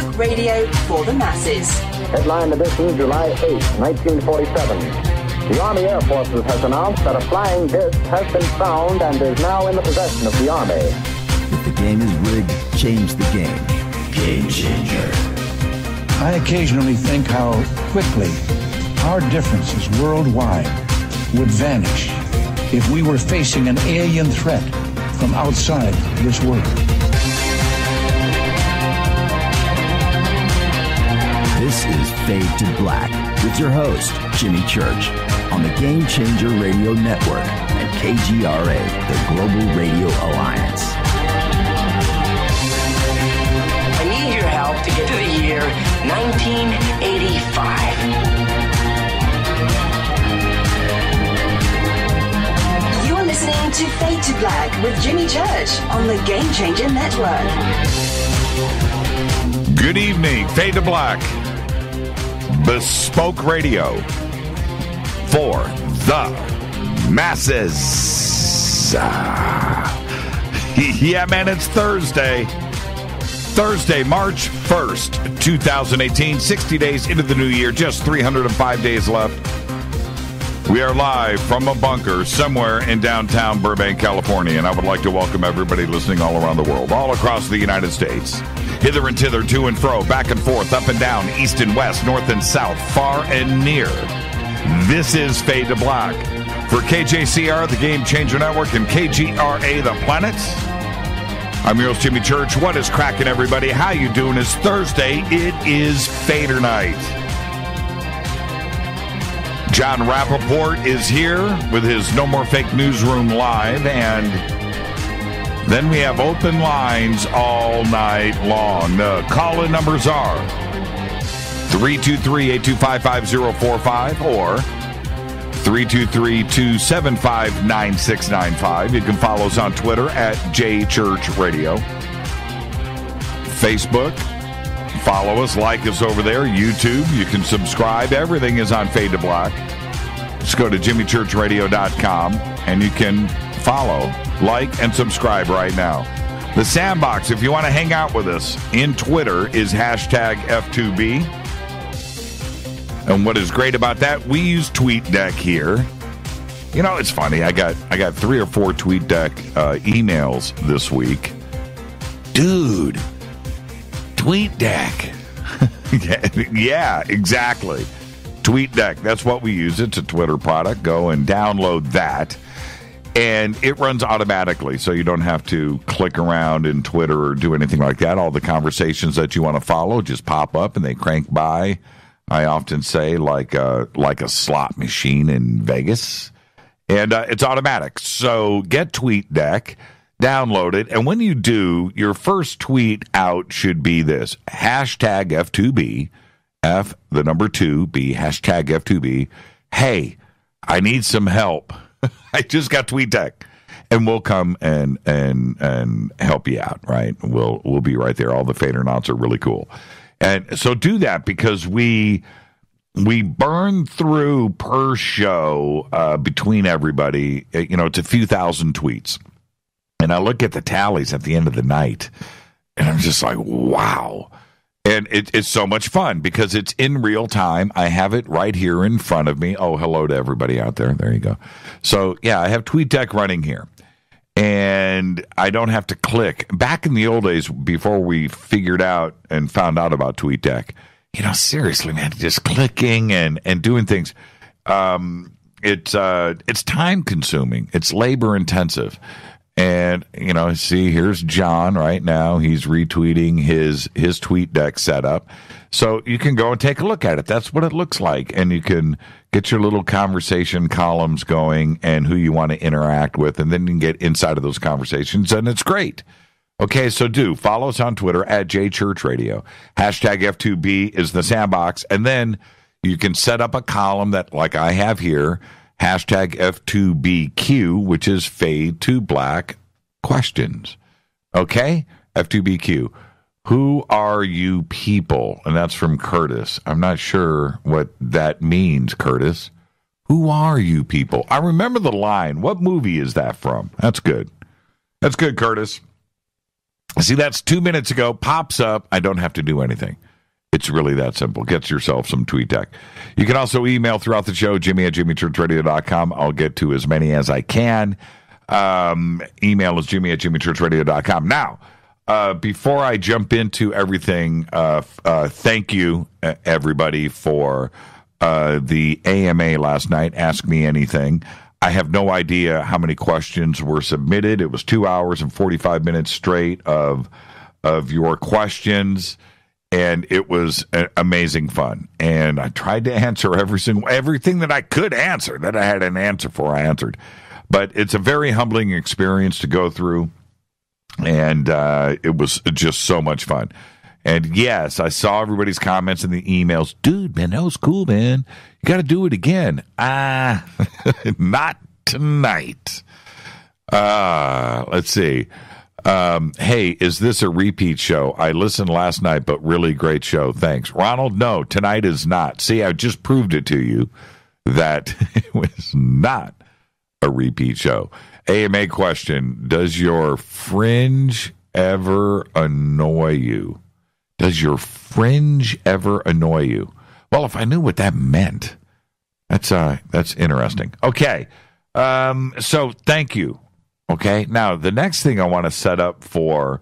Facebook radio for the masses. Headline edition, July 8, 1947. The Army Air Forces has announced that a flying disc has been found and is now in the possession of the Army. If the game is rigged, change the game. Game changer. I occasionally think how quickly our differences worldwide would vanish if we were facing an alien threat from outside this world. This is Fade to Black with your host, Jimmy Church, on the Game Changer Radio Network and KGRA, the Global Radio Alliance. I need your help to get to the year 1985. You are listening to Fade to Black with Jimmy Church on the Game Changer Network. Good evening, Fade to Black. Bespoke radio for the masses. Yeah, man, it's Thursday. Thursday, March 1st, 2018. 60 days into the new year, just 305 days left. We are live from a bunker somewhere in downtown Burbank, California, and I would like to welcome everybody listening all around the world, all across the United States. Hither and thither, to and fro, back and forth, up and down, east and west, north and south, far and near. This is Fade to Black. For KJCR, the Game Changer Network, and KGRA, the Planet. I'm your host, Jimmy Church. What is cracking, everybody? How you doing? It's Thursday. It is Fadernight. Jon Rappoport is here with his No More Fake Newsroom Live, and then we have open lines all night long. The call-in numbers are 323-825-5045 or 323-275-9695. You can follow us on Twitter at JChurchRadio. Facebook, follow us, like us over there. YouTube, you can subscribe. Everything is on Fade to Black. Just go to jimmychurchradio.com and you can follow, like, and subscribe right now. The Sandbox, if you want to hang out with us in Twitter, is hashtag F2B. And what is great about that, we use TweetDeck here. You know, it's funny. I got 3 or 4 TweetDeck emails this week. Dude, TweetDeck. Yeah, exactly. TweetDeck, that's what we use. It's a Twitter product. Go and download that. And it runs automatically, so you don't have to click around in Twitter or do anything like that. All the conversations that you want to follow just pop up and they crank by. I often say like a slot machine in Vegas. And it's automatic. So get TweetDeck, download it, and when you do, your first tweet out should be this. Hashtag F2B, F, the number 2B, hashtag F2B. Hey, I need some help. I just got TweetDeck, and we'll come and help you out, right? We'll be right there. All the Fadernauts are really cool. And so do that because we burn through per show between everybody. You know, it's a few thousand tweets. And I look at the tallies at the end of the night, and I'm just like, wow. And it's so much fun because it's in real time. I have it right here in front of me. Oh, hello to everybody out there. There you go. So, yeah, I have TweetDeck running here. And I don't have to click. Back in the old days, before we figured out and found out about TweetDeck, you know, seriously, man, just clicking and doing things. It's time consuming. It's labor intensive. And, you know, see, here's John right now. He's retweeting his TweetDeck setup. So you can go and take a look at it. That's what it looks like. And you can get your little conversation columns going and who you want to interact with. And then you can get inside of those conversations. And it's great. Okay, so follow us on Twitter at JChurchRadio. Hashtag F2B is the Sandbox. And then you can set up a column that, like I have here, hashtag F2BQ, which is Fade to Black questions. Okay? F2BQ. Who are you people? And that's from Curtis. I'm not sure what that means, Curtis. Who are you people? I remember the line. What movie is that from? That's good. That's good, Curtis. See, that's 2 minutes ago. Pops up. I don't have to do anything. It's really that simple. Get yourself some TweetDeck. You can also email throughout the show, Jimmy@JimmyChurchRadio.com. I'll get to as many as I can. Email is Jimmy@JimmyChurchRadio.com. Now, before I jump into everything, thank you, everybody, for the AMA last night. Ask Me Anything. I have no idea how many questions were submitted. It was 2 hours and 45 minutes straight of your questions, and it was amazing fun. And I tried to answer everything that I could answer, that I had an answer for, I answered. But it's a very humbling experience to go through, and it was just so much fun. And yes, I saw everybody's comments in the emails. Dude, man, that was cool, man. You got to do it again. Not tonight. Let's see. Hey, is this a repeat show? I listened last night, but really great show. Thanks. Ronald, no, tonight is not. See, I just proved it to you that it was not a repeat show. AMA question, does your fringe ever annoy you? Does your fringe ever annoy you? Well, if I knew what that meant, that's interesting. Okay, so thank you. Okay, now the next thing I want to set up for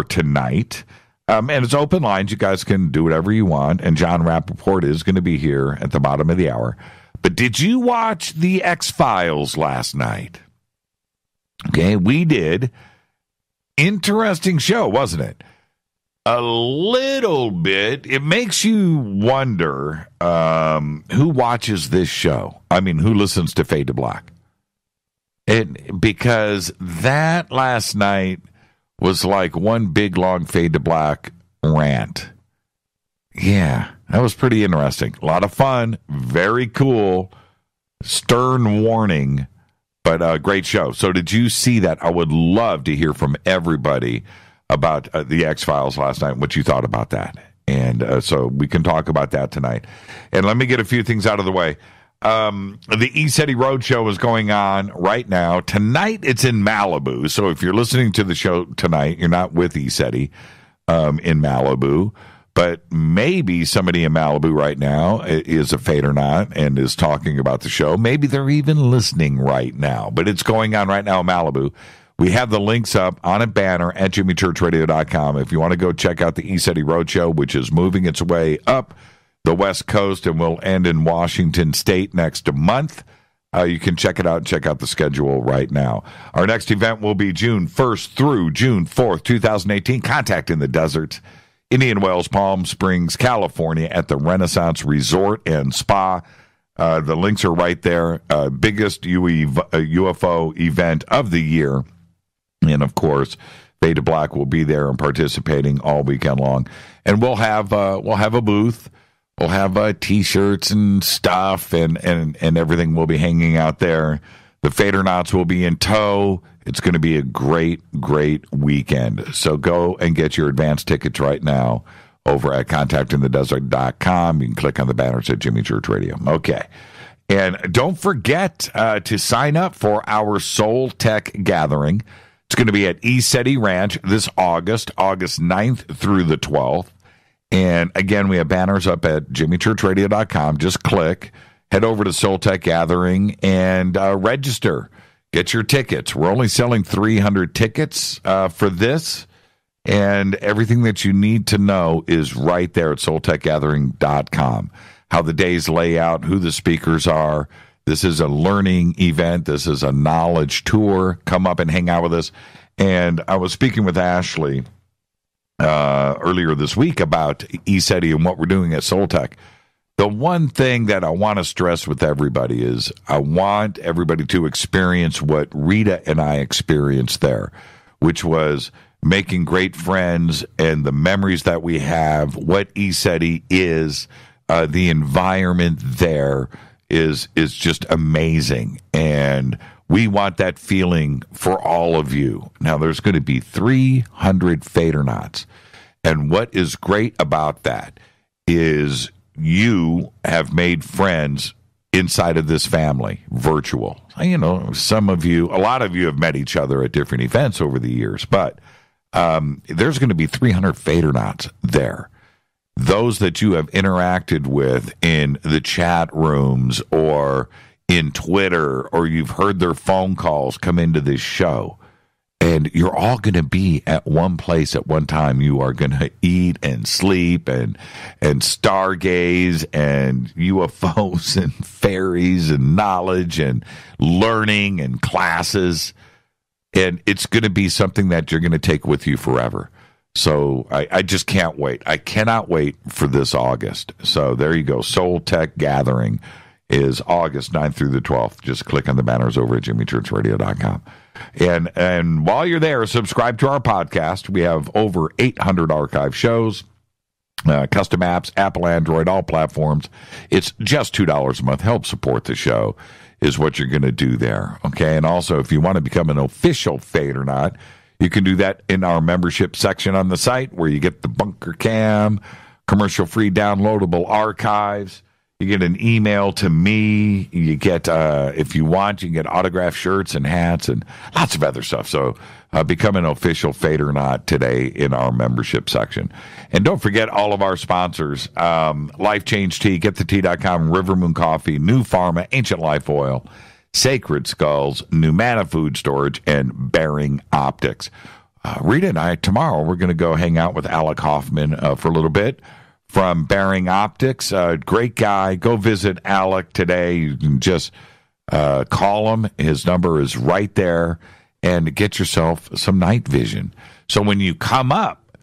tonight, and it's open lines. You guys can do whatever you want, and Jon Rappoport is going to be here at the bottom of the hour. But did you watch the X-Files last night? Okay, we did. Interesting show, wasn't it? A little bit. It makes you wonder who watches this show. I mean, who listens to Fade to Black? Because that last night was like one big, long Fade to Black rant. Yeah, that was pretty interesting. A lot of fun. Very cool. Stern warning, but a great show. So did you see that? I would love to hear from everybody about the X-Files last night, what you thought about that. And so we can talk about that tonight. And let me get a few things out of the way. The ECETI Roadshow is going on right now. Tonight it's in Malibu. So if you're listening to the show tonight, you're not with ECETI in Malibu. But maybe somebody in Malibu right now is a Fadernight and is talking about the show. Maybe they're even listening right now. But it's going on right now in Malibu. We have the links up on a banner at JimmyChurchRadio.com. If you want to go check out the ECETI Roadshow, which is moving its way up the West Coast and will end in Washington State next month, you can check it out and check out the schedule right now. Our next event will be June 1st through June 4th, 2018. Contact in the Desert, Indian Wells, Palm Springs, California, at the Renaissance Resort and Spa. The links are right there. Biggest UFO event of the year. And, of course, Fade to Black will be there and participating all weekend long. And we'll have a booth. We'll have T-shirts and stuff, and everything will be hanging out there. The Fadernauts will be in tow. It's going to be a great, great weekend. So go and get your advance tickets right now over at contactinthedesert.com. You can click on the banners at Jimmy Church Radio. Okay. And don't forget to sign up for our Soul Tech Gathering. It's going to be at ECETI Ranch this August 9th through the 12th. And again, we have banners up at JimmyChurchRadio.com. Just click, head over to Soul Tech Gathering, and register. Get your tickets. We're only selling 300 tickets for this, and everything that you need to know is right there at SoulTechGathering.com. How the days lay out, who the speakers are. This is a learning event. This is a knowledge tour. Come up and hang out with us. And I was speaking with Ashley earlier this week about ECETI and what we're doing at Soul Tech. The one thing that I want to stress with everybody is I want everybody to experience what Rita and I experienced there, which was making great friends and the memories that we have, what ECETI is, the environment there is just amazing. And we want that feeling for all of you. Now, there's going to be 300 Fadernauts. And what is great about that is you have made friends inside of this family, virtual. You know, some of you, a lot of you have met each other at different events over the years, but there's going to be 300 Fadernauts there. Those that you have interacted with in the chat rooms or in Twitter, or you've heard their phone calls come into this show. And you're all going to be at one place at one time. You are going to eat and sleep and stargaze and UFOs and fairies and knowledge and learning and classes. And it's going to be something that you're going to take with you forever. So I just can't wait. I cannot wait for this August. So there you go. Soul Tech Gathering is August 9th through the 12th. Just click on the banners over at jimmychurchradio.com. And while you're there, subscribe to our podcast. We have over 800 archive shows, custom apps, Apple, Android, all platforms. It's just $2 a month. Help support the show is what you're going to do there. Okay. And also, if you want to become an official Fadernaut, you can do that in our membership section on the site where you get the bunker cam, commercial-free downloadable archives. You get an email to me. You get, if you want, you can get autographed shirts and hats and lots of other stuff. So become an official Fadernaut today in our membership section. And don't forget all of our sponsors, Life Change Tea, GetTheTea.com, River Moon Coffee, New Pharma, Ancient Life Oil, Sacred Skulls, Numana Food Storage, and Bearing Optics. Rita and I, tomorrow, we're going to go hang out with Alec Hoffman for a little bit from Bearing Optics. Great guy. Go visit Alec today. You can just call him. His number is right there. And get yourself some night vision. So when you come up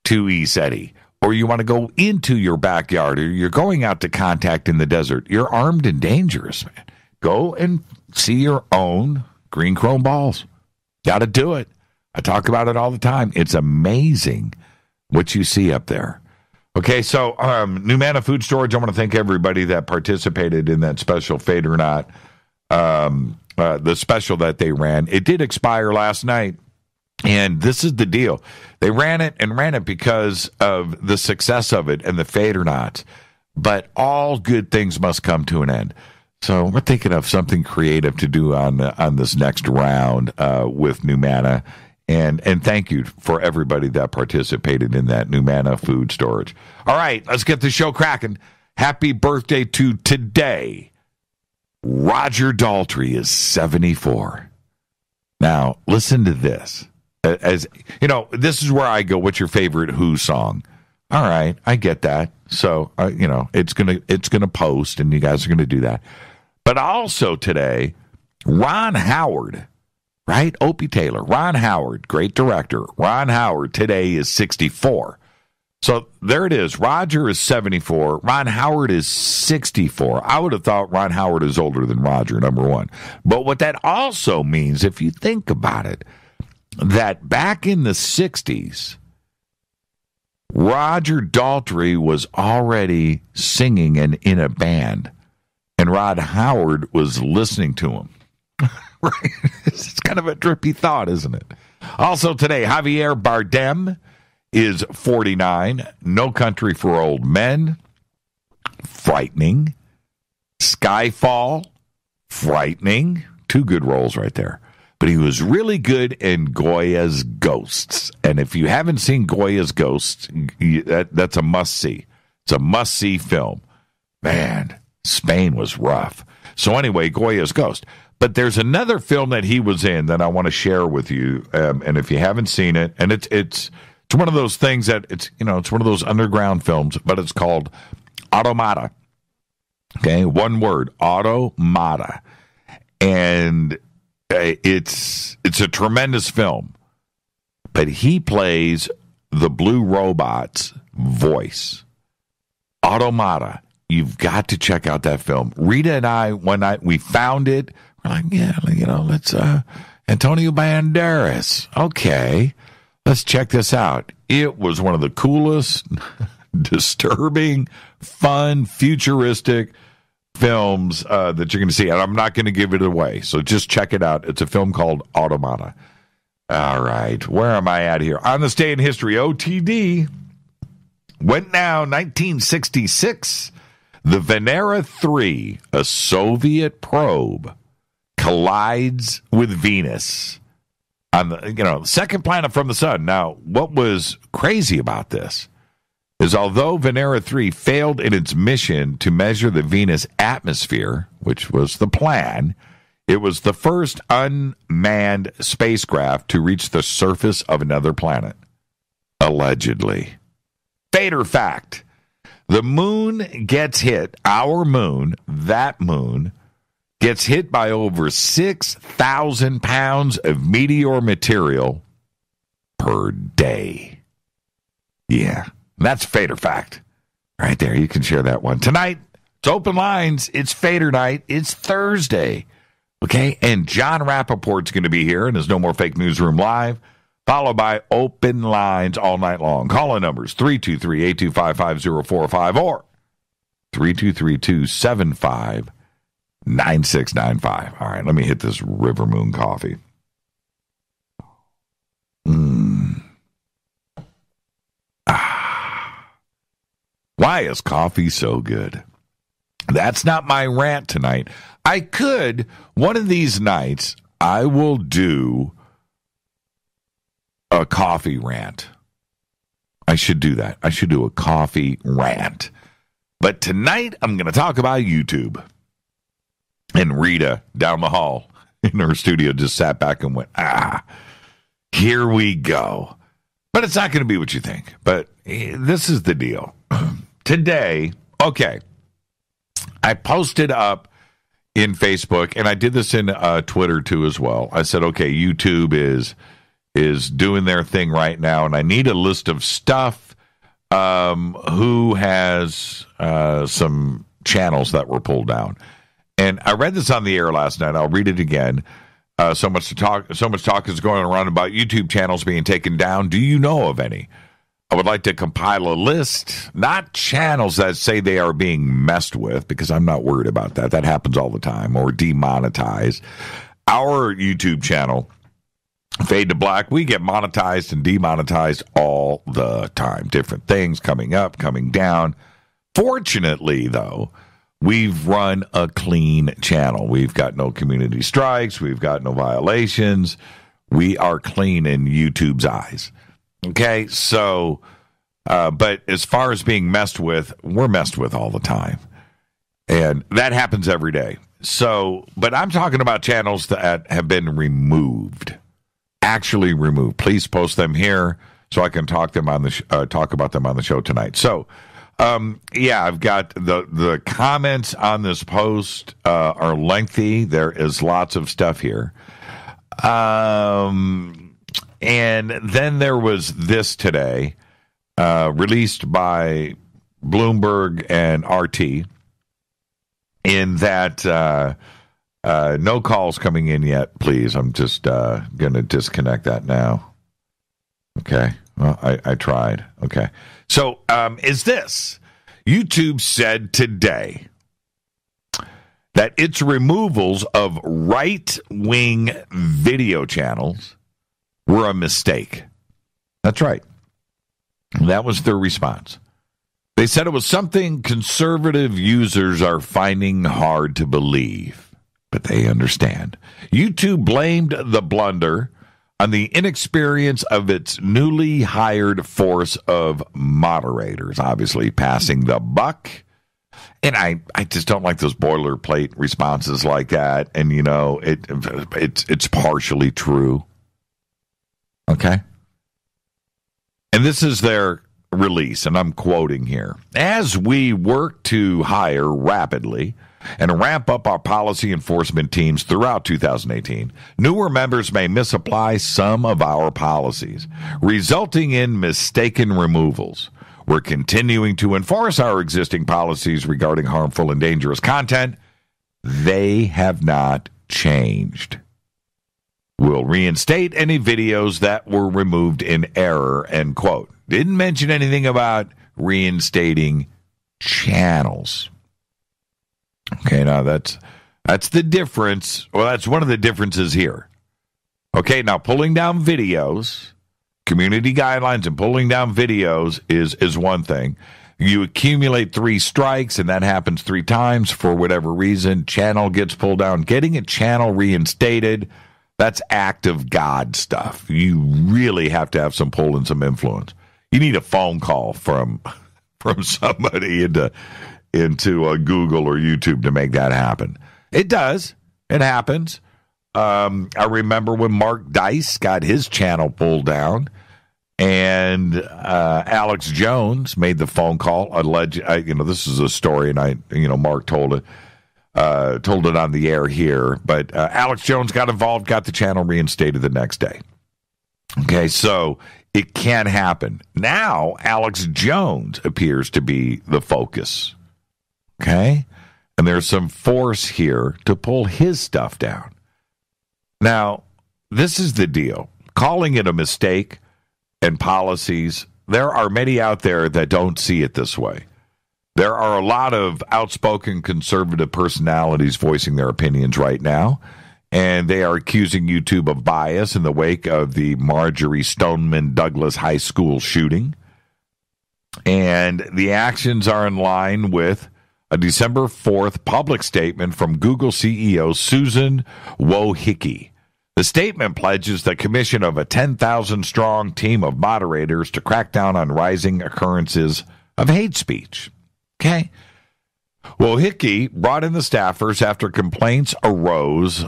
to ECETI, or you want to go into your backyard, or you're going out to contact in the desert, you're armed and dangerous, man. Go and see your own green chrome balls. Got to do it. I talk about it all the time. It's amazing what you see up there. Okay, so Numana Food Storage, I want to thank everybody that participated in that special Fadernaut, the special that they ran. It did expire last night, and this is the deal. They ran it because of the success of it and the Fadernauts, but all good things must come to an end. So we're thinking of something creative to do on this next round with Numana. And thank you for everybody that participated in that Numana Food Storage. All right, let's get the show cracking. Happy birthday to today. Roger Daltrey is 74. Now, listen to this. As you know, this is where I go, what's your favorite Who song? All right, I get that. So, it's gonna post, and you guys are going to do that. But also today, Ron Howard, right? Opie Taylor, Ron Howard, great director. Ron Howard today is 64. So there it is. Roger is 74. Ron Howard is 64. I would have thought Ron Howard is older than Roger, number one. But what that also means, if you think about it, that back in the 60s, Roger Daltrey was already singing and in a band, and Ron Howard was listening to him. Right? It's kind of a trippy thought, isn't it? Also today, Javier Bardem is 49. No Country for Old Men, frightening. Skyfall, frightening. Two good roles right there. But he was really good in Goya's Ghosts. And if you haven't seen Goya's Ghosts, that's a must-see. It's a must-see film. Man, Spain was rough. So anyway, Goya's Ghost. But there's another film that he was in that I want to share with you. And if you haven't seen it, and it's one of those things that it's one of those underground films, but it's called Automata. Okay, one word, Automata. And it's a tremendous film, but he plays the Blue Robot's voice. Automata. You've got to check out that film. Rita and I, one night, we found it. We're like, let's, Antonio Banderas. Okay, let's check this out. It was one of the coolest, disturbing, fun, futuristic films that you're going to see, and I'm not going to give it away, so just check it out. It's a film called Automata. All right, where am I at here? On this day in history, OTD. Went now, 1966, the Venera 3, a Soviet probe, collides with Venus on the second planet from the sun. Now, what was crazy about this is although Venera 3 failed in its mission to measure the Venus atmosphere, which was the plan, it was the first unmanned spacecraft to reach the surface of another planet. Allegedly. Fader fact. The moon gets hit, our moon, that moon, gets hit by over 6,000 pounds of meteor material per day. Yeah, that's Fader fact. Right there, you can share that one. Tonight, it's open lines. It's Fader night. It's Thursday. Okay, and Jon Rappoport's going to be here in his No More Fake Newsroom Live, followed by open lines all night long. Call-in numbers 323-825-5045 or 323-275-9695. All right, let me hit this River Moon coffee. Why is coffee so good? That's not my rant tonight. I could, one of these nights, I will do a coffee rant. I should do that. I should do a coffee rant. But tonight, I'm going to talk about YouTube. And Rita, down the hall in her studio, just sat back and went, here we go. But it's not going to be what you think. But this is the deal. Today, okay, I posted up in Facebook, and I did this in Twitter too as well. I said, okay, YouTube is doing their thing right now, and I need a list of stuff who has some channels that were pulled down. And I read this on the air last night. I'll read it again. So much talk is going around about YouTube channels being taken down. Do you know of any? I would like to compile a list, not channels that say they are being messed with, because I'm not worried about that. That happens all the time, or demonetized. Our YouTube channel, Fade to Black, we get monetized and demonetized all the time. Different things coming up, coming down. Fortunately, though, we've run a clean channel. We've got no community strikes. We've got no violations. We are clean in YouTube's eyes. Okay, so, but as far as being messed with, we're messed with all the time. And that happens every day. So, but I'm talking about channels that have been removed. Actually removed. Please post them here so I can talk about them on the show tonight. So, I've got the comments on this post are lengthy. There is lots of stuff here. And then there was this today, released by Bloomberg and RT, in that no calls coming in yet, please. I'm just going to disconnect that now. Okay. Well, I tried. Okay. So is this? YouTube said today that its removals of right-wing video channels were a mistake. That's right. That was their response. They said it was something conservative users are finding hard to believe, but they understand. YouTube blamed the blunder on the inexperience of its newly hired force of moderators, obviously passing the buck. And I just don't like those boilerplate responses like that. And, it's partially true. Okay. And this is their release, and I'm quoting here. As we work to hire rapidly and ramp up our policy enforcement teams throughout 2018, newer members may misapply some of our policies, resulting in mistaken removals. We're continuing to enforce our existing policies regarding harmful and dangerous content. They have not changed. We'll reinstate any videos that were removed in error, end quote. Didn't mention anything about reinstating channels. Okay, now that's the difference. Well, that's one of the differences here. Okay, now pulling down videos, community guidelines and pulling down videos is one thing. You accumulate 3 strikes, and that happens 3 times for whatever reason. Channel gets pulled down. Getting a channel reinstated, That's act of God stuff. You really have to have some pull and some influence. You need a phone call from somebody into Google or YouTube to make that happen. It does. It happens. I remember when Mark Dice got his channel pulled down, and Alex Jones made the phone call. This is a story, and Mark told it on the air here. But Alex Jones got involved, got the channel reinstated the next day. Okay, so it can happen. Now, Alex Jones appears to be the focus. Okay? And there's some force here to pull his stuff down. Now, this is the deal. Calling it a mistake and policies, there are many out there that don't see it this way. There are a lot of outspoken conservative personalities voicing their opinions right now, and they are accusing YouTube of bias in the wake of the Marjorie Stoneman Douglas High School shooting. And the actions are in line with a December 4th public statement from Google CEO Susan Wojcicki. The statement pledges the commission of a 10,000-strong team of moderators to crack down on rising occurrences of hate speech. Okay? Wojcicki brought in the staffers after complaints arose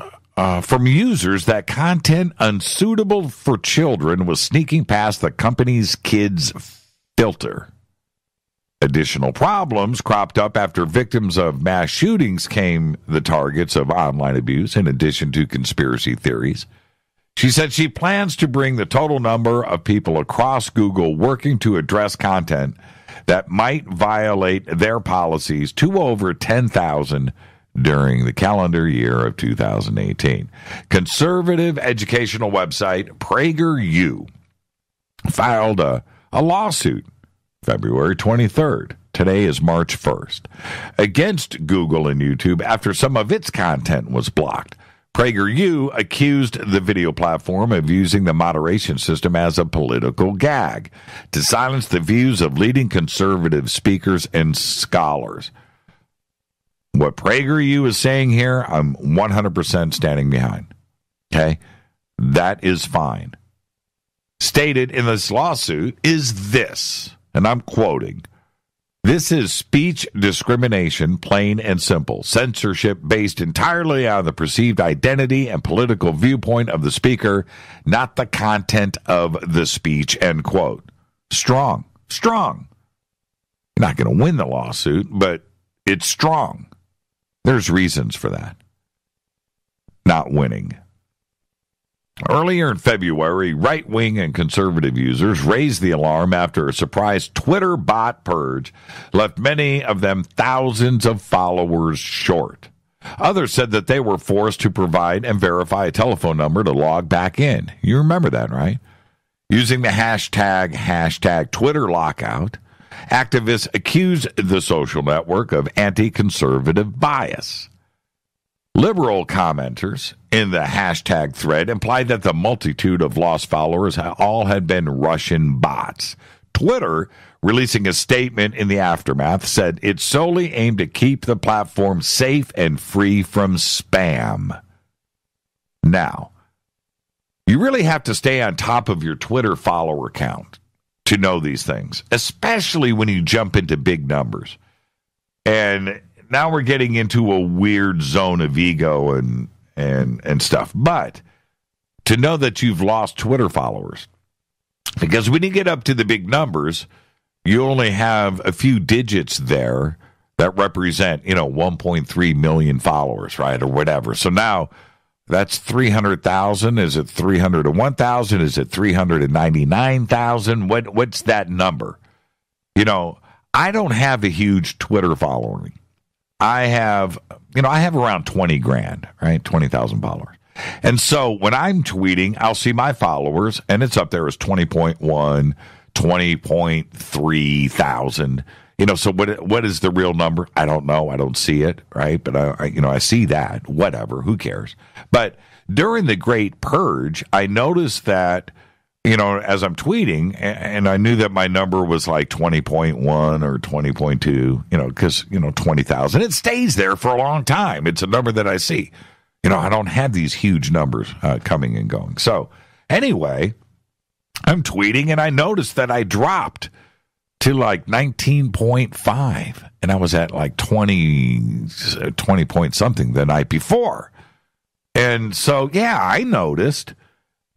from users that content unsuitable for children was sneaking past the company's kids filter. Additional problems cropped up after victims of mass shootings came the targets of online abuse, in addition to conspiracy theories. She said she plans to bring the total number of people across Google working to address content that might violate their policies to over 10,000 during the calendar year of 2018. Conservative educational website PragerU filed a lawsuit February 23rd. Today is March 1st. Against Google and YouTube after some of its content was blocked. PragerU accused the video platform of using the moderation system as a political gag to silence the views of leading conservative speakers and scholars. What PragerU is saying here, I'm 100% standing behind. Okay? That is fine. Stated in this lawsuit is this. And I'm quoting, "This is speech discrimination, plain and simple. Censorship based entirely on the perceived identity and political viewpoint of the speaker, not the content of the speech," end quote. Strong. You're not going to win the lawsuit, but it's strong. There's reasons for that. Not winning. Earlier in February, right-wing and conservative users raised the alarm after a surprise Twitter bot purge left many of them thousands of followers short. Others said that they were forced to provide and verify a telephone number to log back in. You remember that, right? Using the hashtag Twitter lockout, activists accused the social network of anti-conservative bias. Liberal commenters in the hashtag thread implied that the multitude of lost followers all had been Russian bots. Twitter, releasing a statement in the aftermath, said it solely aimed to keep the platform safe and free from spam. Now, you really have to stay on top of your Twitter follower count to know these things, especially when you jump into big numbers. And now we're getting into a weird zone of ego and stuff. But to know that you've lost Twitter followers, because when you get up to the big numbers, you only have a few digits there that represent, 1.3 million followers, right, or whatever. So now that's 300,000. Is it 301,000? Is it 399,000? What's that number? I don't have a huge Twitter following. I have around 20 grand, right? 20,000 followers. And so when I'm tweeting, I'll see my followers, and it's up there as 20.1, 20.3 thousand. So what is the real number? I don't know. I don't see it, right? But I see that. Whatever. Who cares? But during the Great Purge, I noticed that, as I'm tweeting, and I knew that my number was like 20.1 or 20.2, because, 20,000. It stays there for a long time. It's a number that I see. I don't have these huge numbers coming and going. So anyway, I'm tweeting and I noticed that I dropped to like 19.5 and I was at like 20 point something the night before. And so, yeah, I noticed,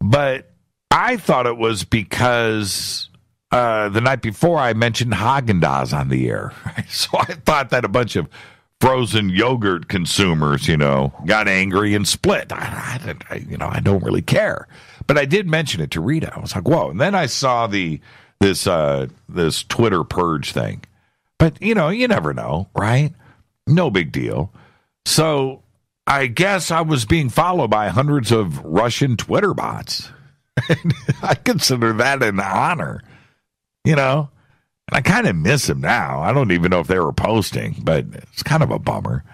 but I thought it was because the night before I mentioned Haagen-Dazs on the air. Right? So I thought that a bunch of frozen yogurt consumers, got angry and split. I don't really care. But I did mention it to Rita. I was like, whoa. And then I saw this Twitter purge thing. But, you never know, right? No big deal. So I guess I was being followed by hundreds of Russian Twitter bots. I consider that an honor, and I kind of miss them now. I don't even know if they were posting, but it's kind of a bummer.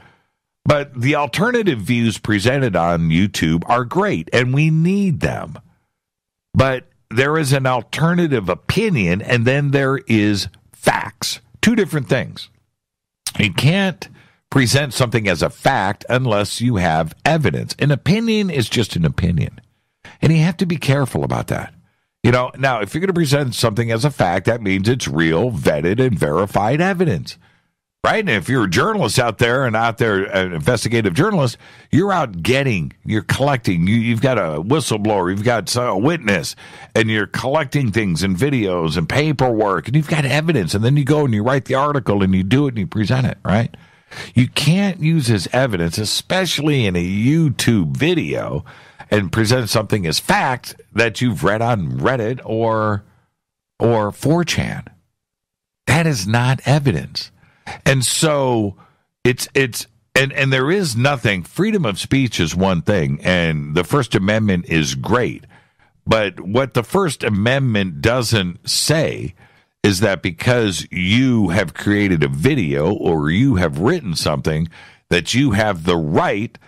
But the alternative views presented on YouTube are great, and we need them. But there is an alternative opinion, and then there is facts. Two different things. You can't present something as a fact unless you have evidence. An opinion is just an opinion. And you have to be careful about that. Now, if you're going to present something as a fact, that means it's real, vetted, and verified evidence. Right? And if you're a journalist out there, an investigative journalist, you're collecting. You've got a whistleblower, you've got a witness, and you're collecting things and videos and paperwork, and you've got evidence. And then you go and you write the article and you do it and you present it, right? You can't use as evidence, especially in a YouTube video, and present something as fact that you've read on Reddit or 4chan. That is not evidence. And so and there is nothing. Freedom of speech is one thing, and the First Amendment is great. But what the First Amendment doesn't say is that because you have created a video or you have written something, that you have the right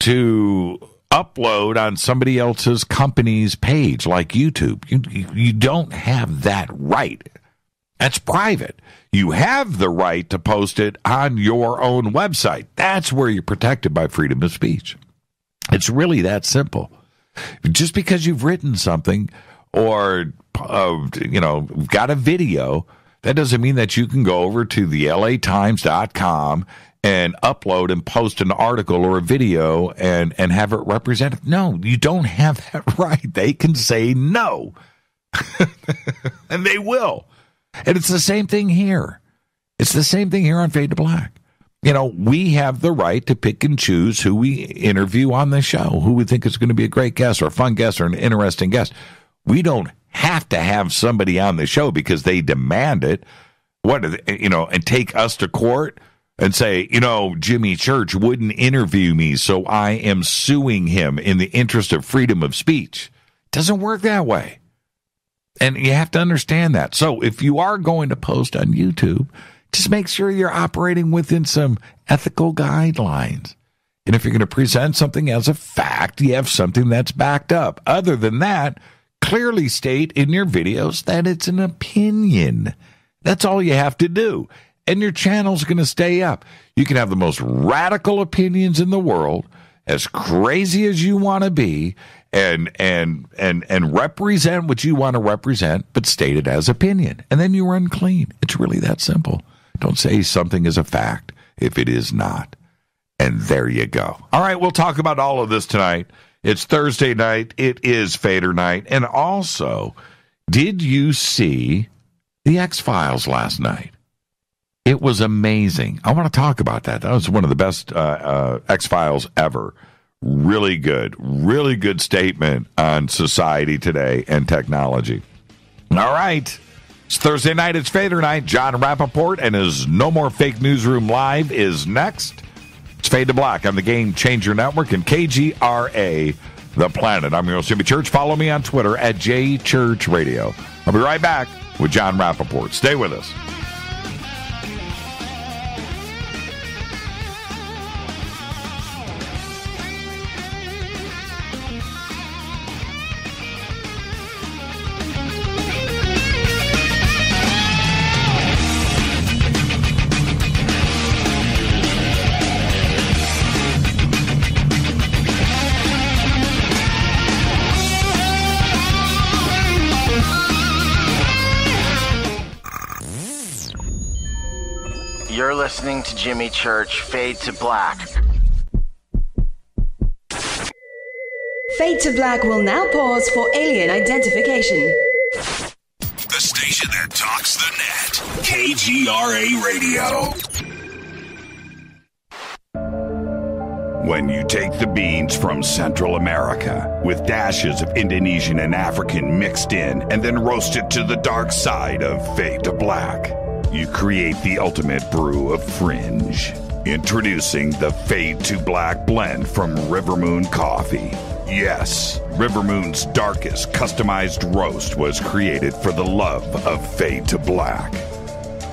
to upload on somebody else's company's page like YouTube. You don't have that right. That's private. You have the right to post it on your own website. That's where you're protected by freedom of speech. It's really that simple. Just because you've written something or got a video, that doesn't mean that you can go over to the LAtimes.com and upload and post an article or a video and have it represented. No, you don't have that right. They can say no. And they will. And it's the same thing here. It's the same thing here on Fade to Black. We have the right to pick and choose who we interview on the show, who we think is going to be a great guest or a fun guest or an interesting guest. We don't have to have somebody on the show because they demand it. And take us to court and say, Jimmy Church wouldn't interview me, so I am suing him in the interest of freedom of speech. It doesn't work that way. And you have to understand that. So if you are going to post on YouTube, just make sure you're operating within some ethical guidelines. And if you're going to present something as a fact, you have something that's backed up. Other than that, clearly state in your videos that it's an opinion. That's all you have to do. And your channel's going to stay up. You can have the most radical opinions in the world, as crazy as you want to be, and represent what you want to represent, but state it as opinion. And then you run clean. It's really that simple. Don't say something is a fact if it is not. And there you go. All right, we'll talk about all of this tonight. It's Thursday night. It is Fadernight. And also, did you see the X-Files last night? It was amazing. I want to talk about that. That was one of the best X-Files ever. Really good statement on society today and technology. All right. It's Thursday night. It's Fadernight. Jon Rappoport and his No More Fake Newsroom Live is next. It's Fade to Black on the Game Changer Network and KGRA, The Planet. I'm your host, Jimmy Church. Follow me on Twitter at JChurchRadio. I'll be right back with Jon Rappoport. Stay with us. You're listening to Jimmy Church, Fade to Black. Fade to Black will now pause for alien identification. The station that talks the net. KGRA Radio. When you take the beans from Central America with dashes of Indonesian and African mixed in and then roast it to the dark side of Fade to Black, you create the ultimate brew of fringe. Introducing the Fade to Black blend from Rivermoon Coffee. Yes, Rivermoon's darkest customized roast was created for the love of Fade to Black.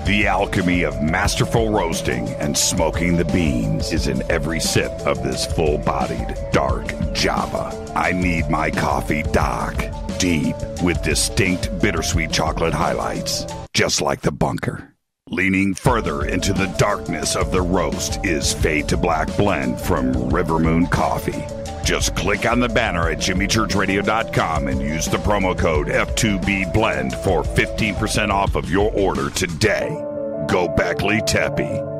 The alchemy of masterful roasting and smoking the beans is in every sip of this full-bodied, dark Java. I need my coffee dark, deep, with distinct bittersweet chocolate highlights, just like the bunker. Leaning further into the darkness of the roast is Fade to Black blend from Rivermoon Coffee. Just click on the banner at jimmychurchradio.com and use the promo code F2BBLEND for 15% off of your order today. Go Beckley Teppy.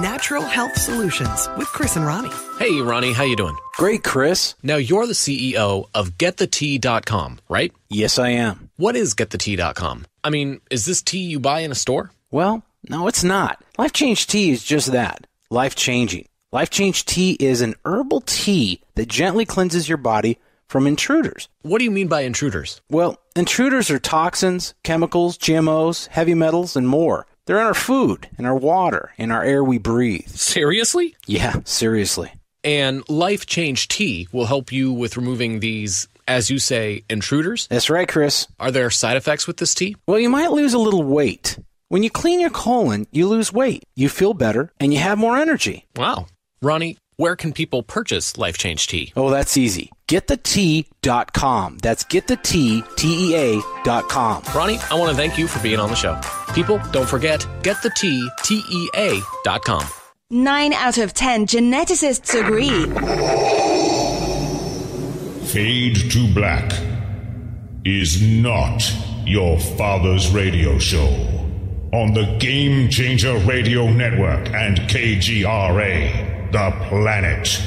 Natural Health Solutions with Chris and Ronnie. Hey, Ronnie, how you doing? Great, Chris. Now, you're the CEO of GetTheTea.com, right? Yes, I am. What is GetTheTea.com? I mean, is this tea you buy in a store? Well, no, it's not. Life Change Tea is just that. Life-changing. Life Change Tea is an herbal tea that gently cleanses your body from intruders. What do you mean by intruders? Well, intruders are toxins, chemicals, GMOs, heavy metals, and more. They're in our food, in our water, in our air we breathe. Seriously? Yeah, seriously. And Life Change Tea will help you with removing these, as you say, intruders? That's right, Chris. Are there side effects with this tea? Well, you might lose a little weight. When you clean your colon, you lose weight. You feel better, and you have more energy. Wow. Ronnie, where can people purchase Life Change Tea? Oh, that's easy. GetTheTea.com. That's GetTheTea.com. Ronnie, I want to thank you for being on the show. People, don't forget, GetTheTea.com. 9 out of 10 geneticists agree. Fade to Black is not your father's radio show on the Game Changer Radio Network and KGRA. The Planet.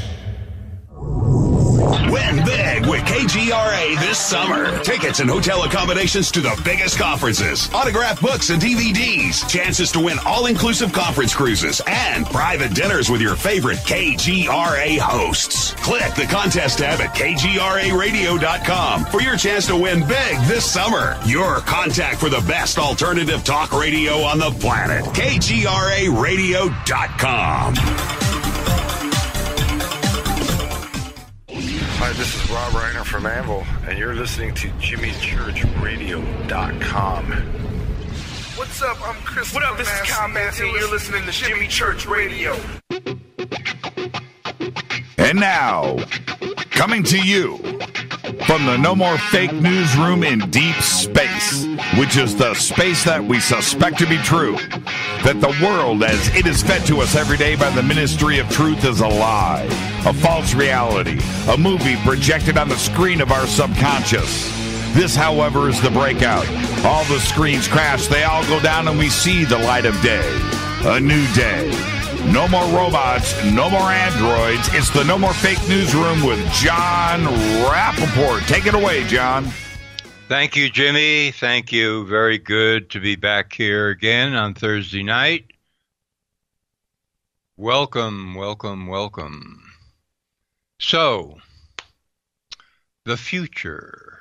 Win big with KGRA this summer. Tickets and hotel accommodations to the biggest conferences, autographed books and DVDs, chances to win all-inclusive conference cruises, and private dinners with your favorite KGRA hosts. Click the contest tab at KGRAradio.com for your chance to win big this summer. Your contact for the best alternative talk radio on the planet. KGRAradio.com. Hi, this is Rob Reiner from Anvil, and you're listening to JimmyChurchRadio.com. What's up? I'm Chris. What up? This is Kyle Massey, and you're listening to Jimmy Church Radio. And now, coming to you from the No More Fake Newsroom in deep space, which is the space that we suspect to be true, that the world as it is fed to us every day by the Ministry of Truth is a lie, a false reality, a movie projected on the screen of our subconscious. This, however, is the breakout. All the screens crash, they all go down, and we see the light of day. A new day. No more robots, no more androids. It's the No More Fake Newsroom with Jon Rappoport. Take it away, John. Thank you, Jimmy. Thank you. Very good to be back here again on Thursday night. Welcome, welcome, welcome. So, the future.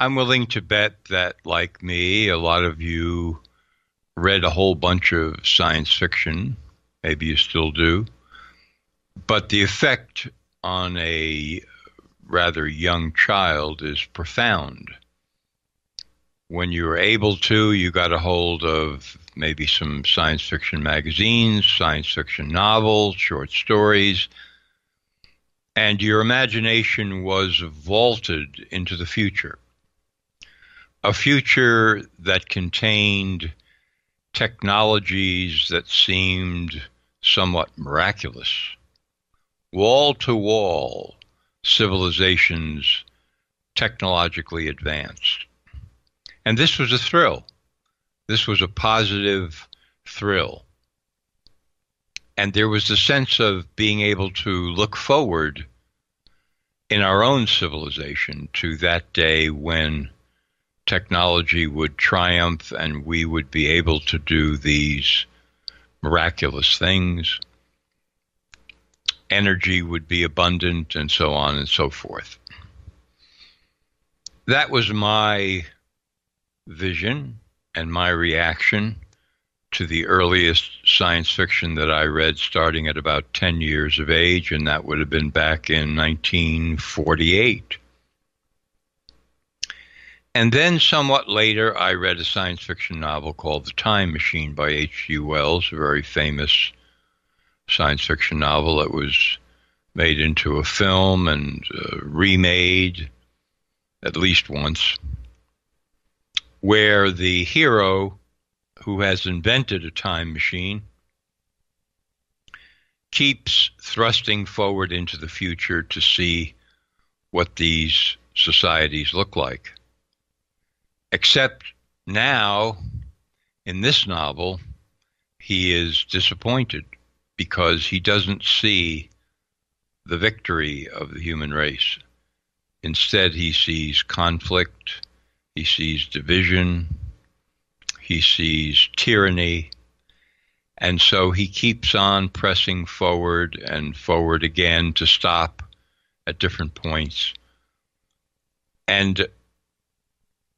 I'm willing to bet that, like me, a lot of you read a whole bunch of science fiction. Maybe you still do. But the effect on a rather young child is profound. When you're able to, you got a hold of maybe some science fiction magazines, science fiction novels, short stories, and your imagination was vaulted into the future. A future that contained technologies that seemed somewhat miraculous. Wall-to-wall civilizations technologically advanced. And this was a thrill. This was a positive thrill. And there was a sense of being able to look forward in our own civilization to that day when technology would triumph and we would be able to do these miraculous things. Energy would be abundant, and so on and so forth. That was my vision and my reaction to the earliest science fiction that I read, starting at about 10 years of age, and that would have been back in 1948. And then somewhat later, I read a science fiction novel called The Time Machine by H.G. Wells, a very famous science fiction novel that was made into a film and remade at least once, where the hero who has invented a time machine keeps thrusting forward into the future to see what these societies look like. Except now, in this novel, he is disappointed because he doesn't see the victory of the human race. Instead, he sees conflict, he sees division, he sees tyranny, and so he keeps on pressing forward and forward again to stop at different points. And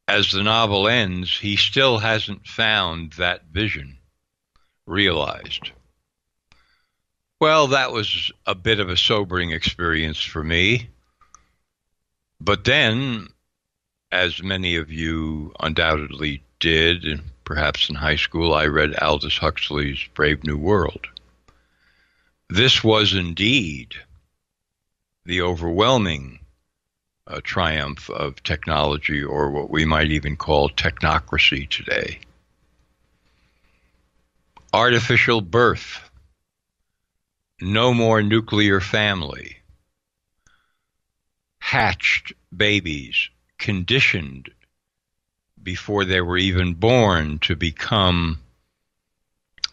as the novel ends, he still hasn't found that vision realized. Well, that was a bit of a sobering experience for me. But then, as many of you undoubtedly did, and perhaps in high school, I read Aldous Huxley's Brave New World. This was indeed the overwhelming triumph of technology, or what we might even call technocracy today. Artificial birth. No more nuclear family. Hatched babies, conditioned before they were even born to become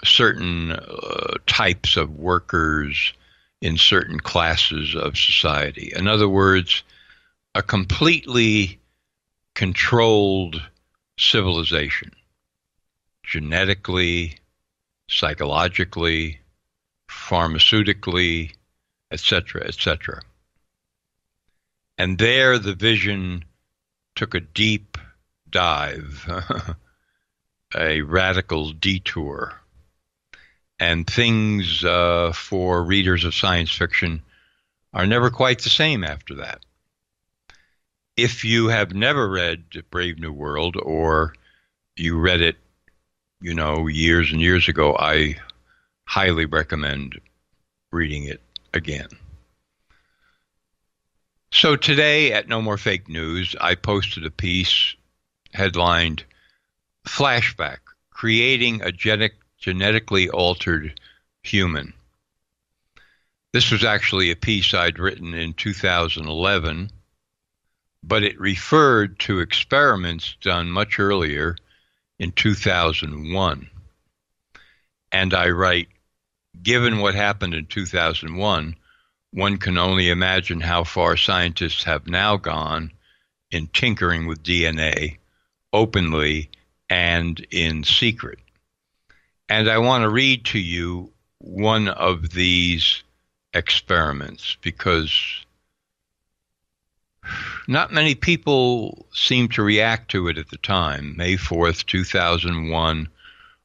certain types of workers in certain classes of society. In other words, a completely controlled civilization, genetically, psychologically, pharmaceutically, etc., etc. And there the vision took a deep dive, a radical detour. And things for readers of science fiction are never quite the same after that. If you have never read Brave New World, or you read it, years and years ago, I highly recommend reading it again. So today at No More Fake News, I posted a piece headlined Flashback, Creating a Genetically Altered Human. This was actually a piece I'd written in 2011, but it referred to experiments done much earlier in 2001. And I write, given what happened in 2001, one can only imagine how far scientists have now gone in tinkering with DNA openly and in secret. And I want to read to you one of these experiments because not many people seemed to react to it at the time. May 4th, 2001,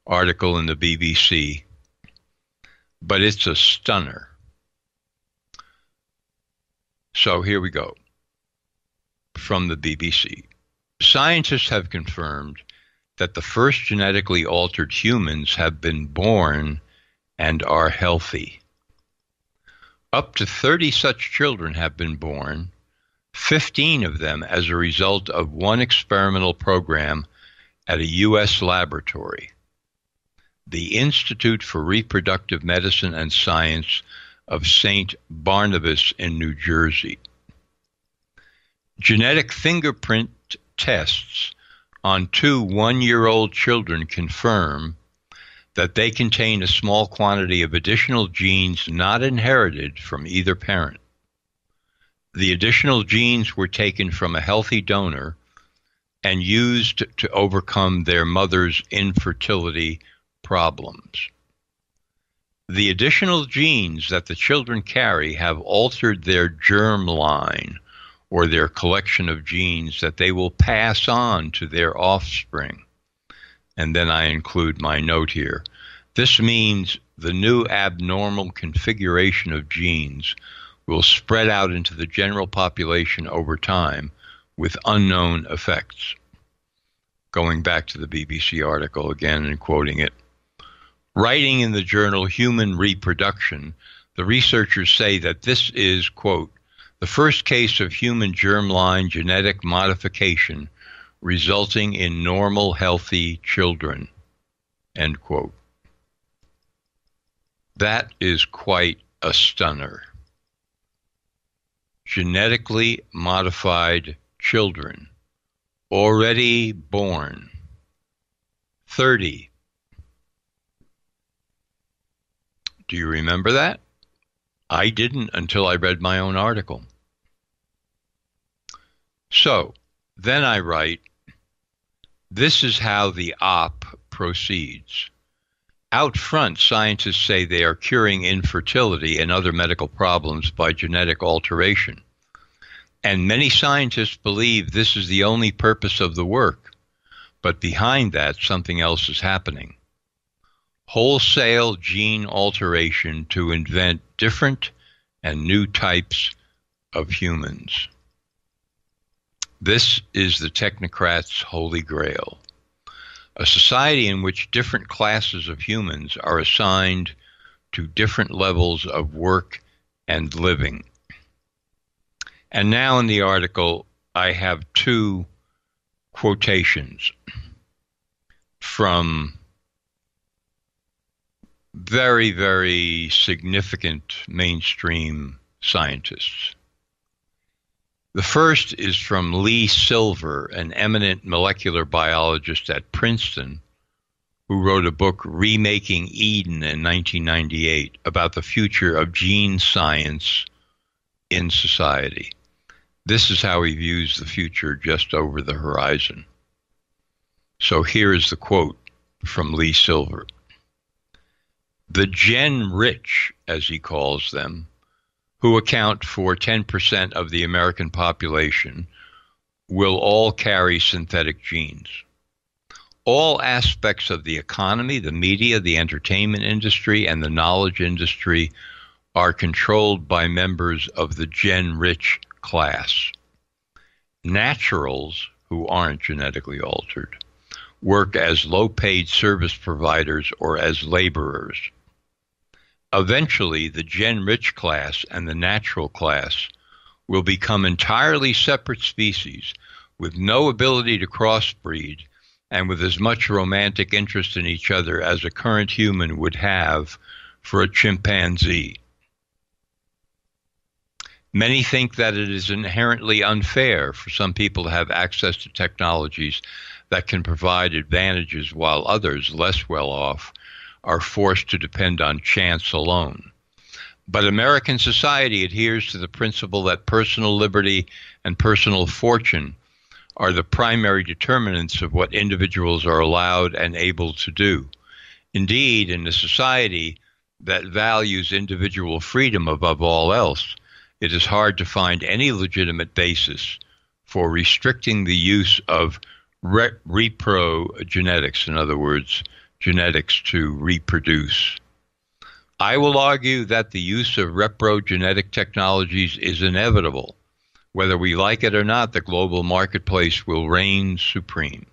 article in the BBC. But it's a stunner. So here we go. From the BBC. Scientists have confirmed that the first genetically altered humans have been born and are healthy. Up to 30 such children have been born, 15 of them as a result of one experimental program at a U.S. laboratory, the Institute for Reproductive Medicine and Science of St. Barnabas in New Jersey. Genetic fingerprint tests on two one-year-old children confirm that they contain a small quantity of additional genes not inherited from either parent. The additional genes were taken from a healthy donor and used to overcome their mother's infertility problems. The additional genes that the children carry have altered their germ line, or their collection of genes that they will pass on to their offspring. And then I include my note here. This means the new abnormal configuration of genes will spread out into the general population over time with unknown effects. Going back to the BBC article again and quoting it. Writing in the journal Human Reproduction, the researchers say that this is, quote, the first case of human germline genetic modification resulting in normal, healthy children, end quote. That is quite a stunner. Genetically modified children, already born, 30. Do you remember that? I didn't until I read my own article. So, then I write, this is how the op proceeds. Out front, scientists say they are curing infertility and other medical problems by genetic alteration. And many scientists believe this is the only purpose of the work. But behind that, something else is happening. Wholesale gene alteration to invent different and new types of humans. This is the technocrats' holy grail. A society in which different classes of humans are assigned to different levels of work and living. And now in the article, I have two quotations from very, very significant mainstream scientists. The first is from Lee Silver, an eminent molecular biologist at Princeton, who wrote a book, Remaking Eden, in 1998, about the future of gene science in society. This is how he views the future just over the horizon. So here is the quote from Lee Silver. The gen-rich, as he calls them, who account for 10% of the American population, will all carry synthetic genes. All aspects of the economy, the media, the entertainment industry, and the knowledge industry are controlled by members of the gen-rich class. Naturals, who aren't genetically altered, work as low-paid service providers or as laborers. Eventually, the gen-rich class and the natural class will become entirely separate species with no ability to crossbreed and with as much romantic interest in each other as a current human would have for a chimpanzee. Many think that it is inherently unfair for some people to have access to technologies that can provide advantages while others, less well off, are forced to depend on chance alone. But American society adheres to the principle that personal liberty and personal fortune are the primary determinants of what individuals are allowed and able to do. Indeed, in a society that values individual freedom above all else, it is hard to find any legitimate basis for restricting the use of reprogenetics, in other words, genetics to reproduce. I will argue that the use of reprogenetic technologies is inevitable. Whether we like it or not, the global marketplace will reign supreme.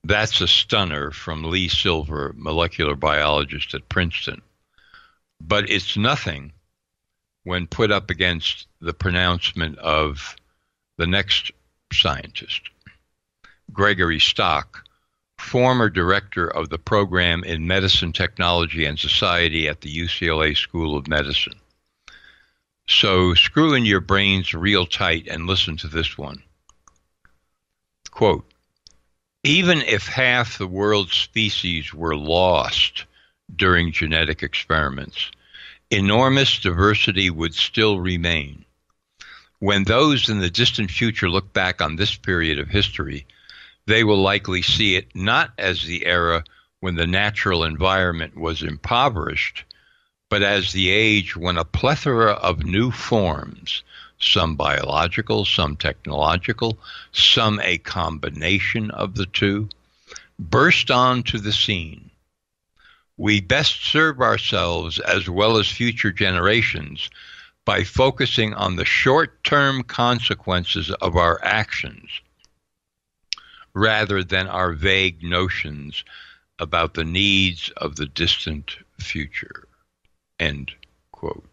That's a stunner from Lee Silver, molecular biologist at Princeton. But it's nothing when put up against the pronouncement of the next scientist, Gregory Stock, former director of the program in Medicine, Technology, and Society at the UCLA School of Medicine. So screw in your brains real tight and listen to this one. Quote, Even if half the world's species were lost during genetic experiments, enormous diversity would still remain. When those in the distant future look back on this period of history, they will likely see it not as the era when the natural environment was impoverished, but as the age when a plethora of new forms, some biological, some technological, some a combination of the two, burst onto the scene. We best serve ourselves as well as future generations by focusing on the short-term consequences of our actions rather than our vague notions about the needs of the distant future. End quote.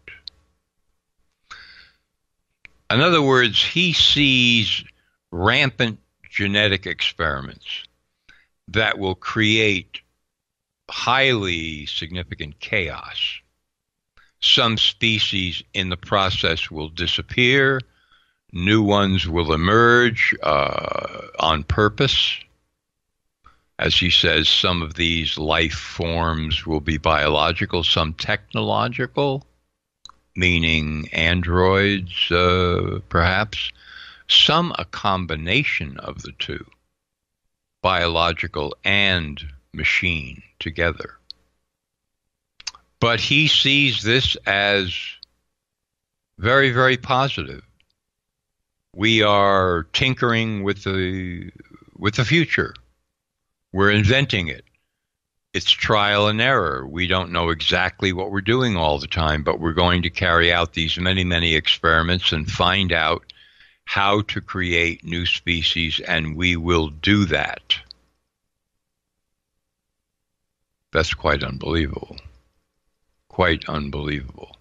In other words, he sees rampant genetic experiments that will create highly significant chaos. Some species in the process will disappear. New ones will emerge on purpose. As he says, some of these life forms will be biological, some technological, meaning androids, perhaps. Some a combination of the two, biological and machine together. But he sees this as very, very positive. We are tinkering with the future. We're inventing it. It's trial and error. We don't know exactly what we're doing all the time, but we're going to carry out these many, many experiments and find out how to create new species, and we will do that. That's quite unbelievable. Quite unbelievable.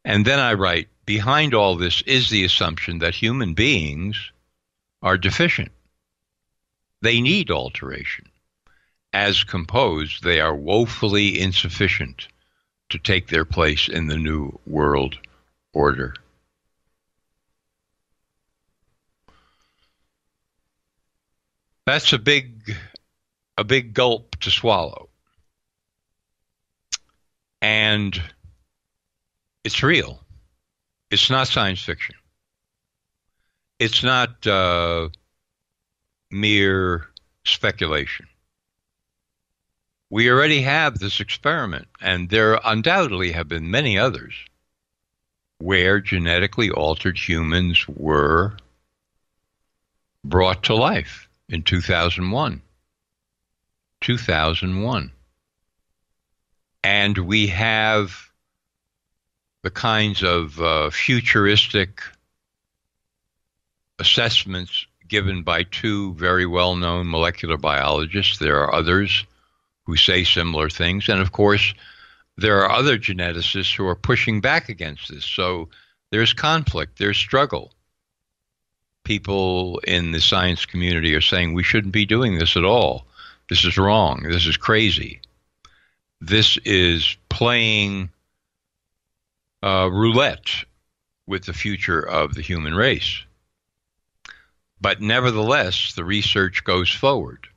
And then I write, behind all this is the assumption that human beings are deficient. They need alteration. As composed, they are woefully insufficient to take their place in the new world order. That's a big gulp to swallow. And it's real. It's not science fiction. It's not mere speculation. We already have this experiment, and there undoubtedly have been many others where genetically altered humans were brought to life in 2001. 2001. And we have the kinds of futuristic assessments given by two very well-known molecular biologists. There are others who say similar things. And of course, there are other geneticists who are pushing back against this. So there's conflict, there's struggle. People in the science community are saying we shouldn't be doing this at all. This is wrong. This is crazy. This is playing roulette with the future of the human race. But nevertheless, the research goes forward.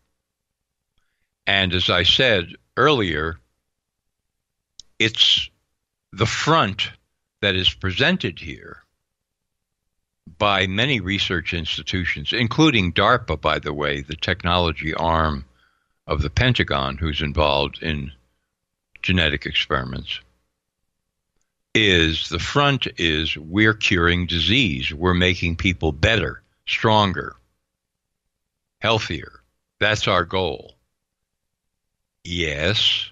And as I said earlier, it's the front that is presented here by many research institutions, including DARPA, by the way, the technology arm of the Pentagon, who's involved in genetic experiments, is the front is we're curing disease. We're making people better, stronger, healthier. That's our goal. Yes.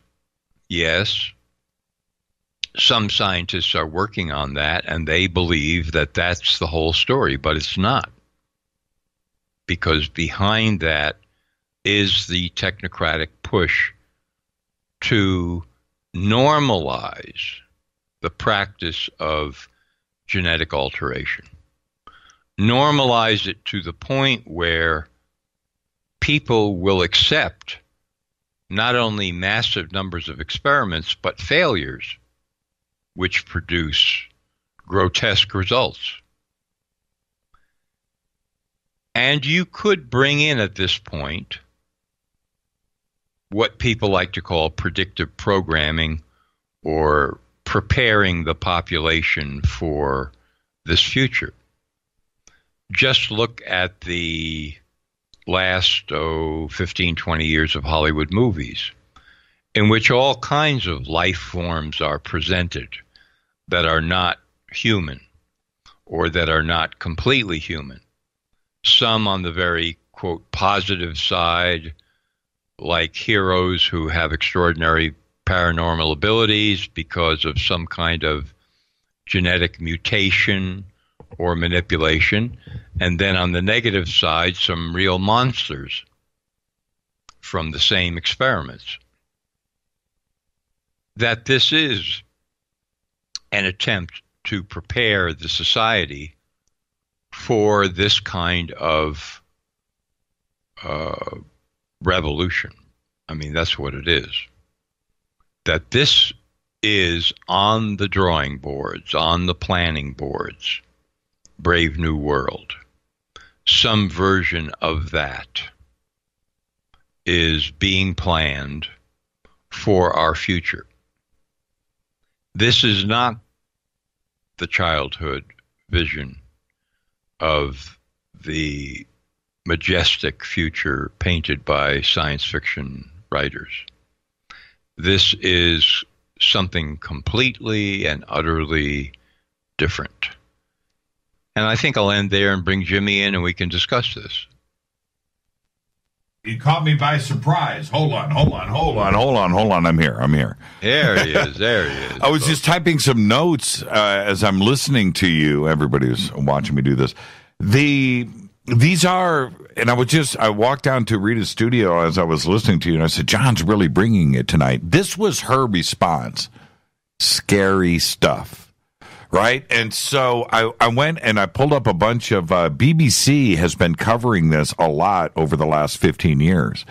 Some scientists are working on that, and they believe that that's the whole story, but it's not. Because behind that is the technocratic push to normalize the practice of genetic alteration. Normalize it to the point where people will accept not only massive numbers of experiments, but failures, which produce grotesque results. And you could bring in at this point what people like to call predictive programming, or preparing the population for this future. Just look at the last 15, 20 years of Hollywood movies, in which all kinds of life forms are presented that are not human, or that are not completely human. Some on the very, quote, positive side, like heroes who have extraordinary paranormal abilities because of some kind of genetic mutation or manipulation. And then on the negative side, some real monsters from the same experiments. That this is an attempt to prepare the society for this kind of revolution. I mean, that's what it is. That this is on the drawing boards, on the planning boards, Brave New World. Some version of that is being planned for our future. This is not the childhood vision of the majestic future painted by science fiction writers. This is something completely and utterly different. And I think I'll end there and bring Jimmy in and we can discuss this. You caught me by surprise. Hold on. I'm here. There he is. I was just typing some notes as I'm listening to you. Everybody who's watching me do this. These are, and I walked down to Rita's studio as I was listening to you, and I said, John's really bringing it tonight. This was her response. Scary stuff, right? And so I went and I pulled up a bunch of, BBC has been covering this a lot over the last 15 years.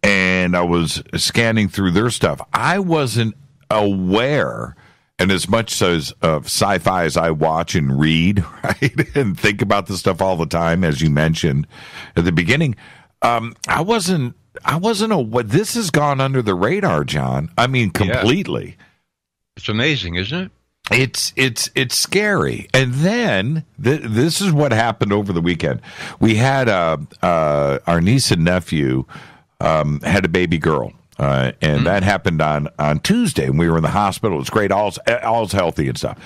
And I was scanning through their stuff. I wasn't aware, and as much as sci-fi as I watch and read, right, and think about this stuff all the time, as you mentioned at the beginning, I wasn't aware. This has gone under the radar, John. I mean, completely. Yeah. It's amazing, isn't it? It's scary. And then this is what happened over the weekend. We had our niece and nephew had a baby girl. And that happened on Tuesday, and we were in the hospital. It was great. All's healthy and stuff.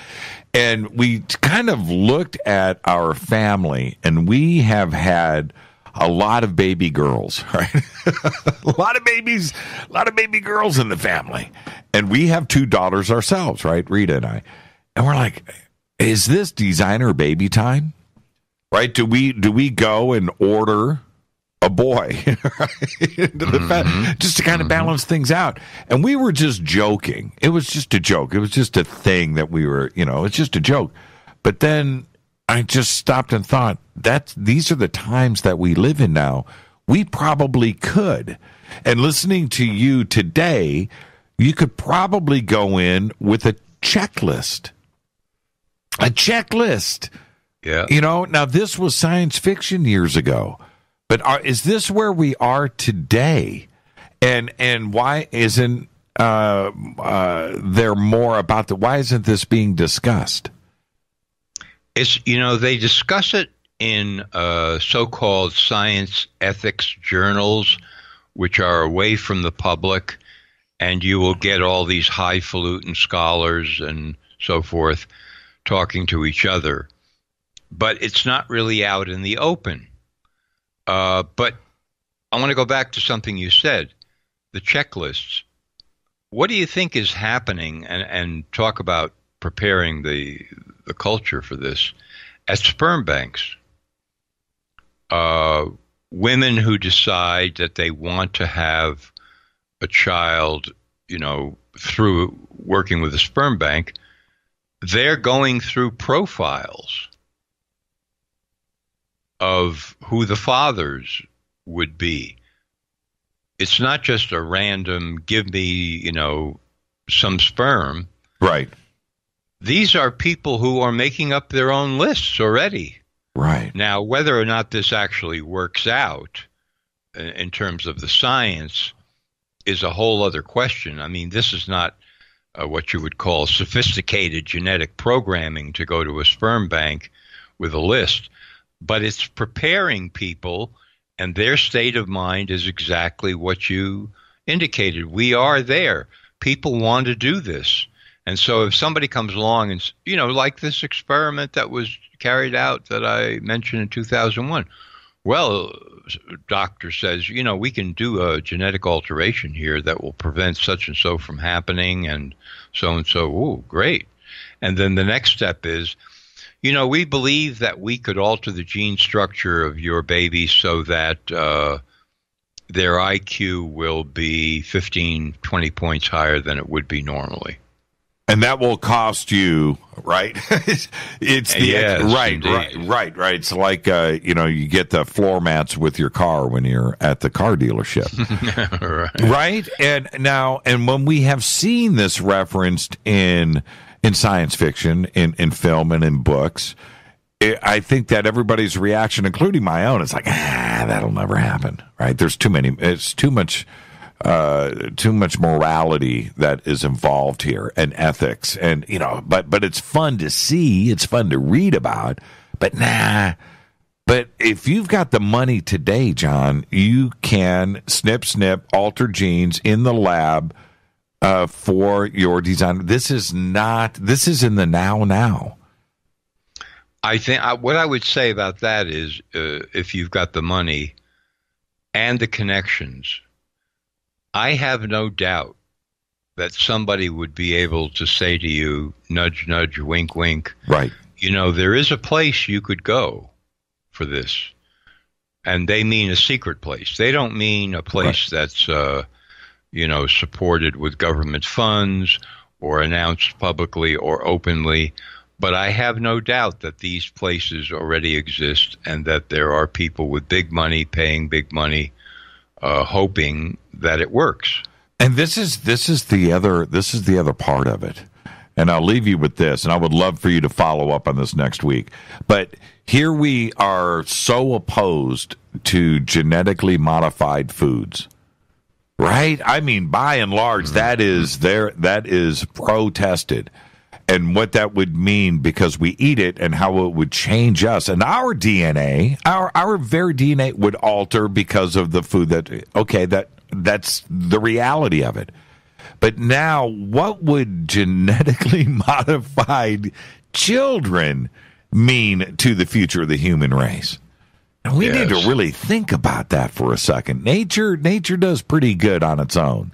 And we kind of looked at our family, and we have had a lot of baby girls, right? a lot of baby girls in the family. And we have 2 daughters ourselves, right? Rita and I. And we're like, is this designer baby time? Right? Do we go and order a boy just to kind of balance things out? And we were just joking. It was just a joke. It was just a thing that we were, it's just a joke. But then I just stopped and thought, these are the times that we live in now. We probably could. And listening to you today, you could probably go in with a checklist. Yeah. Now this was science fiction years ago. But is this where we are today? And why isn't there more about why isn't this being discussed? It's, they discuss it in so-called science ethics journals, which are away from the public, and you will get all these highfalutin scholars and so forth talking to each other. But it's not really out in the open. But I want to go back to something you said, the checklists. What do you think is happening, and talk about preparing the culture for this, at sperm banks? Women who decide that they want to have a child, through working with a sperm bank, they're going through profiles of who the fathers would be. It's not just a random, give me, some sperm. Right. These are people who are making up their own lists already. Right. Now, whether or not this actually works out in terms of the science is a whole other question. I mean, this is not what you would call sophisticated genetic programming to go to a sperm bank with a list, but it's preparing people, and their state of mind is exactly what you indicated. We are there. People want to do this. And so if somebody comes along and, like this experiment that was carried out that I mentioned in 2001, well, doctor says, we can do a genetic alteration here that will prevent such and so from happening and so. Oh, great. And then the next step is, we believe that we could alter the gene structure of your baby so that their IQ will be 15, 20 points higher than it would be normally. And that will cost you, right? It's the yes, right. It's like you get the floor mats with your car when you're at the car dealership, right? And when we have seen this referenced in science fiction, in film, and in books, I think that everybody's reaction, including my own, is like, that'll never happen, right? There's too many. It's too much morality that is involved here, and ethics, and but it's fun to see, it's fun to read about, but if you've got the money today, John, you can snip alter genes in the lab for your design. This is in the now. I think what I would say about that is if you've got the money and the connections, I have no doubt that somebody would be able to say to you, nudge, nudge, wink, wink. Right. There is a place you could go for this. And they mean a secret place. They don't mean a place that's, supported with government funds or announced publicly or openly. But I have no doubt that these places already exist and that there are people with big money paying big money, hoping that it works. And this is the other part of it. And I'll leave you with this, and I would love for you to follow up on this next week. But here we are so opposed to genetically modified foods, right? I mean, by and large, that is protested. And what that would mean because we eat it and how it would change us. And our DNA, our very DNA would alter because of the food that's the reality of it. But now, what would genetically modified children mean to the future of the human race? And we need to really think about that for a second. Nature does pretty good on its own.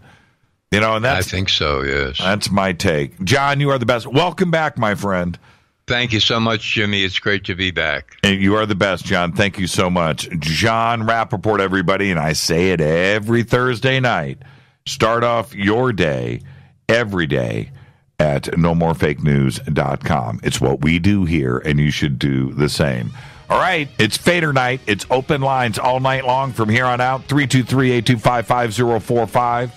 And I think so, yes. That's my take. John, you are the best. Welcome back, my friend. Thank you so much, Jimmy. It's great to be back. And you are the best, John. Thank you so much. Jon Rappoport, everybody, and I say it every Thursday night. Start off your day, every day, at nomorefakenews.com. It's what we do here, and you should do the same. All right, it's Fadernight. It's open lines all night long from here on out. 323-825-5045.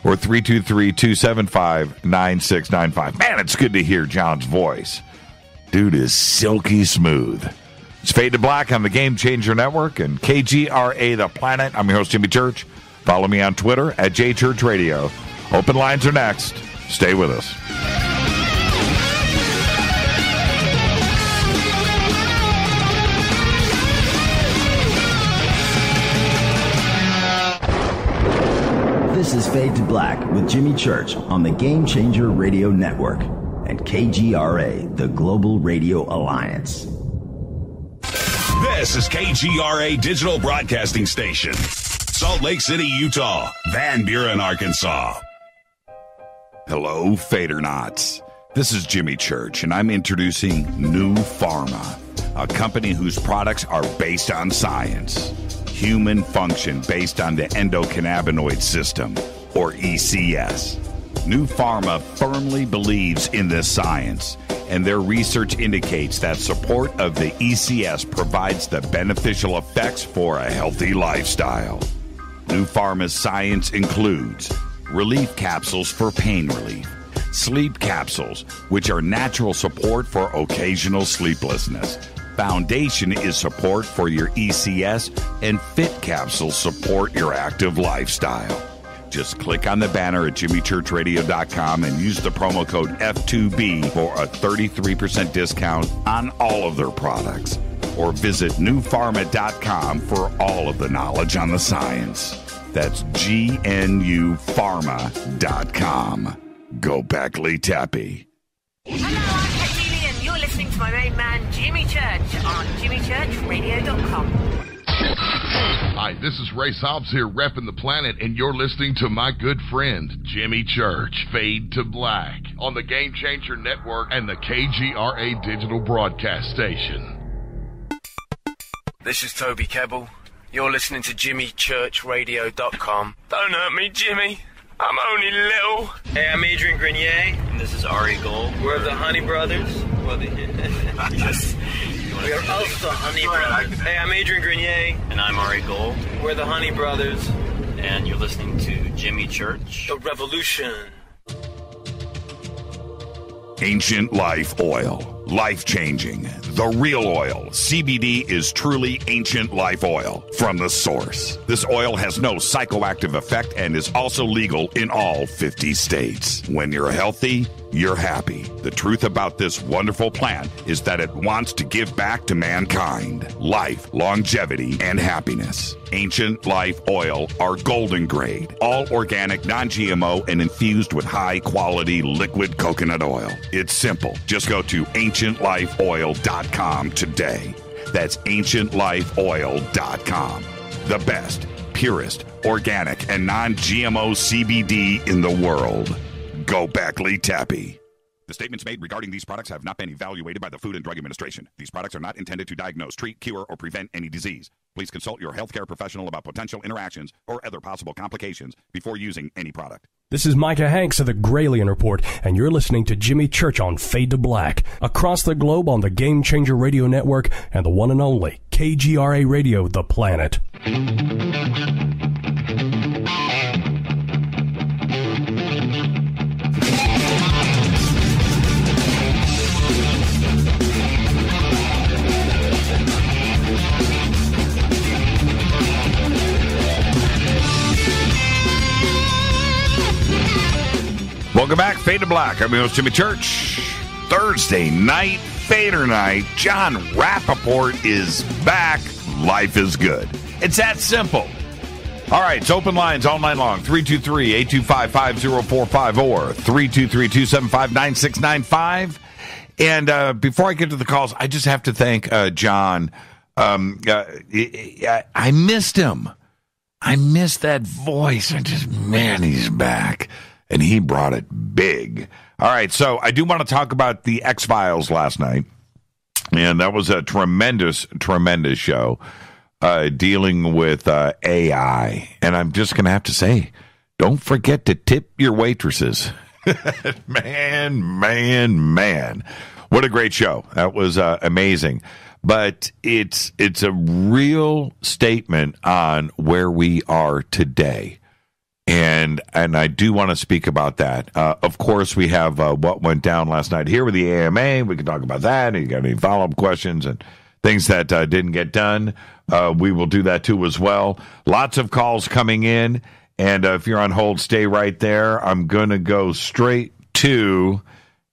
Or 323-275-9695. Man, it's good to hear John's voice. Dude is silky smooth. It's Fade to Black on the Game Changer Network and KGRA The Planet. I'm your host, Jimmy Church. Follow me on Twitter at JChurchRadio. Open lines are next. Stay with us. This is Fade to Black with Jimmy Church on the Game Changer Radio Network and KGRA, the Global Radio Alliance. This is KGRA Digital Broadcasting Station, Salt Lake City, Utah, Van Buren, Arkansas. Hello, Fadernauts. This is Jimmy Church, and I'm introducing New Pharma, a company whose products are based on science. Human function based on the endocannabinoid system, or ECS. New Pharma firmly believes in this science, and their research indicates that support of the ECS provides the beneficial effects for a healthy lifestyle. New Pharma's science includes relief capsules for pain relief, sleep capsules, which are natural support for occasional sleeplessness, Foundation is support for your ECS, and Fit Capsules support your active lifestyle. Just click on the banner at jimmychurchradio.com and use the promo code F2B for a 33% discount on all of their products. Or visit newpharma.com for all of the knowledge on the science. That's GNUpharma.com. Go Beckley Tappy. Hello, I'm Katie, and you're listening to my main man, Jimmy Church, on jimmychurchradio.com. Hi, this is Ray Hobbs here, repping the planet, and you're listening to my good friend, Jimmy Church, Fade to Black, on the Game Changer Network and the KGRA digital broadcast station. This is Toby Kebbell. You're listening to jimmychurchradio.com. Don't hurt me, Jimmy. I'm only little. Hey, I'm Adrian Grenier. And this is Ari Gold. We're the Honey Brothers. We're also Honey Brothers. Hey, I'm Adrian Grenier. And I'm Ari Gold. We're the Honey Brothers. And you're listening to Jimmy Church. The Revolution. Ancient Life Oil. Life-changing. The real oil. CBD is truly Ancient Life Oil from the source. This oil has no psychoactive effect and is also legal in all 50 states. When you're healthy, you're happy. The truth about this wonderful plant is that it wants to give back to mankind life, longevity, and happiness. Ancient Life Oil are golden grade, all organic, non-GMO, and infused with high-quality liquid coconut oil. It's simple. Just go to ancientlifeoil.com today. That's ancientlifeoil.com. The best, purest, organic, and non-GMO CBD in the world. Go Beckley Tappy. The statements made regarding these products have not been evaluated by the Food and Drug Administration. These products are not intended to diagnose, treat, cure, or prevent any disease. Please consult your healthcare professional about potential interactions or other possible complications before using any product. This is Micah Hanks of the Gralien Report, and you're listening to Jimmy Church on Fade to Black, across the globe on the Game Changer Radio Network and the one and only KGRA Radio, The Planet. Welcome back, Fade to Black. I'm your host, Jimmy Church. Thursday night, Fadernight. Jon Rappoport is back. Life is good. It's that simple. All right, it's open lines all night long. 323-825-5045 or 323-275-9695. And before I get to the calls, I just have to thank John. I missed him. I missed that voice. Man, he's back. And he brought it big. All right, so I do want to talk about the X-Files last night. And that was a tremendous, tremendous show dealing with AI. And I'm just going to have to say, don't forget to tip your waitresses. Man. What a great show. That was amazing. But it's a real statement on where we are today. And I do want to speak about that. Of course, we have what went down last night here with the AMA. We can talk about that. You got any follow-up questions and things that didn't get done? We will do that too as well. Lots of calls coming in. And if you're on hold, stay right there. I'm going to go straight to,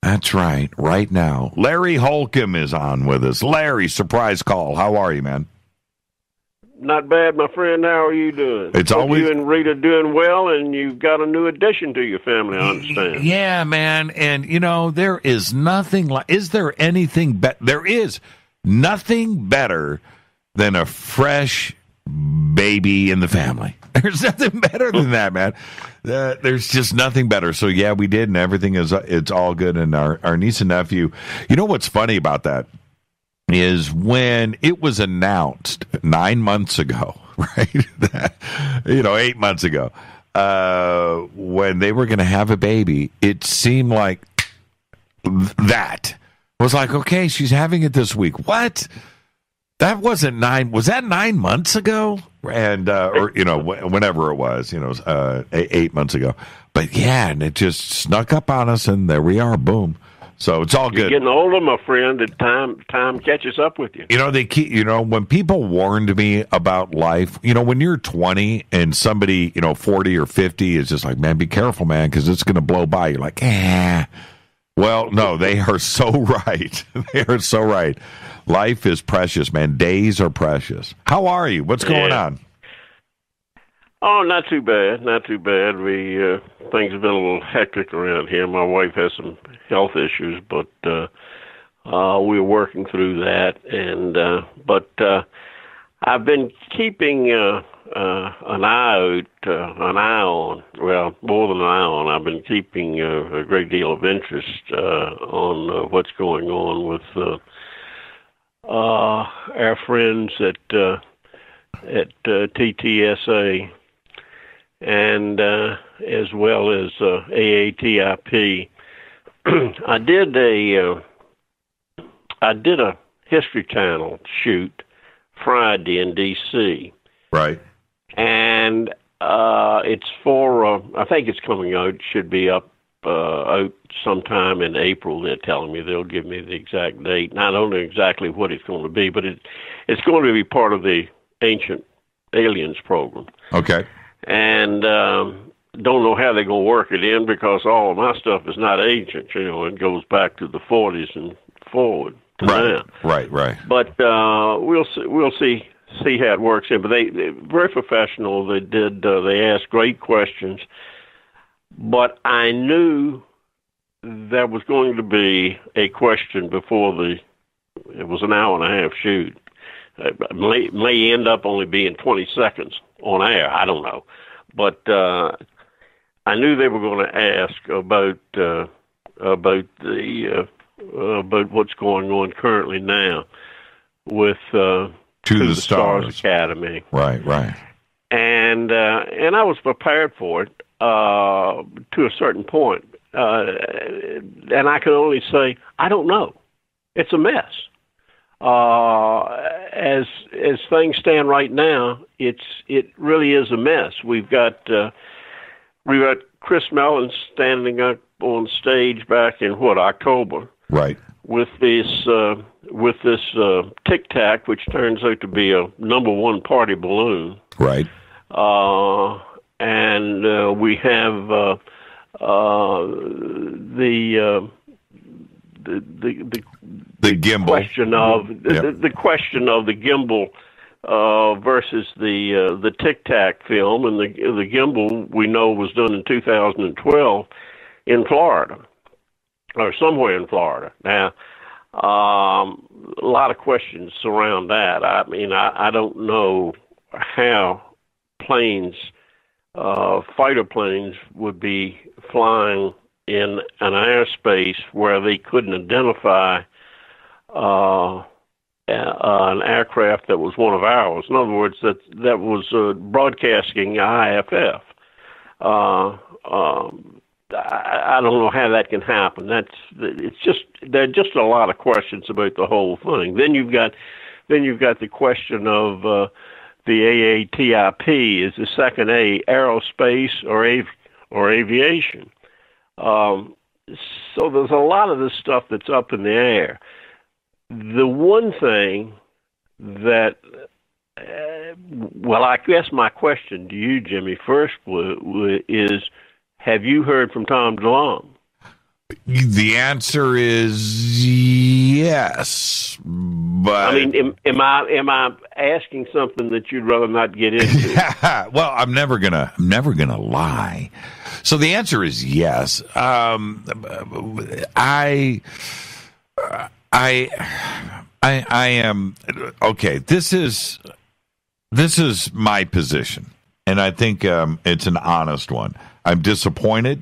that's right now. Larry Holcomb is on with us. Larry, surprise call. How are you, man? Not bad, my friend. How are you doing? It's Hope always you and Rita doing well, and you've got a new addition to your family, I understand. Yeah, man. And, there is nothing like, is there anything better? There is nothing better than a fresh baby in the family. There's nothing better than that, man. There's just nothing better. So, yeah, we did, and everything it's all good. And our niece and nephew, you know what's funny about that? Is when it was announced 9 months ago, right? 8 months ago, when they were going to have a baby, it seemed like that was like, okay, she's having it this week. What? That wasn't was that 9 months ago? And, whenever it was, 8 months ago. But yeah, and it just snuck up on us, and there we are, boom. So it's all You're good. getting older, my friend, and time catches up with you. They keep, when people warned me about life, when you're 20 and somebody, 40 or 50 is just like, man, be careful, man, because it's going to blow by. You're like, Well, no, they are so right. They are so right. Life is precious, man. Days are precious. How are you? What's going on? Oh, not too bad. Not too bad. Things have been a little hectic around here. My wife has some health issues, but we're working through that. But I've been keeping an eye on. Well, more than an eye on. I've been keeping a great deal of interest on what's going on with our friends at TTSA. And as well as AATIP. I did a History Channel shoot Friday in D.C. Right. And it's for I think it's coming out. It should be out sometime in April. They're telling me they'll give me the exact date. And I don't know exactly what it's going to be, but it's going to be part of the Ancient Aliens program. Okay. And don't know how they're going to work it in because all of my stuff is not ancient. It goes back to the 40s and forward to now. Right. But we'll see how it works in. But they're very professional. They asked great questions. But I knew there was going to be a question before it was an hour and a half shoot. It may end up only being 20 seconds on air. I don't know. But I knew they were going to ask about what's going on currently now with To the Stars Academy. Right. And I was prepared for it to a certain point. And I can only say, I don't know. It's a mess. As things stand right now, it really is a mess. We've got Chris Mellon standing up on stage back in October, right? With this Tic Tac, which turns out to be a #1 party balloon, right? And we have the gimbal question of the question of the gimbal versus the Tic Tac film, and the gimbal we know was done in 2012 in Florida or somewhere in Florida. Now, a lot of questions surround that. I mean, I don't know how planes, fighter planes, would be flying in an airspace where they couldn't identify an aircraft that was one of ours. In other words, that was broadcasting IFF. I don't know how that can happen. There are just a lot of questions about the whole thing. Then you've got the question of the AATIP. Is the second A aerospace or aviation? So there's a lot of this stuff that's up in the air. The one thing that, I guess my question to you, Jimmy, first is, have you heard from Tom DeLonge? The answer is yes, but I mean, am I asking something that you'd rather not get into? Well, I'm never gonna lie. So the answer is yes. I am okay. This is my position, and I think it's an honest one. I'm disappointed.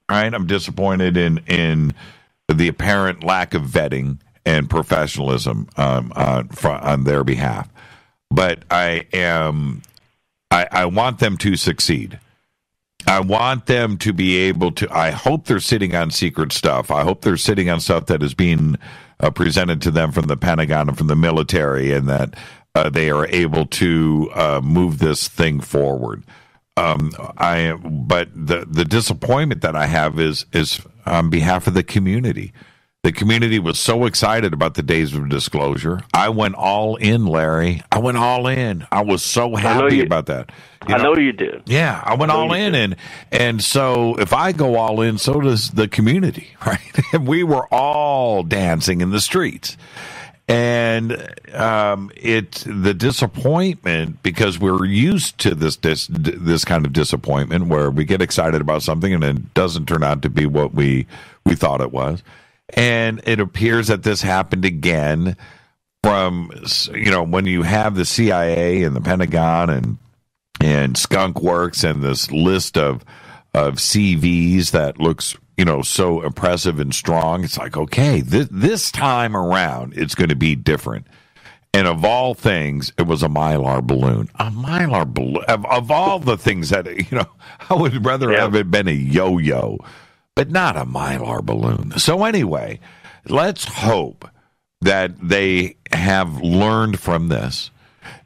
Right, I'm disappointed in the apparent lack of vetting and professionalism on their behalf. But I want them to succeed. I want them to be able to. I hope they're sitting on secret stuff. I hope they're sitting on stuff that is being presented to them from the Pentagon and from the military, and that they are able to move this thing forward. But the disappointment that I have is on behalf of the community. The community was so excited about the days of disclosure. I went all in, Larry. I went all in. I was so happy about that. I know you did. Yeah, I went all in, and so if I go all in, so does the community, right? And we were all dancing in the streets. And the disappointment, because we're used to this kind of disappointment where we get excited about something and it doesn't turn out to be what we thought it was. And it appears that this happened again from, when you have the CIA and the Pentagon and Skunk Works and this list of CVs that looks, so impressive and strong. It's like, okay, this time around, it's going to be different. And of all things, it was a Mylar balloon. A Mylar balloon. Of all the things that, I would rather have it been a yo-yo, but not a Mylar balloon. So anyway, let's hope that they have learned from this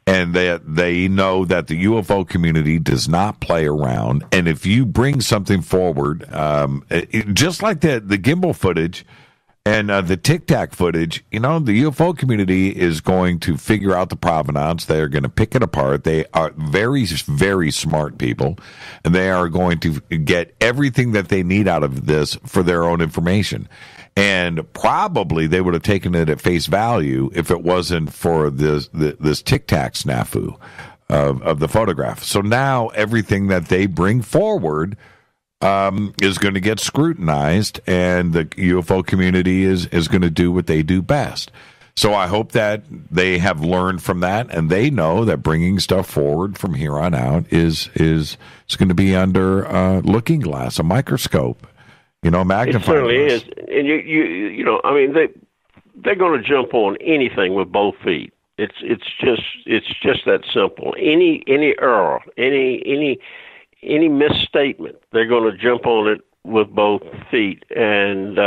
and that they know that the UFO community does not play around. And if you bring something forward, just like the gimbal footage and the Tic Tac footage, the UFO community is going to figure out the provenance. They are going to pick it apart. They are very, very smart people, and they are going to get everything that they need out of this for their own information. And probably they would have taken it at face value if it wasn't for this Tic Tac snafu of the photograph. So now everything that they bring forward is going to get scrutinized, and the UFO community is going to do what they do best. So I hope that they have learned from that, and they know that bringing stuff forward from here on out is going to be under looking glass, a microscope. Magnifying. It certainly is, and they're going to jump on anything with both feet. It's just that simple. Any error, any misstatement, they're going to jump on it with both feet, and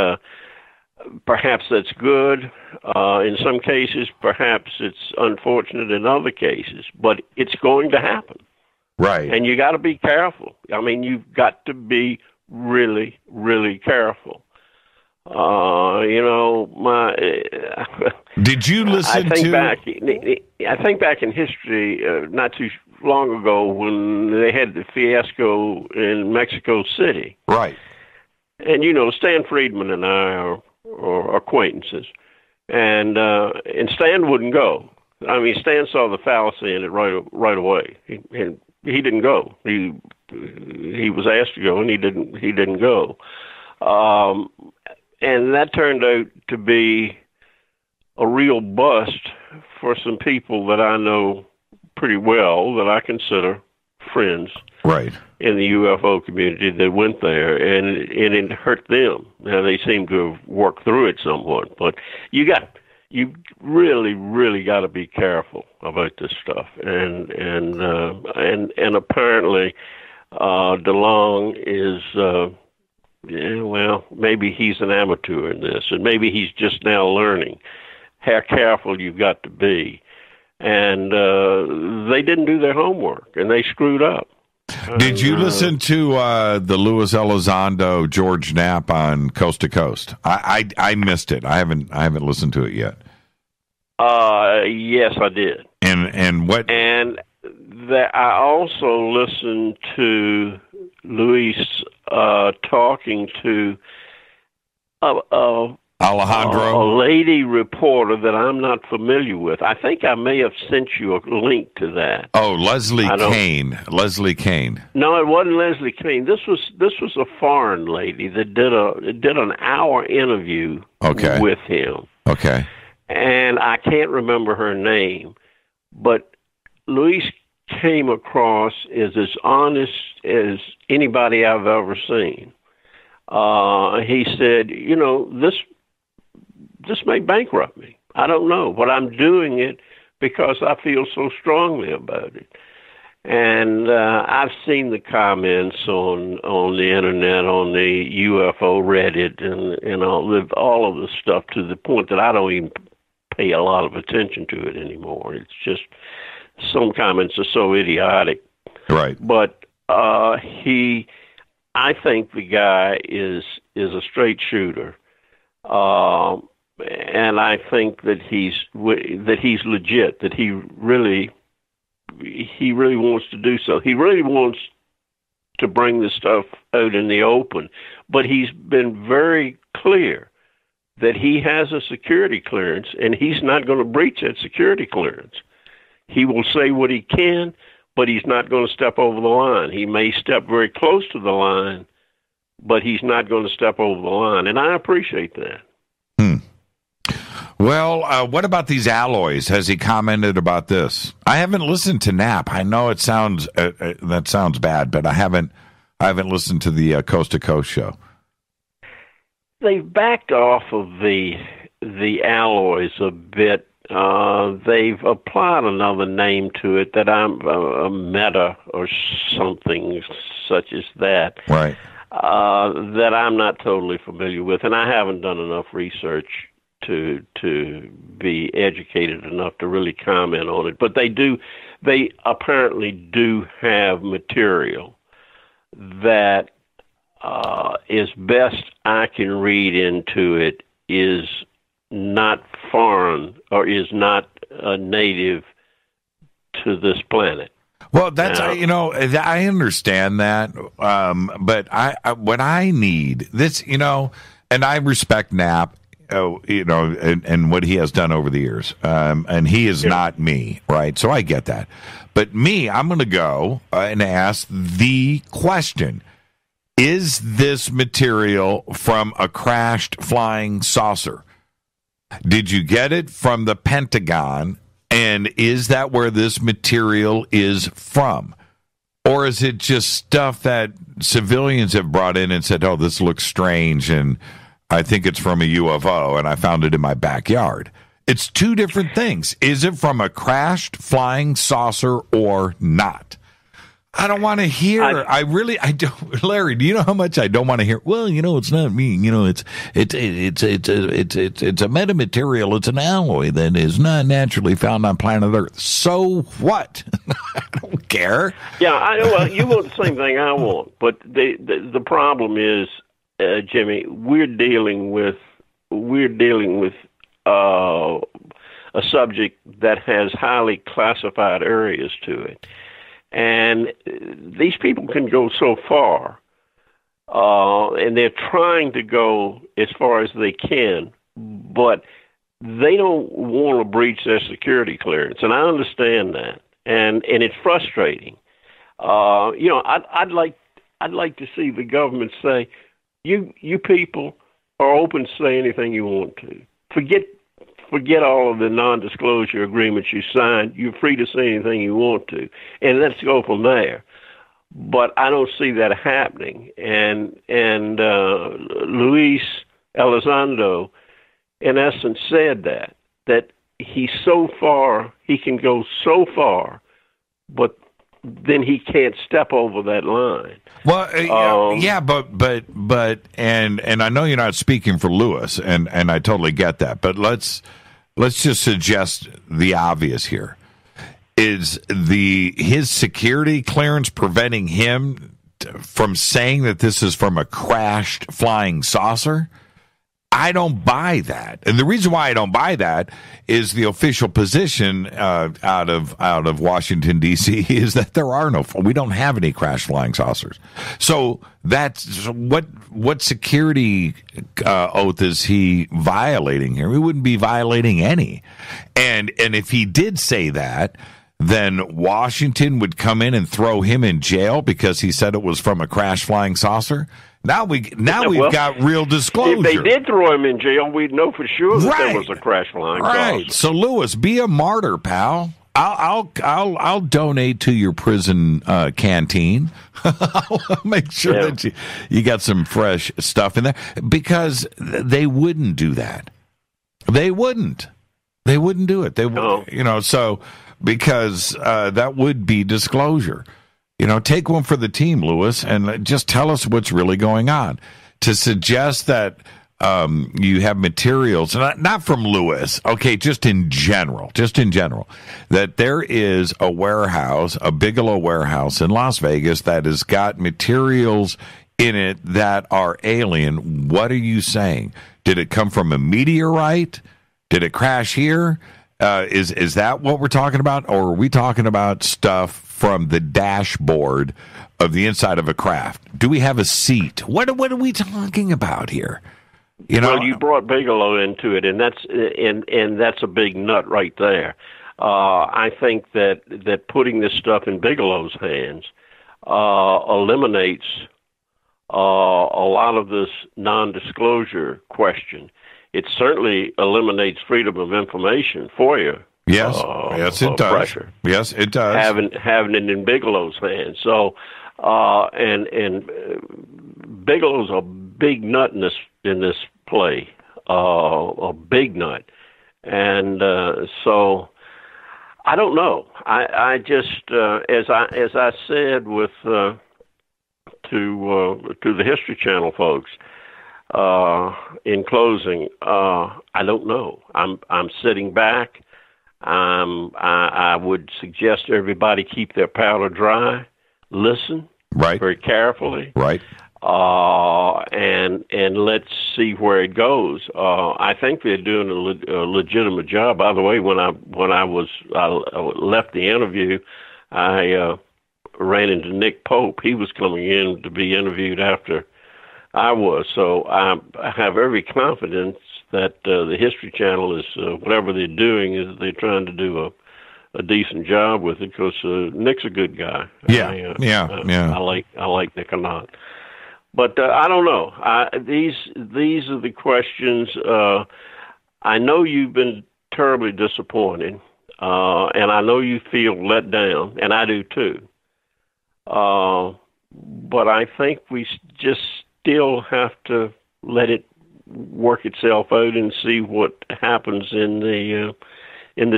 perhaps that's good. In some cases, perhaps it's unfortunate in other cases, but it's going to happen. Right. And you got to be careful. You've got to be really, really careful. Did you listen I think back in history, not too long ago, when they had the fiasco in Mexico City. Right. And Stan Friedman and I are acquaintances, and Stan wouldn't go. Stan saw the fallacy in it right away, and he didn't go. He was asked to go, and he didn't go. And that turned out to be a real bust for some people that I know pretty well, that I consider friends, right, in the UFO community that went there, and it hurt them. Now they seem to have worked through it somewhat, but you really, really got to be careful about this stuff. And apparently, DeLong is. Maybe he's an amateur in this, and maybe he's just now learning how careful you've got to be. And they didn't do their homework, and they screwed up. Did you listen to the Luis Elizondo George Knapp on Coast to Coast? I missed it. I haven't listened to it yet. Yes, I did. And what? And I also listened to Luis talking to Alejandro, a lady reporter that I'm not familiar with. I think I may have sent you a link to that. Oh, Leslie Kane. Leslie Kane. No, it wasn't Leslie Kane. This was a foreign lady that did an hour interview with him. Okay. And I can't remember her name, but Luis came across as honest as anybody I've ever seen. He said, this may bankrupt me. I don't know, but I'm doing it because I feel so strongly about it. And I've seen the comments on the internet, on the UFO Reddit, and all of the stuff, to the point that I don't even pay a lot of attention to it anymore. It's just some comments are so idiotic. Right. But I think the guy is a straight shooter. and I think that he's legit. That he really wants to do so. He really wants to bring this stuff out in the open, but he's been very clear that he has a security clearance, and he's not going to breach that security clearance. He will say what he can, but he's not going to step over the line. He may step very close to the line, but he's not going to step over the line, and I appreciate that. Well, what about these alloys? Has he commented about this? I haven't listened to Knapp. I know it sounds that sounds bad, but I haven't listened to the Coast to Coast show. They've backed off of the alloys a bit. They've applied another name to it that I'm a meta or something such as that. Right. That I'm not totally familiar with, and I haven't done enough research to be educated enough to really comment on it. But they apparently do have material that as best I can read into it is not foreign or is not native to this planet. Well, that's I understand that, but what I need this, and I respect Knapp, and what he has done over the years, and he is not me, right? So I get that, but I'm going to go and ask the question: is this material from a crashed flying saucer? Did you get it from the Pentagon? And is that where this material is from? Or is it just stuff that civilians have brought in and said, oh, this looks strange, and I think it's from a UFO, and I found it in my backyard? It's two different things. Is it from a crashed flying saucer or not? I don't want to hear. I don't, Larry. Do you know how much I don't want to hear? Well, it's not me. It's a metamaterial. It's an alloy that is not naturally found on planet Earth. So what? I don't care. Yeah, well, you want the same thing I want, but the problem is, Jimmy, we're dealing with a subject that has highly classified areas to it. And these people can go so far, and they're trying to go as far as they can, but they don't want to breach their security clearance, and I understand that, and it's frustrating. I'd like to see the government say, you people are open to say anything you want to. Forget all of the non-disclosure agreements you signed. You're free to say anything you want to, and let's go from there. But I don't see that happening. And Luis Elizondo, in essence, said that he can go so far, but then he can't step over that line. Well, but I know you're not speaking for Lewis, and I totally get that. But let's just suggest the obvious here: is his security clearance preventing him from saying that this is from a crashed flying saucer? I don't buy that, and the reason why I don't buy that is the official position out of Washington D.C. is that we don't have any crashed flying saucers. So that's what security oath is he violating here? He wouldn't be violating any, and if he did say that, then Washington would come in and throw him in jail because he said it was from a crashed flying saucer. Now we've got real disclosure. If they did throw him in jail, we'd know for sure that there was a crash flying saucer. Right. So Lewis, be a martyr, pal. I'll donate to your prison canteen. I'll make sure that you got some fresh stuff in there, because they wouldn't do that. They wouldn't do it. They would, so because that would be disclosure. Take one for the team, Lewis, and just tell us what's really going on. To suggest that you have materials, not from Lewis, okay, just in general, that there is a warehouse, a Bigelow warehouse in Las Vegas that has got materials in it that are alien. What are you saying? Did it come from a meteorite? Did it crash here? Is that what we're talking about? Or are we talking about stuff from the dashboard of the inside of a craft? Do we have a seat? What are we talking about here? Well, you brought Bigelow into it, and that's a big nut right there. I think that putting this stuff in Bigelow's hands eliminates a lot of this non-disclosure question. It certainly eliminates freedom of information for you. Yes, yes, it does. Pressure. Yes, it does. Having it in Bigelow's hands. So, and Bigelow's a big nut in this play, a big nut, and so I don't know. I just as I said with to the History Channel folks. In closing, I don't know. I'm sitting back. I would suggest everybody keep their powder dry, listen very carefully, and let's see where it goes. I think they're doing a legitimate job. By the way, when I left the interview, I ran into Nick Pope. He was coming in to be interviewed after I was. So I have every confidence that the History Channel is, whatever they're doing, is they're trying to do a decent job with it, because Nick's a good guy. I like Nick a lot. But I don't know. These are the questions. I know you've been terribly disappointed, and I know you feel let down, and I do too. But I think we just still have to let it work itself out and see what happens in the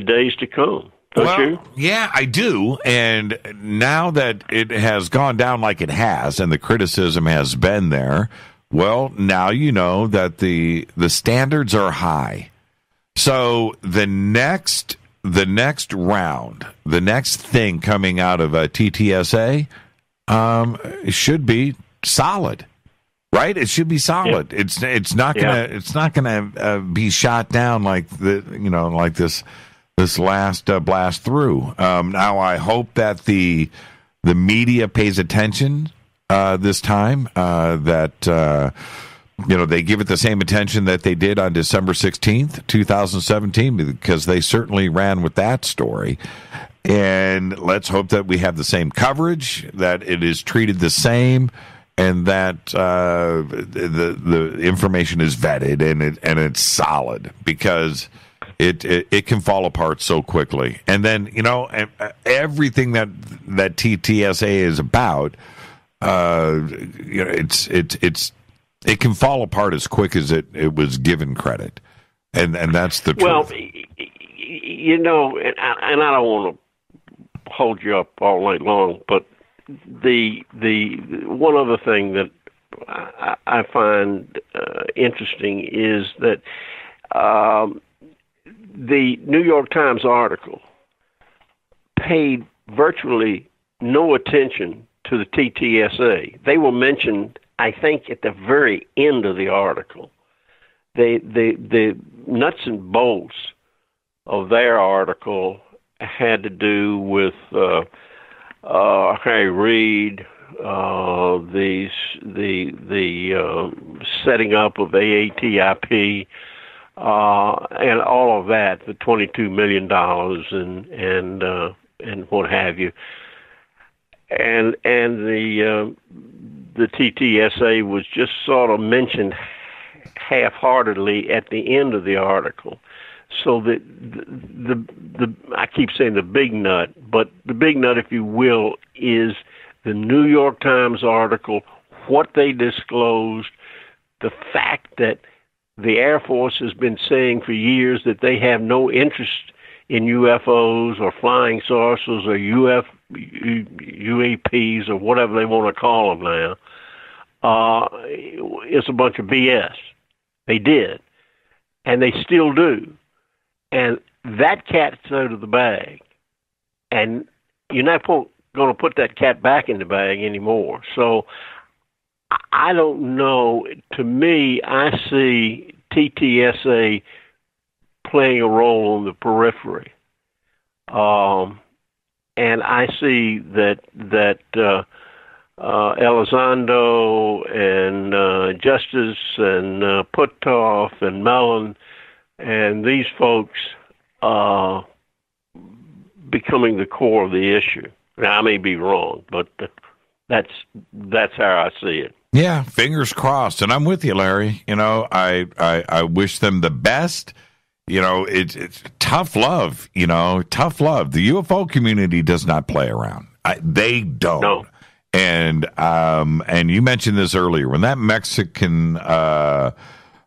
days to come. Don't you? Yeah, I do. And now that it has gone down like it has, and the criticism has been there, well, now you know that the standards are high. So the next round, the next thing coming out of TTSA, should be solid. Right, it should be solid. Yeah. It's not gonna be shot down like this last blast through. Now I hope that the media pays attention this time. That they give it the same attention that they did on December 16th, 2017, because they certainly ran with that story. And let's hope that we have the same coverage, that it is treated the same, and that the information is vetted and it's solid, because it can fall apart so quickly. And then everything that TTSA is about, it can fall apart as quick as it was given credit, and that's the truth. Well, and I don't want to hold you up all night long, but the one other thing that I find interesting is that the New York Times article paid virtually no attention to the TTSA. They were mentioned, I think, at the very end of the article. The nuts and bolts of their article had to do with Harry Reid, the setting up of AATIP, and all of that, the $22 million and what have you, and the TTSA was just sort of mentioned half-heartedly at the end of the article. So the I keep saying the big nut, but the big nut, if you will, is the New York Times article, what they disclosed, the fact that the Air Force has been saying for years that they have no interest in UFOs or flying saucers or UAPs or whatever they want to call them now. It's a bunch of BS. They did, and they still do. And that cat's out of the bag, and you're not going to put that cat back in the bag anymore. So I don't know. To me, I see TTSA playing a role on the periphery. And I see that Elizondo and Justice and Puthoff and Mellon and these folks becoming the core of the issue. Now, I may be wrong, but that's how I see it. Yeah, fingers crossed. And I'm with you, Larry. You know, I wish them the best. You know, it's tough love. You know, tough love. The UFO community does not play around. They don't. No. And you mentioned this earlier when that Mexican mummy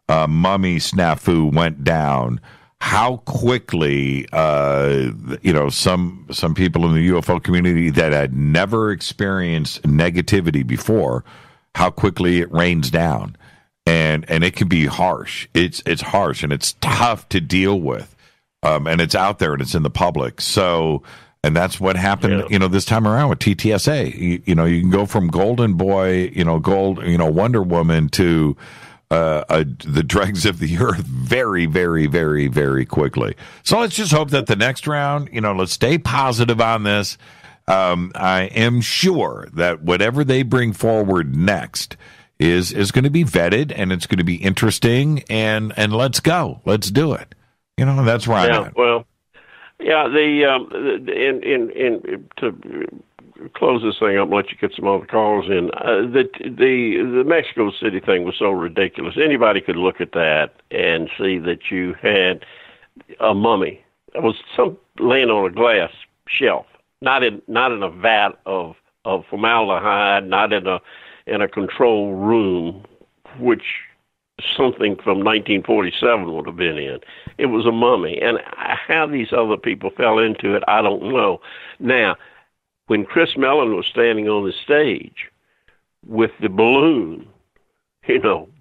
snafu went down. How quickly, some people in the UFO community that had never experienced negativity before, how quickly it rains down. And it can be harsh. It's harsh and it's tough to deal with. And it's out there and it's in the public. So, and that's what happened, this time around with TTSA. You can go from Golden Boy, Wonder Woman to the dregs of the earth very, very, very, very quickly. So let's just hope that the next round, let's stay positive on this. I am sure that whatever they bring forward next is going to be vetted and it's going to be interesting and let's go. Let's do it. That's where I'm at. Well, yeah, to close this thing up and let you get some other calls in, the Mexico City thing was so ridiculous. Anybody could look at that and see that you had a mummy. It was some laying on a glass shelf, not in a vat of formaldehyde, not in a control room, which something from 1947 would have been in. It was a mummy. And how these other people fell into it, I don't know. Now, when Chris Mellon was standing on the stage with the balloon,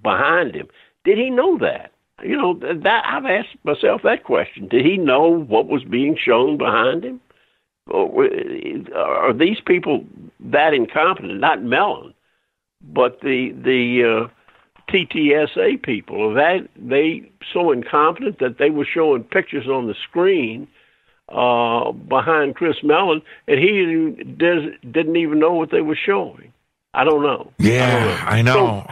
behind him, did he know that? That I've asked myself that question. Did he know what was being shown behind him? Or are these people that incompetent? Not Mellon, but the TTSA people. Are they so incompetent that they were showing pictures on the screen behind Chris Mellon, and he didn't even know what they were showing? I don't know. Yeah, I know,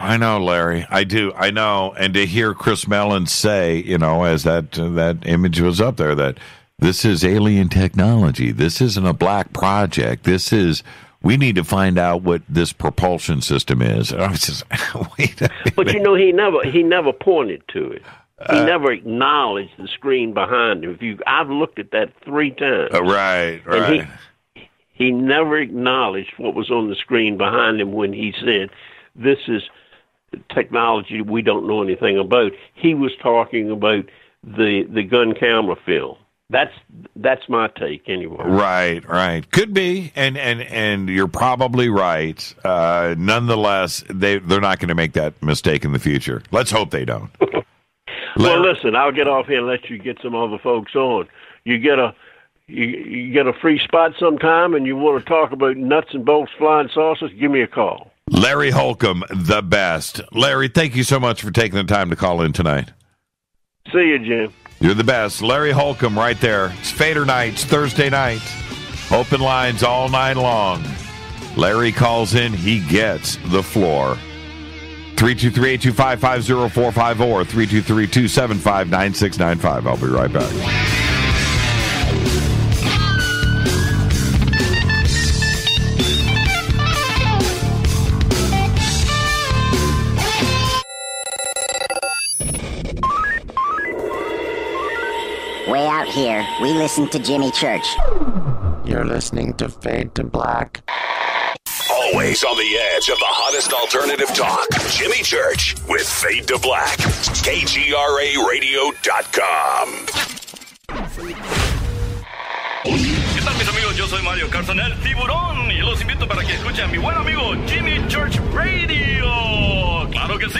Larry. I do. I know. And to hear Chris Mellon say, as that image was up there, that this is alien technology. This isn't a black project. We need to find out what this propulsion system is. And I was just, wait a minute. But he never pointed to it. He never acknowledged the screen behind him. I've looked at that 3 times. Right. And he never acknowledged what was on the screen behind him when he said, "This is technology we don't know anything about." He was talking about the gun camera film. That's my take anyway. Right. Could be, and you're probably right. Nonetheless, they're not going to make that mistake in the future. Let's hope they don't. Well, listen, I'll get off here and let you get some other folks on. You get a free spot sometime, and you want to talk about nuts and bolts, flying saucers, give me a call. Larry Holcomb, the best. Larry, thank you so much for taking the time to call in tonight. See you, Jim. You're the best. Larry Holcomb right there. It's Fadernights, Thursday night. Open lines all night long. Larry calls in. He gets the floor. 323-825-5045 or 323-275-9695. I'll be right back. Way out here, we listen to Jimmy Church. You're listening to Fade to Black. Always on the edge of the hottest alternative talk. Jimmy Church with Fade to Black. KGRARadio.com. ¿Qué tal, mis amigos? Yo soy Mario Carson, el tiburón, y los invito para que escuchen a mi buen amigo Jimmy Church Radio. ¡Claro que sí!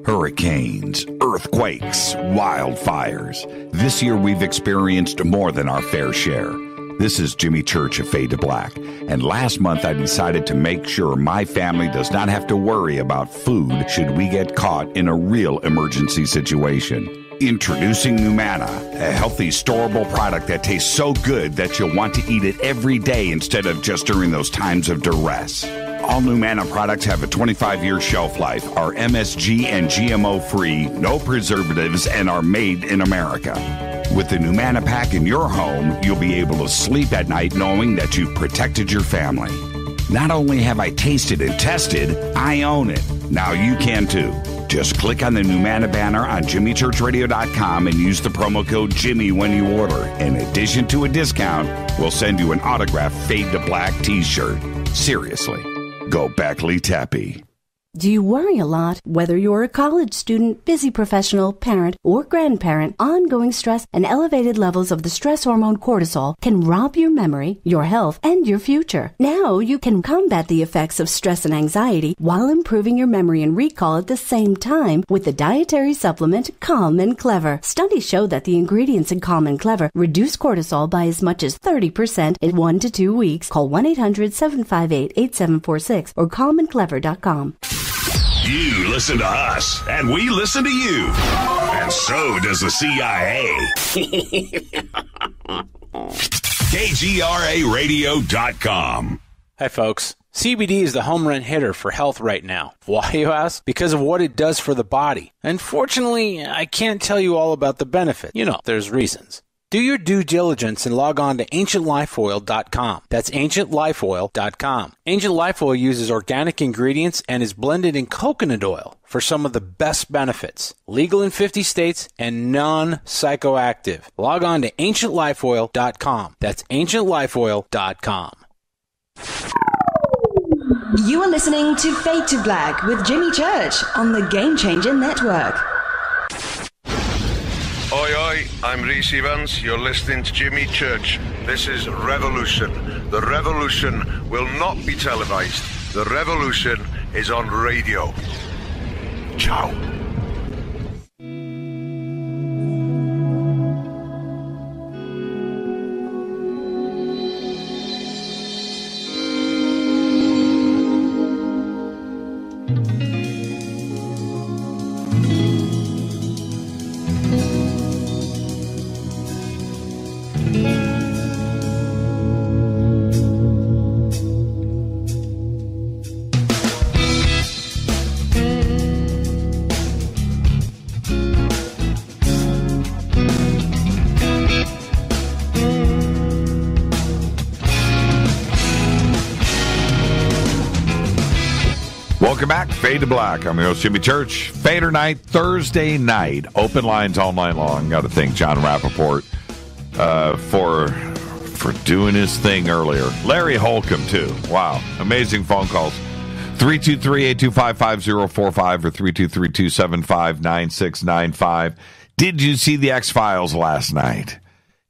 Hurricanes, earthquakes, wildfires. This year we've experienced more than our fair share. This is Jimmy Church of Fade to Black, and last month I decided to make sure my family does not have to worry about food should we get caught in a real emergency situation. Introducing Numana, a healthy, storable product that tastes so good that you'll want to eat it every day instead of just during those times of duress. All Numana products have a 25-year shelf life, are MSG and GMO-free, no preservatives, and are made in America. With the Numana pack in your home, you'll be able to sleep at night knowing that you've protected your family. Not only have I tasted and tested, I own it. Now you can too. Just click on the Numana banner on JimmyChurchRadio.com and use the promo code Jimmy when you order. In addition to a discount, we'll send you an autographed Fade to Black t-shirt. Seriously, go Beckley Tappy. Do you worry a lot? Whether you're a college student, busy professional, parent, or grandparent, ongoing stress and elevated levels of the stress hormone cortisol can rob your memory, your health, and your future. Now you can combat the effects of stress and anxiety while improving your memory and recall at the same time with the dietary supplement Calm and Clever. Studies show that the ingredients in Calm and Clever reduce cortisol by as much as 30% in 1 to 2 weeks. Call 1-800-758-8746 or calmandclever.com. You listen to us, and we listen to you. And so does the CIA. KGRARadio.com. Hi, folks. CBD is the home run hitter for health right now. Why, you ask? Because of what it does for the body. Unfortunately, I can't tell you all about the benefit. You know, there's reasons. Do your due diligence and log on to AncientLifeOil.com. That's AncientLifeOil.com. Ancient Life Oil uses organic ingredients and is blended in coconut oil for some of the best benefits. Legal in 50 states and non-psychoactive. Log on to AncientLifeOil.com. That's AncientLifeOil.com. You are listening to Fade to Black with Jimmy Church on the Game Changer Network. Oi, oi, I'm Reese Evans. You're listening to Jimmy Church. This is Revolution. The revolution will not be televised. The revolution is on radio. Ciao. Welcome back, Fade to Black. I'm your host, Jimmy Church. Fadernight, Thursday night. Open lines all night long. Got to thank Jon Rappoport for doing his thing earlier. Larry Holcomb, too. Wow. Amazing phone calls. 323-825-5045 or 323-275-9695. Did you see the X-Files last night?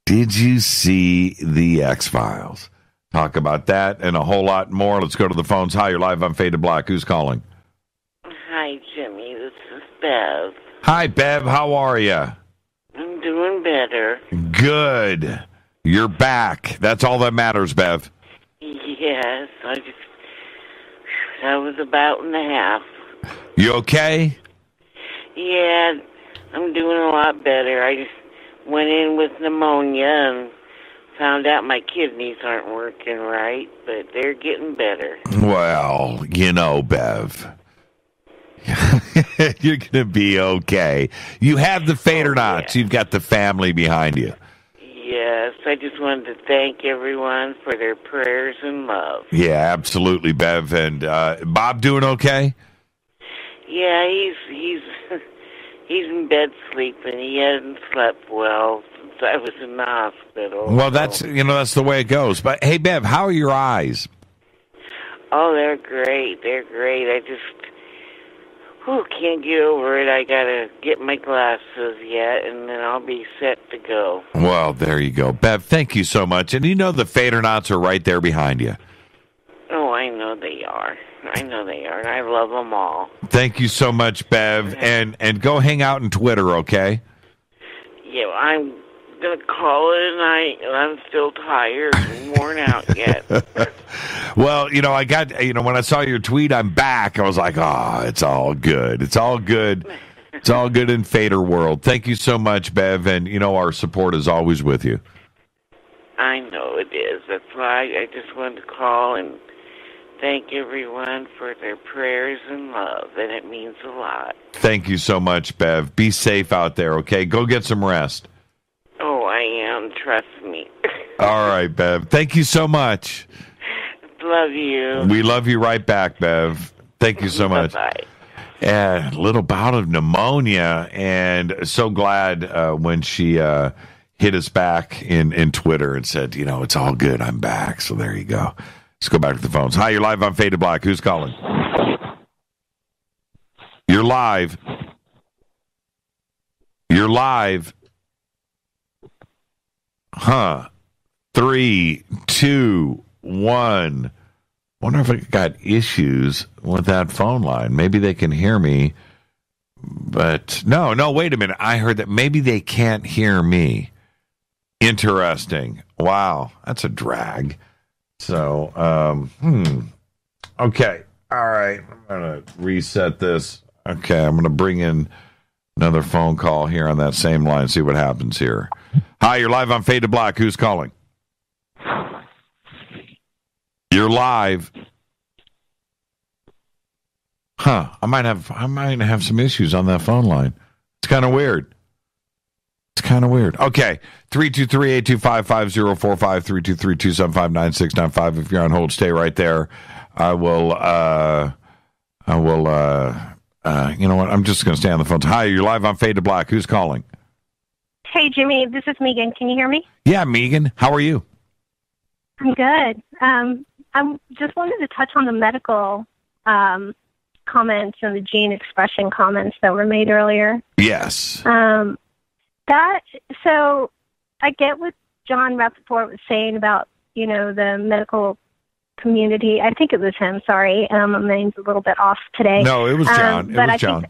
Did you see the X-Files? Talk about that and a whole lot more. Let's go to the phones. Hi, you're live on Fade to Black. Who's calling? Hi, Jimmy. This is Bev. Hi, Bev. How are you? I'm doing better. Good. You're back. That's all that matters, Bev. Yes. That was about and a half. You okay? Yeah, I'm doing a lot better. I just went in with pneumonia and found out my kidneys aren't working right, but they're getting better. Well, you know, Bev, you're going to be okay. You have the Fadernights. Yeah. You've got the family behind you. Yes, I just wanted to thank everyone for their prayers and love. Yeah, absolutely, Bev. And Bob doing okay? Yeah, he's in bed sleeping. He hasn't slept well since I was in the hospital. Well, that's the way it goes. But hey, Bev, how are your eyes? Oh, they're great. They're great. I just can't get over it. I gotta get my glasses yet, and then I'll be set to go. Well, there you go, Bev. Thank you so much. And you know the Fadernights are right there behind you. Oh, I know they are. And I love them all. Thank you so much, Bev. And go hang out on Twitter, okay? Yeah, I'm gonna call it a night, and I'm still tired and worn out yet. Well, I got, when I saw your tweet, I'm back. I was like, it's all good. It's all good. It's all good in Fader world. Thank you so much, Bev, and our support is always with you. I know it is. That's why I just wanted to call and thank everyone for their prayers and love, and it means a lot. Thank you so much, Bev. Be safe out there, okay? Go get some rest. Oh, I am. Trust me. All right, Bev. Thank you so much. Love you. We love you right back, Bev. Thank you so much. Bye-bye. A little bout of pneumonia, and so glad when she hit us back in Twitter and said, it's all good. I'm back. So there you go. Let's go back to the phones. Hi, you're live on Faded Black. Who's calling? You're live. You're live. Huh. 3, 2, 1. Wonder if I got issues with that phone line. Maybe they can hear me. But no, wait a minute. I heard that maybe they can't hear me. Interesting. Wow. That's a drag. So, okay. All right. I'm going to reset this. Okay. I'm going to bring in another phone call here on that same line. See what happens here. Hi, you're live on Faded Black. Who's calling? You're live. Huh. I might have some issues on that phone line. It's kind of weird. Okay. 323-825-5045, 323-275-9695. If you're on hold, stay right there. I will, you know what? I'm just going to stay on the phone. Hi, you're live on Fade to Black. Who's calling? Hey, Jimmy, this is Megan. Can you hear me? Yeah, Megan. How are you? I'm good. I just wanted to touch on the medical comments and the gene expression comments that were made earlier. Yes. So I get what Jon Rappoport was saying about, the medical community. I think it was him, sorry. My name's a little bit off today. No, it was Jon. Jon.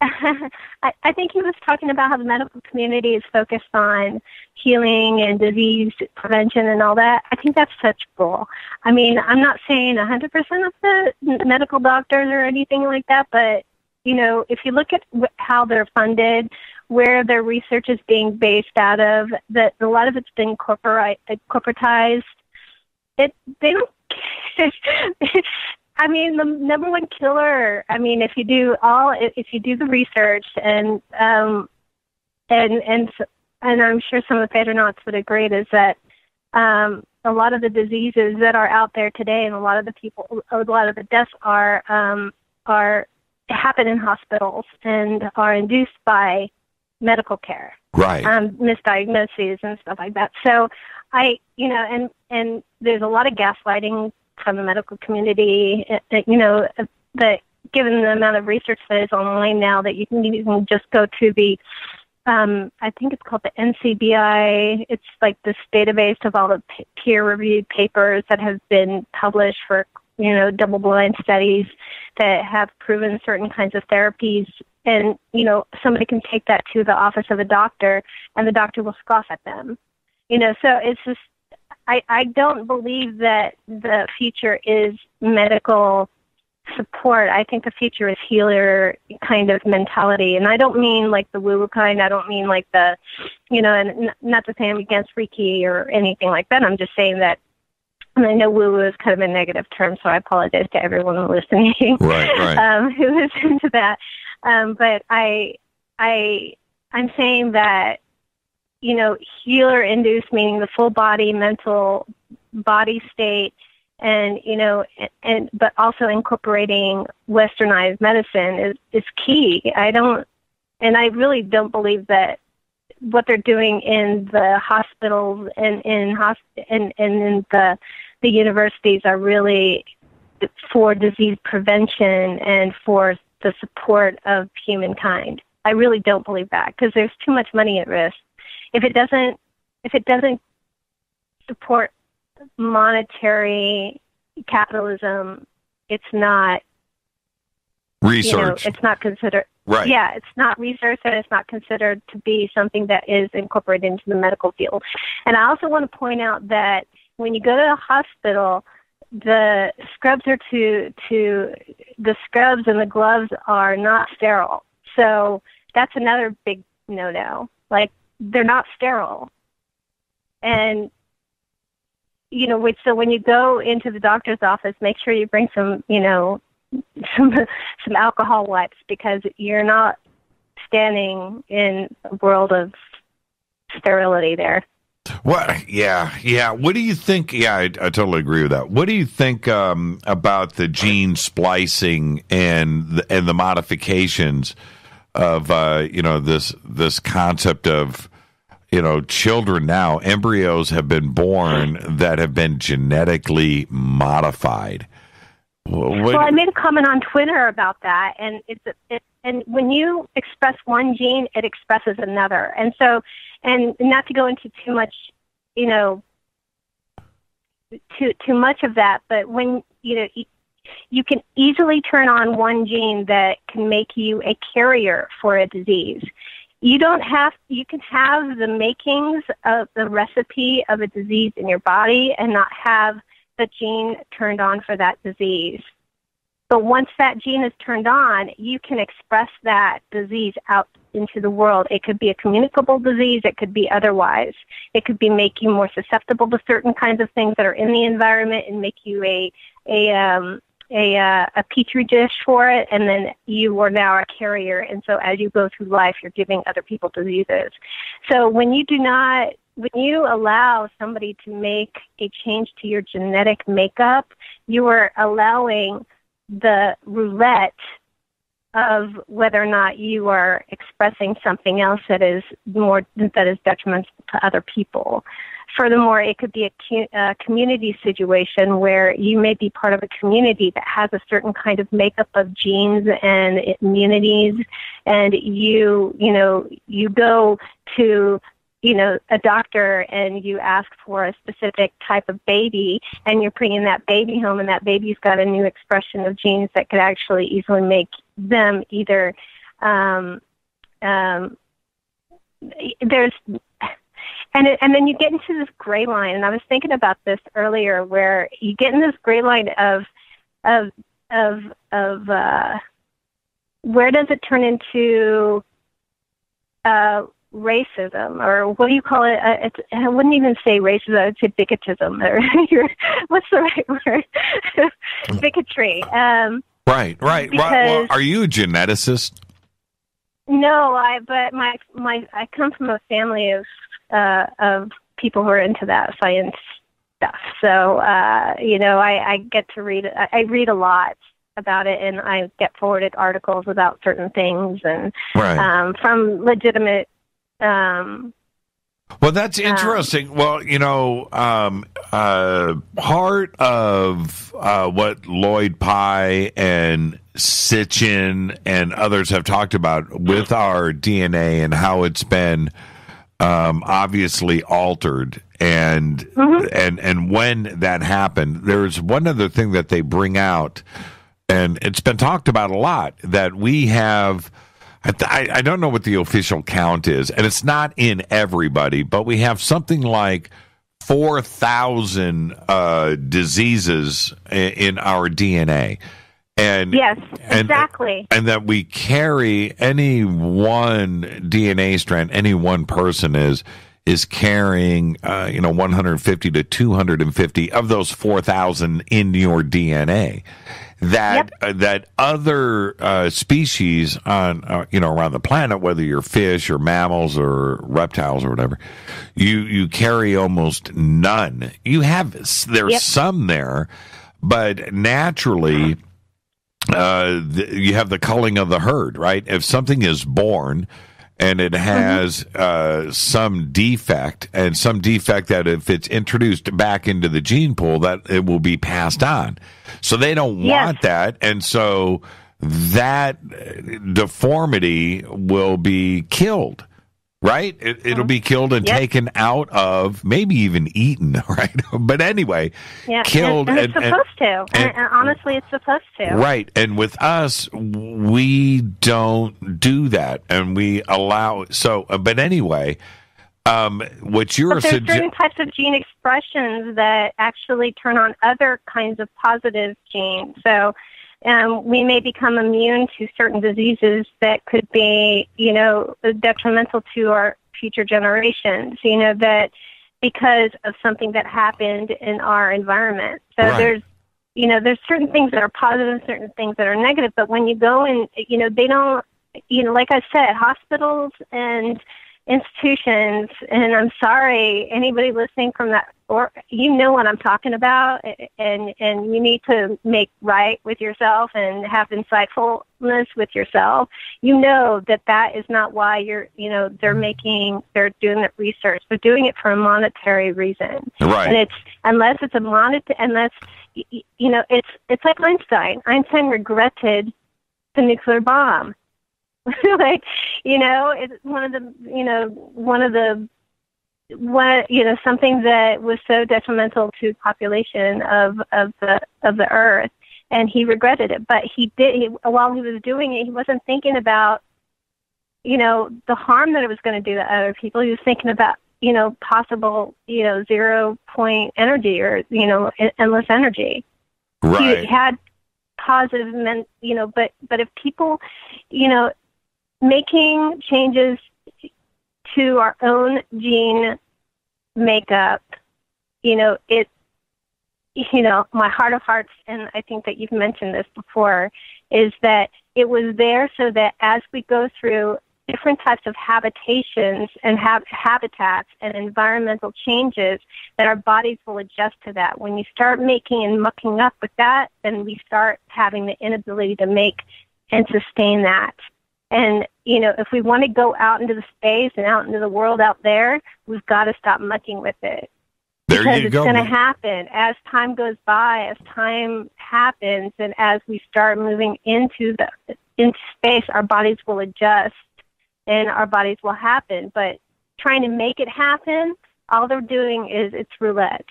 I think he was talking about how the medical community is focused on healing and disease prevention and all that. I think that's such bull. I mean, I'm not saying 100% of the medical doctors or anything like that, but, if you look at how they're funded, where their research is being based out of, that a lot of it's been corporatized. They don't. I mean, the number one killer. I mean, if you do the research, and I'm sure some of the Fadernauts would agree, is that a lot of the diseases that are out there today, and a lot of the deaths happen in hospitals and are induced by medical care, right? Misdiagnoses and stuff like that. So and there's a lot of gaslighting from the medical community, that given the amount of research that is online now, that you can just go to the, I think it's called the NCBI. It's like this database of all the peer-reviewed papers that have been published for, double-blind studies that have proven certain kinds of therapies. And, somebody can take that to the office of a doctor, and the doctor will scoff at them. So it's just, I don't believe that the future is medical support. I think the future is healer kind of mentality. And I don't mean like the woo-woo kind. I don't mean like the, and not to say I'm against Reiki or anything like that. I'm just saying that, and I know woo-woo is kind of a negative term, so I apologize to everyone listening right. Who is into that. But I'm saying that, healer-induced, meaning the full body, mental body state, and, but also incorporating westernized medicine is key. I really don't believe that what they're doing in the hospitals and in the universities are really for disease prevention and for the support of humankind. I really don't believe that, because there's too much money at risk. If it doesn't support monetary capitalism, it's not research. It's not considered Right. Yeah, it's not research and it's not considered to be something that is incorporated into the medical field. And I also want to point out that when you go to the hospital, the scrubs and the gloves are not sterile. So that's another big no-no. Like, they're not sterile. And, so when you go into the doctor's office, make sure you bring some alcohol wipes, because you're not standing in a world of sterility there. Well, yeah. What do you think? Yeah, I totally agree with that. What do you think about the gene splicing and the modifications of this concept of children now, embryos have been born that have been genetically modified? Well, I made a comment on Twitter about that, and and when you express one gene, it expresses another, and so, and not to go into too much, too much of that, but when you can easily turn on one gene that can make you a carrier for a disease. You can have the makings of the recipe of a disease in your body and not have the gene turned on for that disease. But once that gene is turned on, you can express that disease out into the world. It could be a communicable disease. It could be otherwise. It could be make you more susceptible to certain kinds of things that are in the environment and make you a petri dish for it, and then you are now a carrier. And so as you go through life, you're giving other people diseases. So when you allow somebody to make a change to your genetic makeup, you are allowing the roulette of whether or not you are expressing something else that is detrimental to other people. Furthermore, it could be a community situation where you may be part of a community that has a certain kind of makeup of genes and immunities, and you go to a doctor and you ask for a specific type of baby, and you're bringing that baby home, and that baby's got a new expression of genes that could actually easily make them either And then you get into this gray line, and I was thinking about this earlier, where you get in this gray line of where does it turn into racism, or what do you call it? I wouldn't even say racism; I would say bigotism. Or what's the right word? Bigotry. Right. Well, are you a geneticist? No, but I come from a family of people who are into that science stuff. So, I get to read. I read a lot about it, and I get forwarded articles about certain things, and from legitimate. Well, that's interesting. Well, part of what Lloyd Pye and Sitchin and others have talked about with our DNA and how it's been obviously altered, and when that happened, there's one other thing that they bring out, and it's been talked about a lot, that we have. I don't know what the official count is, and it's not in everybody, but we have something like 4,000 diseases in our DNA. And yes, exactly. And that we carry any one DNA strand, any one person is carrying 150 to 250 of those 4,000 in your DNA. That other species on around the planet, whether you're fish or mammals or reptiles or whatever, you carry almost none. You have there's some there, but naturally you have the culling of the herd, right? If something is born and it has some defect, that if it's introduced back into the gene pool, that it will be passed on. So they don't want that, and so that deformity will be killed. right? It'll be killed and taken out of, maybe even eaten, right? But anyway, killed. And it's supposed to. And honestly, it's supposed to. Right. And with us, we don't do that. And we allow. So, but anyway, what you're suggesting. There's certain types of gene expressions that actually turn on other kinds of positive genes. So, we may become immune to certain diseases that could be, detrimental to our future generations, that because of something that happened in our environment. So there's certain things that are positive and certain things that are negative. But when you go in, they don't, like I said, hospitals and institutions, and I'm sorry, anybody listening from that, or what I'm talking about, and you need to make right with yourself and have insightfulness with yourself. That is not why they're doing that research. They're doing it for a monetary reason. Right. And unless it's like Einstein. Einstein regretted the nuclear bomb. It's something that was so detrimental to population of the earth, and he regretted it. But while he was doing it, he wasn't thinking about, the harm that it was going to do to other people. He was thinking about, possible, 0 point energy or, endless energy. Right. He had positive, but if people, making changes to our own gene makeup, my heart of hearts, and I think that you've mentioned this before, is that it was there so that as we go through different types of habitations and habitats and environmental changes, that our bodies will adjust to that. When you start making and mucking up with that, then we start having the inability to make and sustain that. And, if we want to go out into the space and out into the world out there, we've got to stop mucking with it. There because you it's go. going to happen as time goes by, as time happens, and as we start moving into space, our bodies will adjust and our bodies will happen. But trying to make it happen, all they're doing is it's roulette.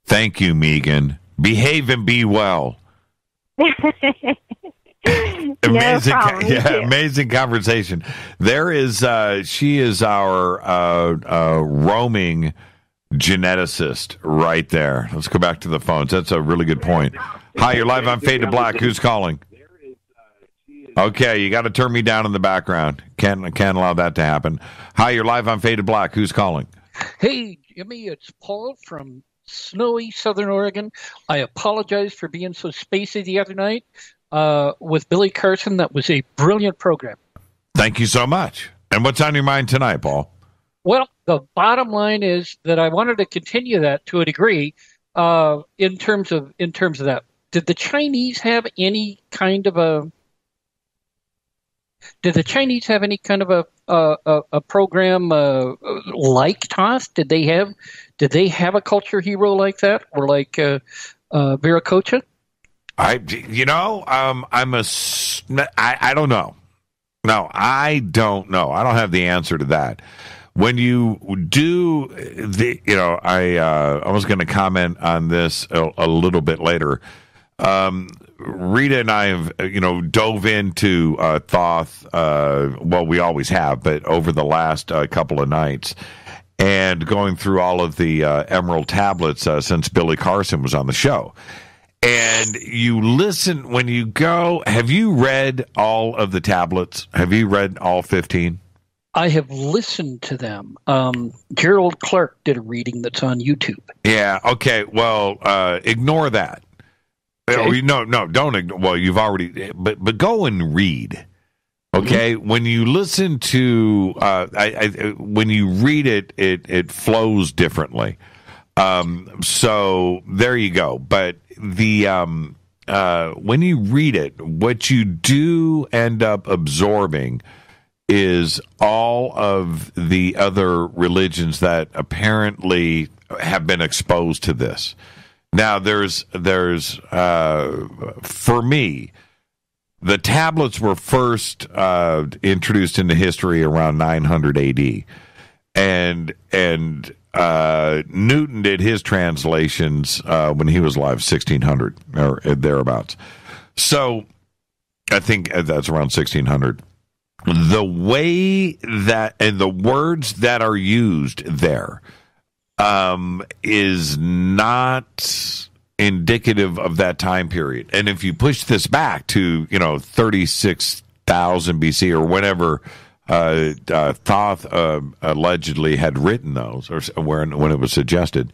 Thank you, Megan. Behave and be well. Amazing, amazing conversation. There is, she is our roaming geneticist right there. Let's go back to the phones. That's a really good point. Hi, you're live on Fade to Black. Who's calling? Okay, you got to turn me down in the background. Can't allow that to happen. Hi, you're live on Fade to Black. Who's calling? Hey, Jimmy, it's Paul from snowy Southern Oregon. I apologize for being so spacey the other night. With Billy Carson, that was a brilliant program. Thank you so much. And what's on your mind tonight, Paul? Well, the bottom line is that I wanted to continue that to a degree. In terms of that, did the Chinese have any kind of a program like TOS? Did they have a culture hero like that, or like Viracocha? I don't know. No, I don't know. I don't have the answer to that. When you do I was going to comment on this a little bit later. Rita and I have, dove into Thoth. Well, we always have, but over the last couple of nights, and going through all of the Emerald tablets since Billy Carson was on the show. And you listen when you go. Have you read all of the tablets? Have you read all 15? I have listened to them. Gerald Clark did a reading that's on YouTube. Yeah. Okay. Well, ignore that. Okay. No, don't ignore. Well, you've already. But go and read. Okay. Mm-hmm. When you listen to, when you read it, it flows differently. So there you go. But when you read it, what you do end up absorbing is all of the other religions that apparently have been exposed to this. Now, there's for me, The tablets were first introduced into history around 900 AD. And Newton did his translations when he was alive, 1600 or thereabouts. So I think that's around 1600. The way that and the words that are used there is not indicative of that time period. And if you push this back to 36,000 BC or whenever Thoth allegedly had written those, or when it was suggested,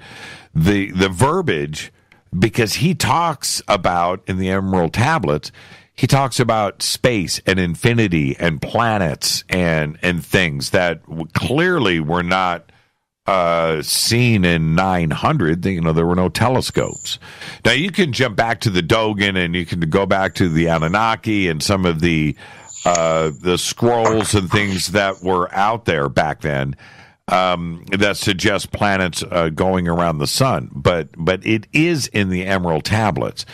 the verbiage, because he talks about in the Emerald Tablets, he talks about space and infinity and planets and things that clearly were not seen in 900. There were no telescopes. Now you can jump back to the Dogon and you can go back to the Anunnaki and some of the scrolls and things that were out there back then that suggest planets going around the sun, but it is in the Emerald Tablets,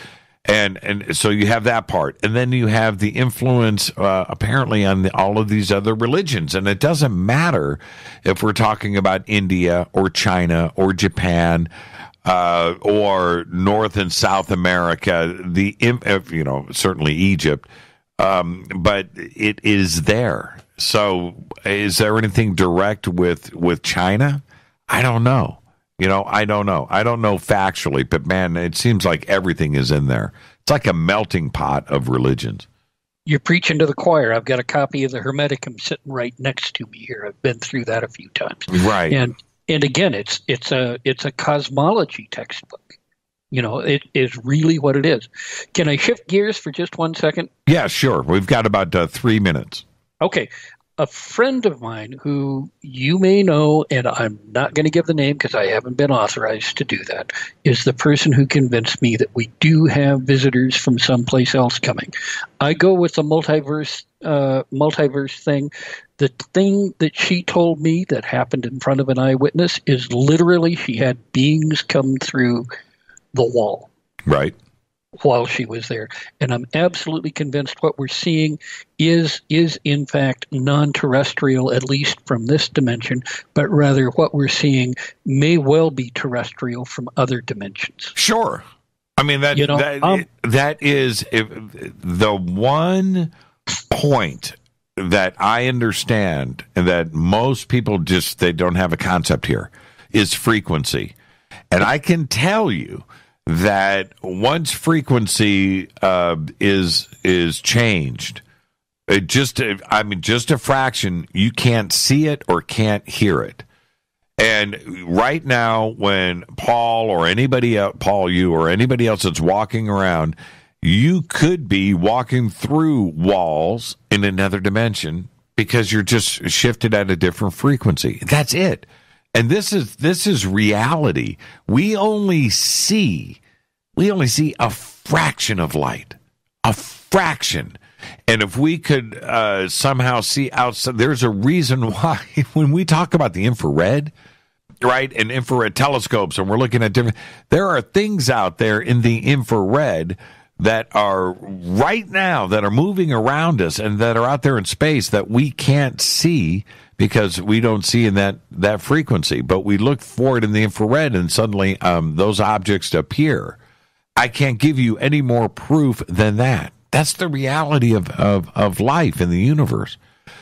and so you have that part, and then you have the influence apparently on all of these other religions, and it doesn't matter if we're talking about India or China or Japan or North and South America, certainly Egypt. But it is there. So is there anything direct with China? I don't know. I don't know. I don't know factually, but man, it seems like everything is in there. It's like a melting pot of religions. You're preaching to the choir. I've got a copy of the Hermeticum sitting right next to me here. I've been through that a few times. Right. And again, it's a cosmology textbook. It is really what it is. Can I shift gears for just 1 second? Yeah, sure. We've got about 3 minutes. Okay. A friend of mine who you may know, and I'm not going to give the name because I haven't been authorized to do that, is the person who convinced me that we do have visitors from someplace else coming. I go with the multiverse thing. The thing that she told me that happened in front of an eyewitness is literally she had beings come through the wall. Right. While she was there. And I'm absolutely convinced what we're seeing is in fact non-terrestrial, at least from this dimension, but rather what we're seeing may well be terrestrial from other dimensions. Sure. I mean, that is the one point that I understand and that most people they don't have a concept here is frequency. And I can tell you that once frequency is changed, just a fraction, you can't see it or can't hear it. And right now, when Paul or anybody else, you or anybody else that's walking around, you could be walking through walls in another dimension because you're just shifted at a different frequency. That's it. And this is reality. We only see a fraction of light, a fraction. And if we could somehow see outside, there's a reason why when we talk about the infrared, right, and infrared telescopes, and we're looking at there are things out there in the infrared that are right now that are moving around us and that are out there in space that we can't see because we don't see in that frequency, but we look for it in the infrared and suddenly those objects appear. I can't give you any more proof than that. That's the reality of life in the universe.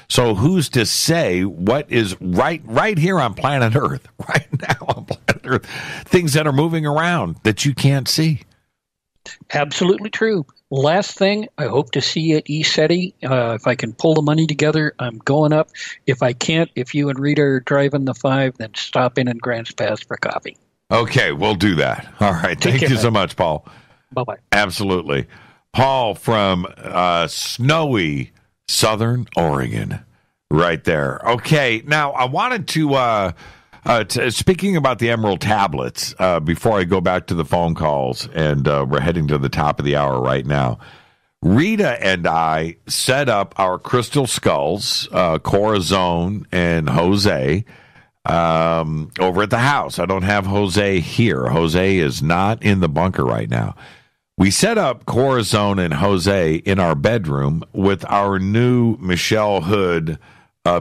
So who's to say what is right here on planet Earth, right now on planet Earth, things that are moving around that you can't see? Absolutely true. Last thing, I hope to see you at ECETI. If I can pull the money together, I'm going up. If I can't, if you and Rita are driving the 5, then stop in Grants Pass for coffee. Okay, we'll do that. All right. Thank you so much, Paul. Bye-bye. Absolutely. Paul from snowy Southern Oregon right there. Okay, now I wanted to speaking about the Emerald Tablets, before I go back to the phone calls, and we're heading to the top of the hour right now. Rita and I set up our crystal skulls, Corazon and Jose, over at the house. I don't have Jose here. Jose is not in the bunker right now. We set up Corazon and Jose in our bedroom with our new Michelle Hood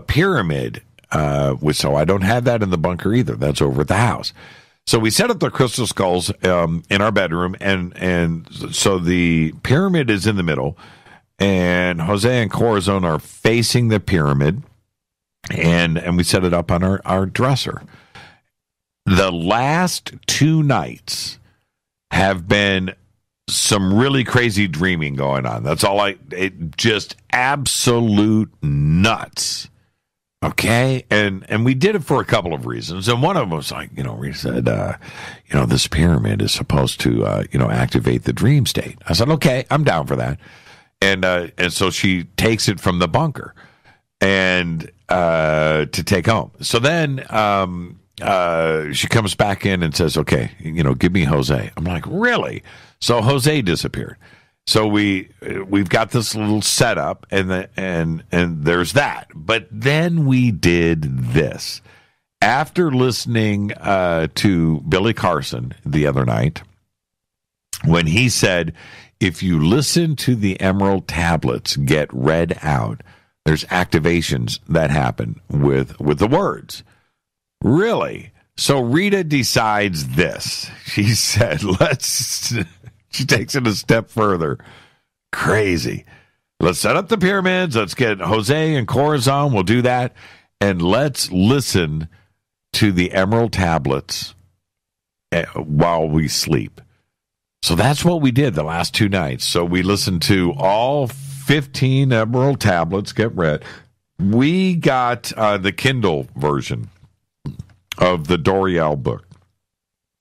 pyramid. So I don't have that in the bunker either. That's over at the house. So we set up the crystal skulls in our bedroom, and so the pyramid is in the middle, and Jose and Corazon are facing the pyramid, and we set it up on our dresser. The last 2 nights have been some really crazy dreaming going on. That's all just absolute nuts. Okay. And we did it for a couple of reasons. And one of them was like, we said, this pyramid is supposed to, activate the dream state. I said, okay, I'm down for that. And so she takes it from the bunker and, to take home. So then, she comes back in and says, okay, give me Jose. I'm like, really? So Jose disappeared. So we've got this little setup and there's that. But then we did this. After listening to Billy Carson the other night, when he said, if you listen to the emerald tablets get read out, there's activations that happen with the words. Really? So Rita decides this. She said, she takes it a step further. Crazy. Let's set up the pyramids. Let's get Jose and Corazon. We'll do that. And let's listen to the emerald tablets while we sleep. So that's what we did the last 2 nights. So we listened to all 15 emerald tablets get read. We got the Kindle version of the Doriel book.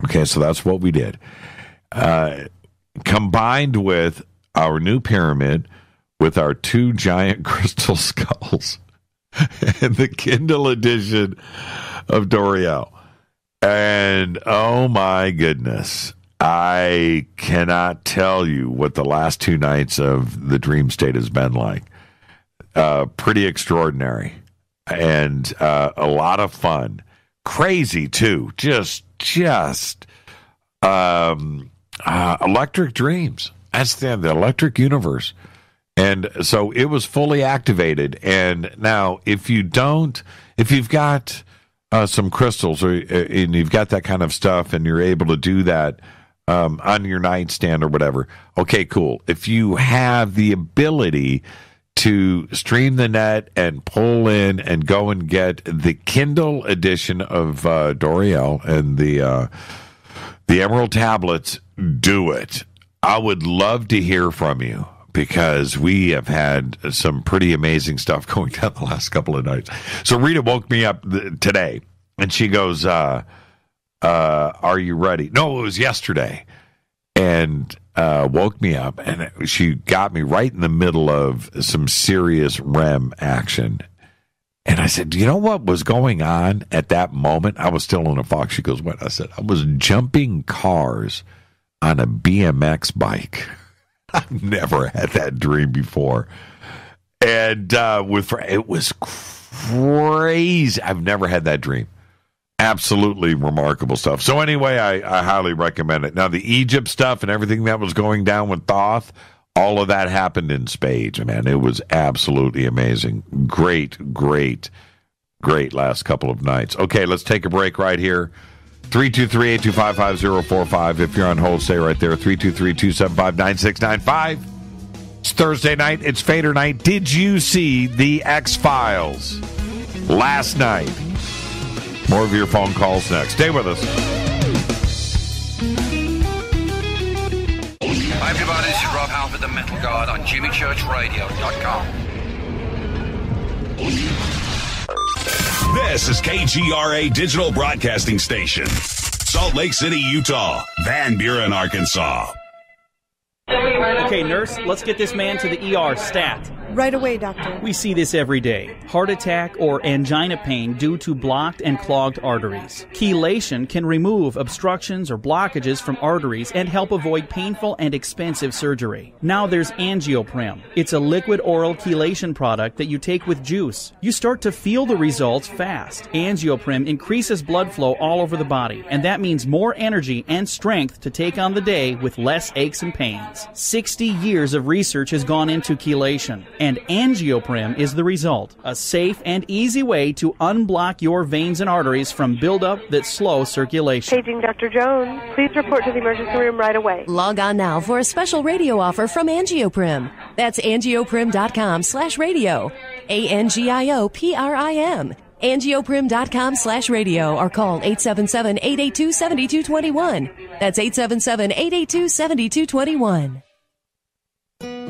Okay, so that's what we did. Combined with our new pyramid, with our 2 giant crystal skulls, and the Kindle edition of Doriel. And, oh my goodness, I cannot tell you what the last 2 nights of the dream state has been like. Pretty extraordinary. And a lot of fun. Crazy too, just electric dreams. That's the electric universe, and so it was fully activated. And now, if you've got some crystals, and you've got that kind of stuff, and you're able to do that on your nightstand or whatever, okay, cool. If you have the ability to stream the net and pull in and go and get the Kindle edition of Doriel and the Emerald tablets, do it. I would love to hear from you because we have had some pretty amazing stuff going down the last couple of nights. So Rita woke me up today and she goes, are you ready? No, it was yesterday. And woke me up, and she got me right in the middle of some serious REM action. And I said, do you know what was going on at that moment? I was still in a fog. She goes, what? I said, I was jumping cars on a BMX bike. I've never had that dream before. And it was crazy. I've never had that dream. Absolutely remarkable stuff. So anyway, I highly recommend it. Now, the Egypt stuff and everything that was going down with Thoth, all of that happened in spades, man. It was absolutely amazing. Great last couple of nights. Okay, let's take a break right here. 323-825-5045. If you're on hold, stay right there. 323-275-9695. It's Thursday night. It's Fadernight. Did you see the X-Files last night? More of your phone calls next. Stay with us. Hi, everybody. This is Rob Halford, the Metal Guard on JimmyChurchRadio.com. This is KGRA Digital Broadcasting Station. Salt Lake City, Utah. Van Buren, Arkansas. Okay, nurse, let's get this man to the ER stat. Right away, doctor. We see this every day. Heart attack or angina pain due to blocked and clogged arteries. Chelation can remove obstructions or blockages from arteries and help avoid painful and expensive surgery. Now there's Angioprim. It's a liquid oral chelation product that you take with juice. You start to feel the results fast. Angioprim increases blood flow all over the body, and that means more energy and strength to take on the day with less aches and pains. 60 years of research has gone into chelation, and Angioprim is the result. A safe and easy way to unblock your veins and arteries from buildup that slow circulation. Paging Dr. Jones. Please report to the emergency room right away. Log on now for a special radio offer from Angioprim. That's angioprim.com/radio. ANGIOPRIM. Angioprim.com/radio or call 877-882-7221. That's 877-882-7221.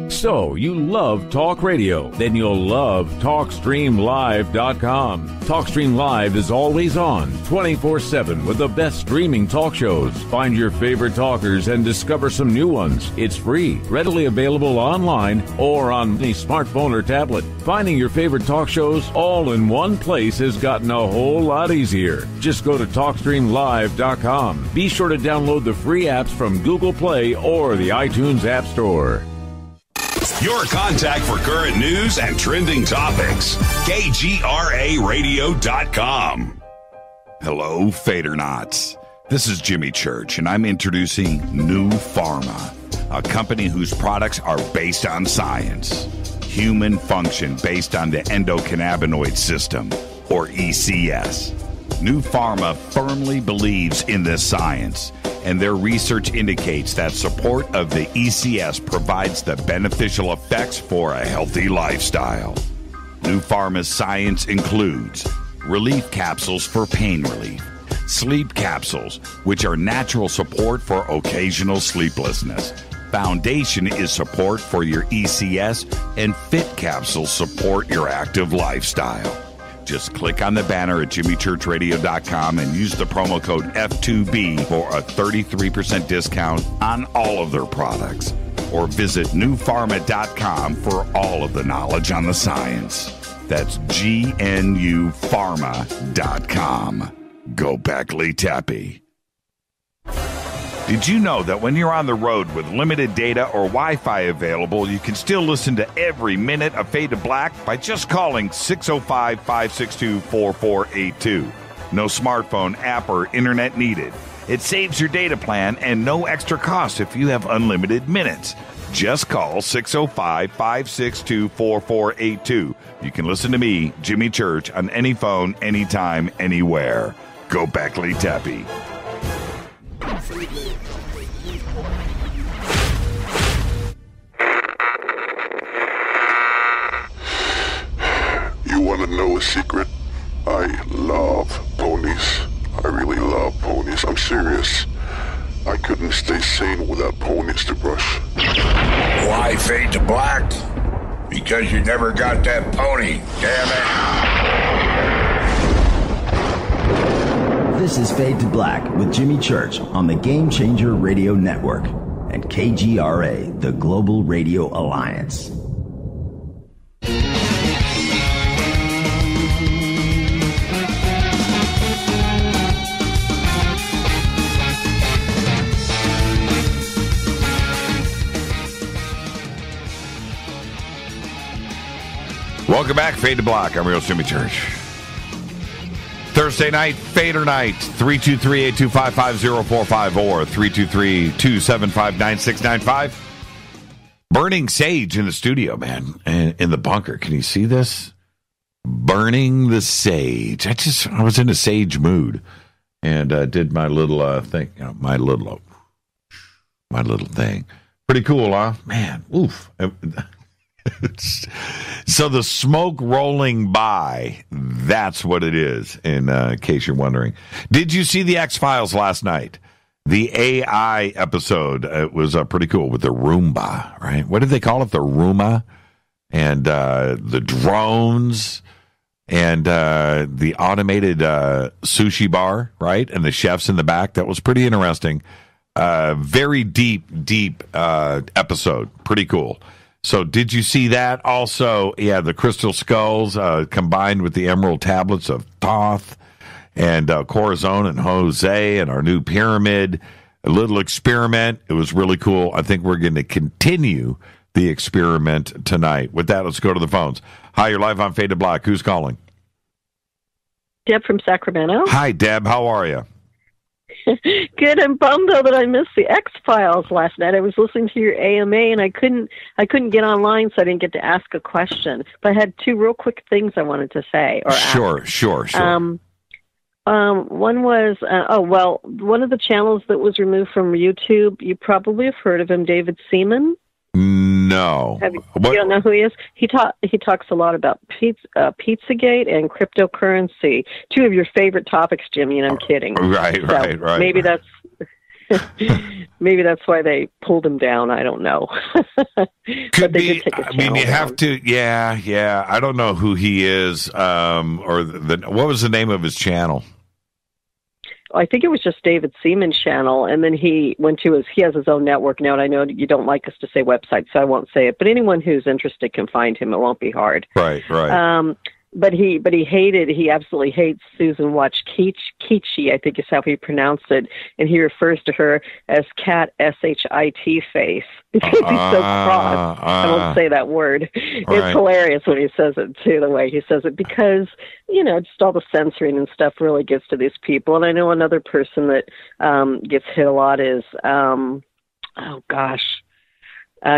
So, you love talk radio? Then you'll love TalkStreamLive.com. TalkStream Live is always on, 24/7 with the best streaming talk shows. Find your favorite talkers and discover some new ones. It's free, readily available online or on any smartphone or tablet. Finding your favorite talk shows all in one place has gotten a whole lot easier. Just go to TalkStreamLive.com. Be sure to download the free apps from Google Play or the iTunes App Store. Your contact for current news and trending topics. KGRARadio.com. Hello, Fadernauts. This is Jimmy Church, and I'm introducing New Pharma, a company whose products are based on science. Human function based on the endocannabinoid system, or ECS. New Pharma firmly believes in this science, and their research indicates that support of the ECS provides the beneficial effects for a healthy lifestyle. New Pharma's science includes relief capsules for pain relief, sleep capsules, which are natural support for occasional sleeplessness. Foundation is support for your ECS, and Fit capsules support your active lifestyle. Just click on the banner at jimmychurchradio.com and use the promo code F2B for a 33% discount on all of their products. Or visit newpharma.com for all of the knowledge on the science. That's GNUpharma.com. Go Beckley Tappy. Did you know that when you're on the road with limited data or Wi-Fi available, you can still listen to every minute of Fade to Black by just calling 605-562-4482. No smartphone, app, or internet needed. It saves your data plan and no extra cost if you have unlimited minutes. Just call 605-562-4482. You can listen to me, Jimmy Church, on any phone, anytime, anywhere. Go Beckley Tappy. You want to know a secret? I love ponies. I really love ponies. I'm serious. I couldn't stay sane without ponies to brush. Why Fade to Black? Because you never got that pony, damn it. This is Fade to Black with Jimmy Church on the Game Changer Radio Network and KGRA, the Global Radio Alliance. Welcome back, Fade to Black. I'm real Jimmy Church. Thursday night, Fadernight, 323-825-5045 or 323-275-9695. Burning sage in the studio, man, and in the bunker. Can you see this? Burning the sage. I was in a sage mood and did my little thing, my little thing. Pretty cool, huh? Man, oof. So the smoke rolling by, that's what it is, in case you're wondering. Did you see the X-Files last night? The AI episode, it was pretty cool with the Roomba, right? What did they call it? The Roomba? And the drones and the automated sushi bar, right? And the chefs in the back. That was pretty interesting. Very deep episode. Pretty cool. So did you see that? Also, yeah, the crystal skulls combined with the emerald tablets of Thoth and Corazon and Jose and our new pyramid. A little experiment. It was really cool. I think we're going to continue the experiment tonight. With that, let's go to the phones. Hi, you're live on Fade to Black. Who's calling? Deb from Sacramento. Hi, Deb. How are you? Good. I'm bummed though that I missed the X-Files last night. I was listening to your AMA and I couldn't get online, so I didn't get to ask a question. But I had two real quick things I wanted to say. Or Sure. One was one of the channels that was removed from YouTube. You probably have heard of him, David Seaman. No. You don't know who he is? He talks a lot about Pizzagate and cryptocurrency. Two of your favorite topics, Jimmy, and I'm kidding. Right. Maybe that's why they pulled him down. I don't know. Could be. I mean, you have to. Yeah. I don't know who he is. What was the name of his channel? I think it was just David Seaman's channel, and then he has his own network now, and I know you don't like us to say website, so I won't say it, but anyone who's interested can find him. It won't be hard. Right. But he absolutely hates Susan Watch Keechie, I think is how he pronounced it, and he refers to her as Cat SHIT face because he's so cross. I won't say that word. It's hilarious when he says it too, the way he says it, because just all the censoring and stuff really gets to these people. And I know another person that gets hit a lot is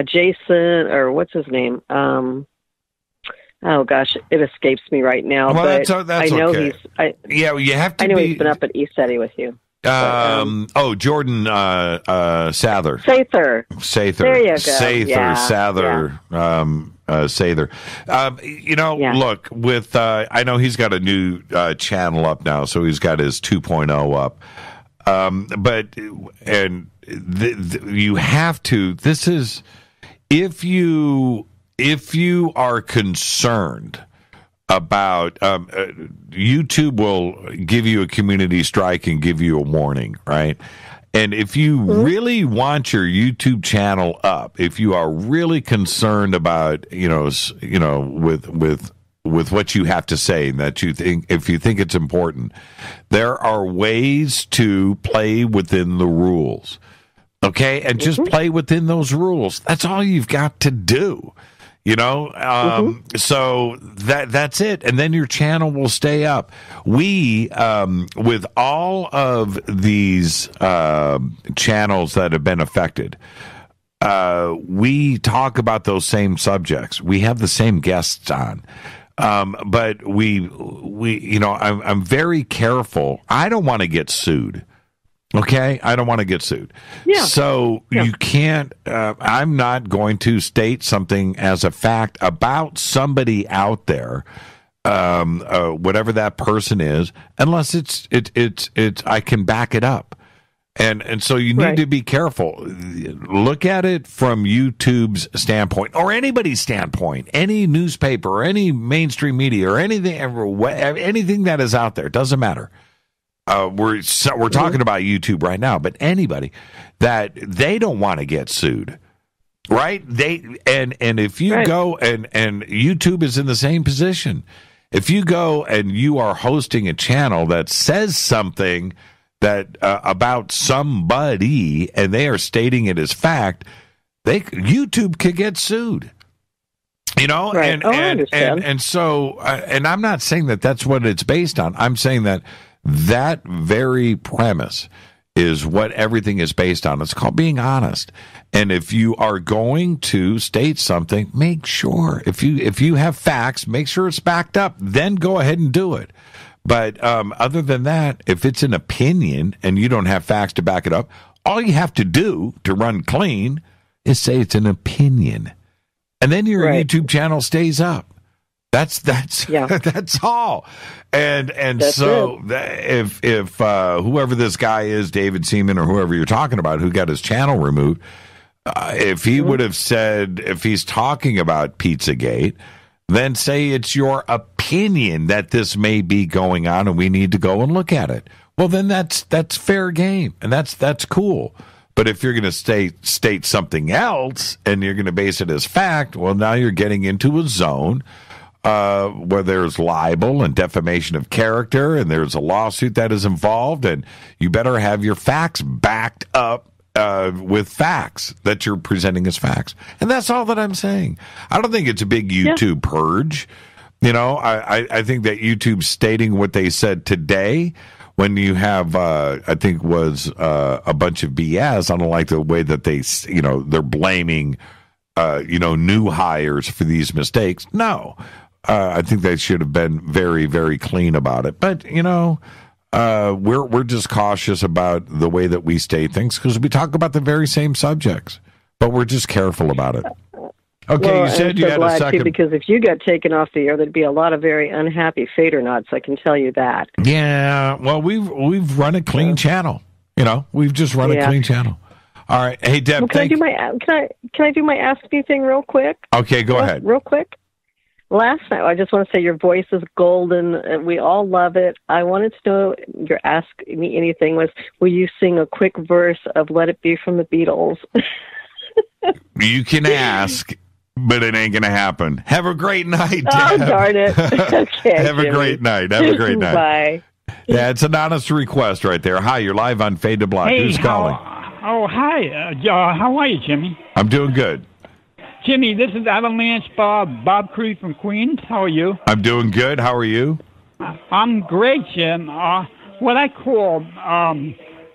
Jason, or what's his name? Oh gosh, it escapes me right now. Well, but that's I know okay. You have to. I know he's been up at EastEddie with you. Jordan Sather. Sather. There you go. Sather. Look, with I know he's got a new channel up now, so he's got his 2.0 up. You have to. This is if you are concerned about YouTube will give you a community strike and give you a warning, right? And if you really want your YouTube channel up, if you are really concerned about with what you have to say, that if you think it's important, there are ways to play within the rules. Okay, and just play within those rules. That's all you've got to do. So that's it. And then your channel will stay up. We, with all of these channels that have been affected, we talk about those same subjects. We have the same guests on. But I'm very careful. I don't want to get sued. Okay, I don't want to get sued. Yeah. So you can't, I'm not going to state something as a fact about somebody out there, whatever that person is, unless it's I can back it up. And so you need to be careful. Look at it from YouTube's standpoint, or anybody's standpoint, any newspaper or any mainstream media or anything that is out there. It doesn't matter. We're talking about YouTube right now, but anybody that they don't want to get sued, right? And if you go and YouTube is in the same position. If you go and you are hosting a channel that says something that about somebody and they are stating it as fact, YouTube could get sued. Right. And so I'm not saying that that's what it's based on. I'm saying that very premise is what everything is based on. It's called being honest. And if you are going to state something, make sure if you have facts, make sure it's backed up. Then go ahead and do it. But other than that, if it's an opinion and you don't have facts to back it up, all you have to do to run clean is say it's an opinion, and then your YouTube channel stays up. That's all. And that's so if whoever this guy is, David Seaman or whoever you're talking about, who got his channel removed, if he would have said, if he's talking about Pizzagate, then say it's your opinion that this may be going on and we need to go and look at it. Well, then that's fair game and that's cool. But if you're going to state something else and you're going to base it as fact, well, now you're getting into a zone where there's libel and defamation of character, and there's a lawsuit that is involved, and you better have your facts backed up with facts that you're presenting as facts. And that's all that I'm saying. I don't think it's a big YouTube purge. You know, I think that YouTube stating what they said today, when you have, I think was a bunch of BS. I don't like the way that they're blaming, new hires for these mistakes. No, I think they should have been very, very clean about it. But, we're just cautious about the way that we state things because we talk about the very same subjects, but we're just careful about it. Okay, well, you said you had a second. Too, because if you got taken off the air, there'd be a lot of very unhappy Fadernauts, I can tell you that. Yeah, well, we've run a clean channel. We've just run a clean channel. All right, hey Deb, well, can I do my Ask Me thing real quick? Okay, go ahead. Real quick. Last night, I just want to say your voice is golden. We all love it. I wanted to know, your Ask Me Anything was, will you sing a quick verse of Let It Be from the Beatles? You can ask, but it ain't going to happen. Have a great night, Deb. Oh, darn it. Okay, Have a great night. Have a great night. Bye. Yeah, it's an honest request right there. Hi, you're live on Fade to Black. Hey, who's calling? Hi. How are you, Jimmy? I'm doing good. Jimmy, this is Avalanche Bob Cree from Queens. How are you? I'm doing good. How are you? I'm great, Jim. What I called, I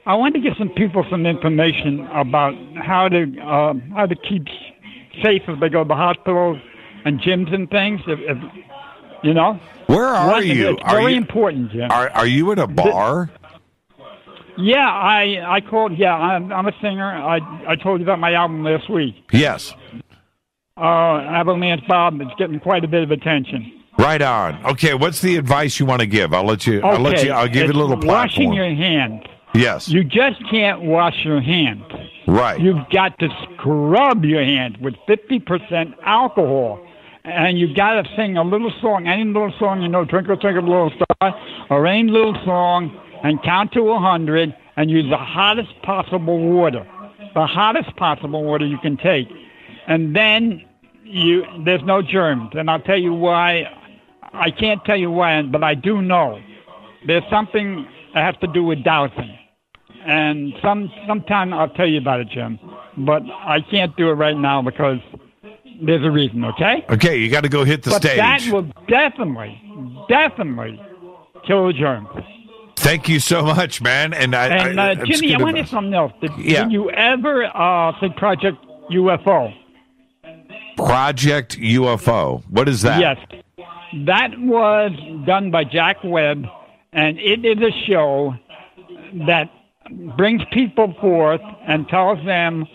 wanted to give some people some information about how to keep safe if they go to the hospitals and gyms and things. If Where are you? It's very important, Jim. Are you at a bar? Yeah, I called. Yeah, I'm a singer. I told you about my album last week. Yes. Avalanche Bob is getting quite a bit of attention. Right on. Okay, what's the advice you want to give? I'll give you a little platform. Washing your hands. Yes. You just can't wash your hands. Right. You've got to scrub your hands with 50% alcohol. And you've got to sing a little song, any little song, Twinkle, Twinkle, Little Star, or any little song, and count to 100, and use the hottest possible water. The hottest possible water you can take. And then there's no germs. And I'll tell you why. I can't tell you why, but I do know. There's something that has to do with dowsing. And sometime I'll tell you about it, Jim. But I can't do it right now because there's a reason, okay? Okay, you got to go hit the stage. But that will definitely kill the germs. Thank you so much, man. And Jimmy, I wanted something else. Did you ever see Project UFO? Project UFO. What is that? Yes. That was done by Jack Webb, and it is a show that brings people forth and tells them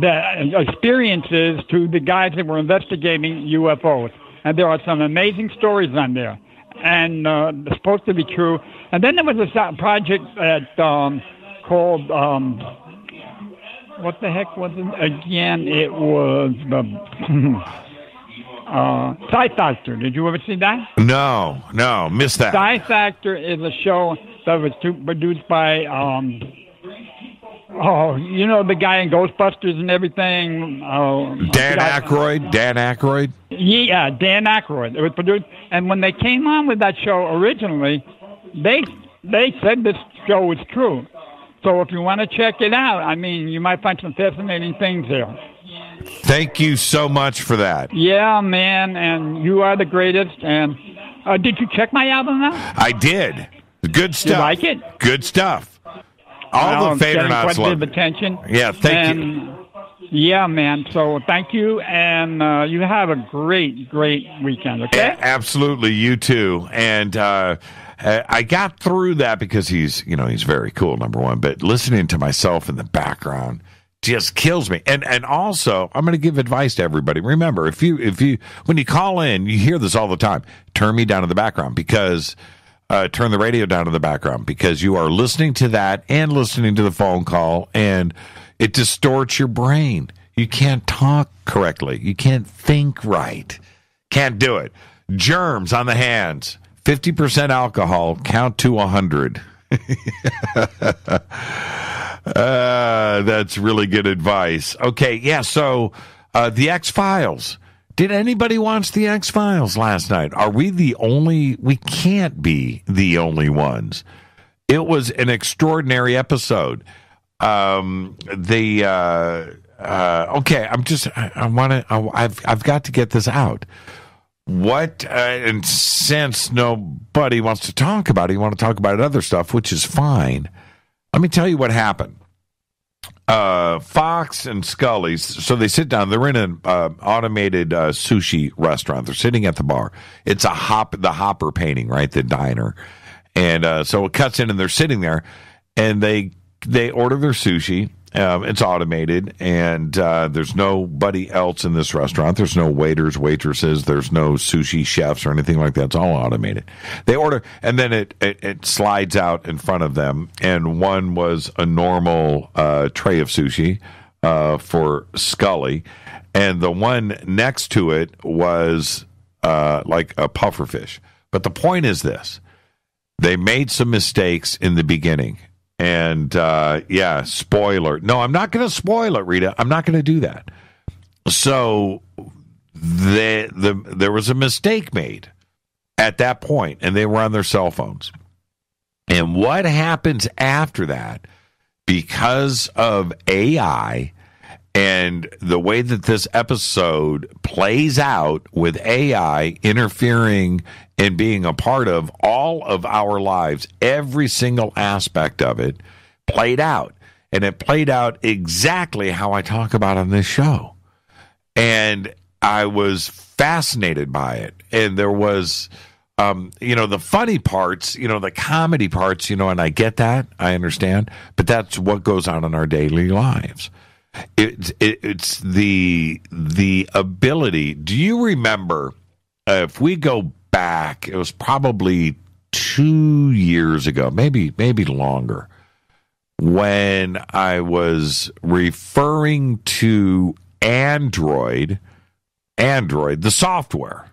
the experiences to the guys that were investigating UFOs. And there are some amazing stories on there. And it's supposed to be true. And then there was a project that called... what the heck was it again? It was Sci Factor. Did you ever see that? No, missed that. Sci Factor is a show that was produced by, the guy in Ghostbusters and everything. Dan Aykroyd? Yeah, Dan Aykroyd. It was produced, and when they came on with that show originally, they said this show was true. So if you want to check it out, you might find some fascinating things there. Thank you so much for that. Yeah, man, and you are the greatest. And did you check my album out? I did. Good stuff. You like it? Good stuff. All the Fadernauts love it. Attention. Yeah, thank you. Yeah, man. So thank you, and you have a great, great weekend, okay? Yeah, absolutely. You too. And I got through that because he's very cool, number one. But listening to myself in the background just kills me. And also, I'm going to give advice to everybody. Remember, if you when you call in, you hear this all the time. Turn me down in the background because turn the radio down in the background because you are listening to that and listening to the phone call, and it distorts your brain. You can't talk correctly. You can't think right. Can't do it. Germs on the hands. 50% alcohol, count to 100. That's really good advice. Okay, yeah, so the X-Files. Did anybody watch the X-Files last night? Are we the only... We can't be the only ones. It was an extraordinary episode. Okay, I've got to get this out. What, and since nobody wants to talk about it, you want to talk about other stuff, which is fine. Let me tell you what happened. Fox and Scully, so they sit down. They're in an automated sushi restaurant. They're sitting at the bar. It's the Hopper painting, right? The diner. And so it cuts in, and they're sitting there, and they order their sushi. It's automated, and there's nobody else in this restaurant. There's no waiters, waitresses. There's no sushi chefs or anything like that. It's all automated. They order, and then it slides out in front of them, and one was a normal tray of sushi for Scully, and the one next to it was like a pufferfish. But the point is this. They made some mistakes in the beginning. And, spoiler. No, I'm not going to spoil it, Rita. I'm not going to do that. So there was a mistake made at that point, and they were on their cell phones. And what happens after that, because of AI and the way that this episode plays out with AI interfering and being a part of all of our lives, every single aspect of it played out. And it played out exactly how I talk about on this show. And I was fascinated by it. And there was, the funny parts, the comedy parts, and I get that. I understand. But that's what goes on in our daily lives. It's the ability. Do you remember, if we go back, it was probably 2 years ago, maybe longer, when I was referring to Android, the software.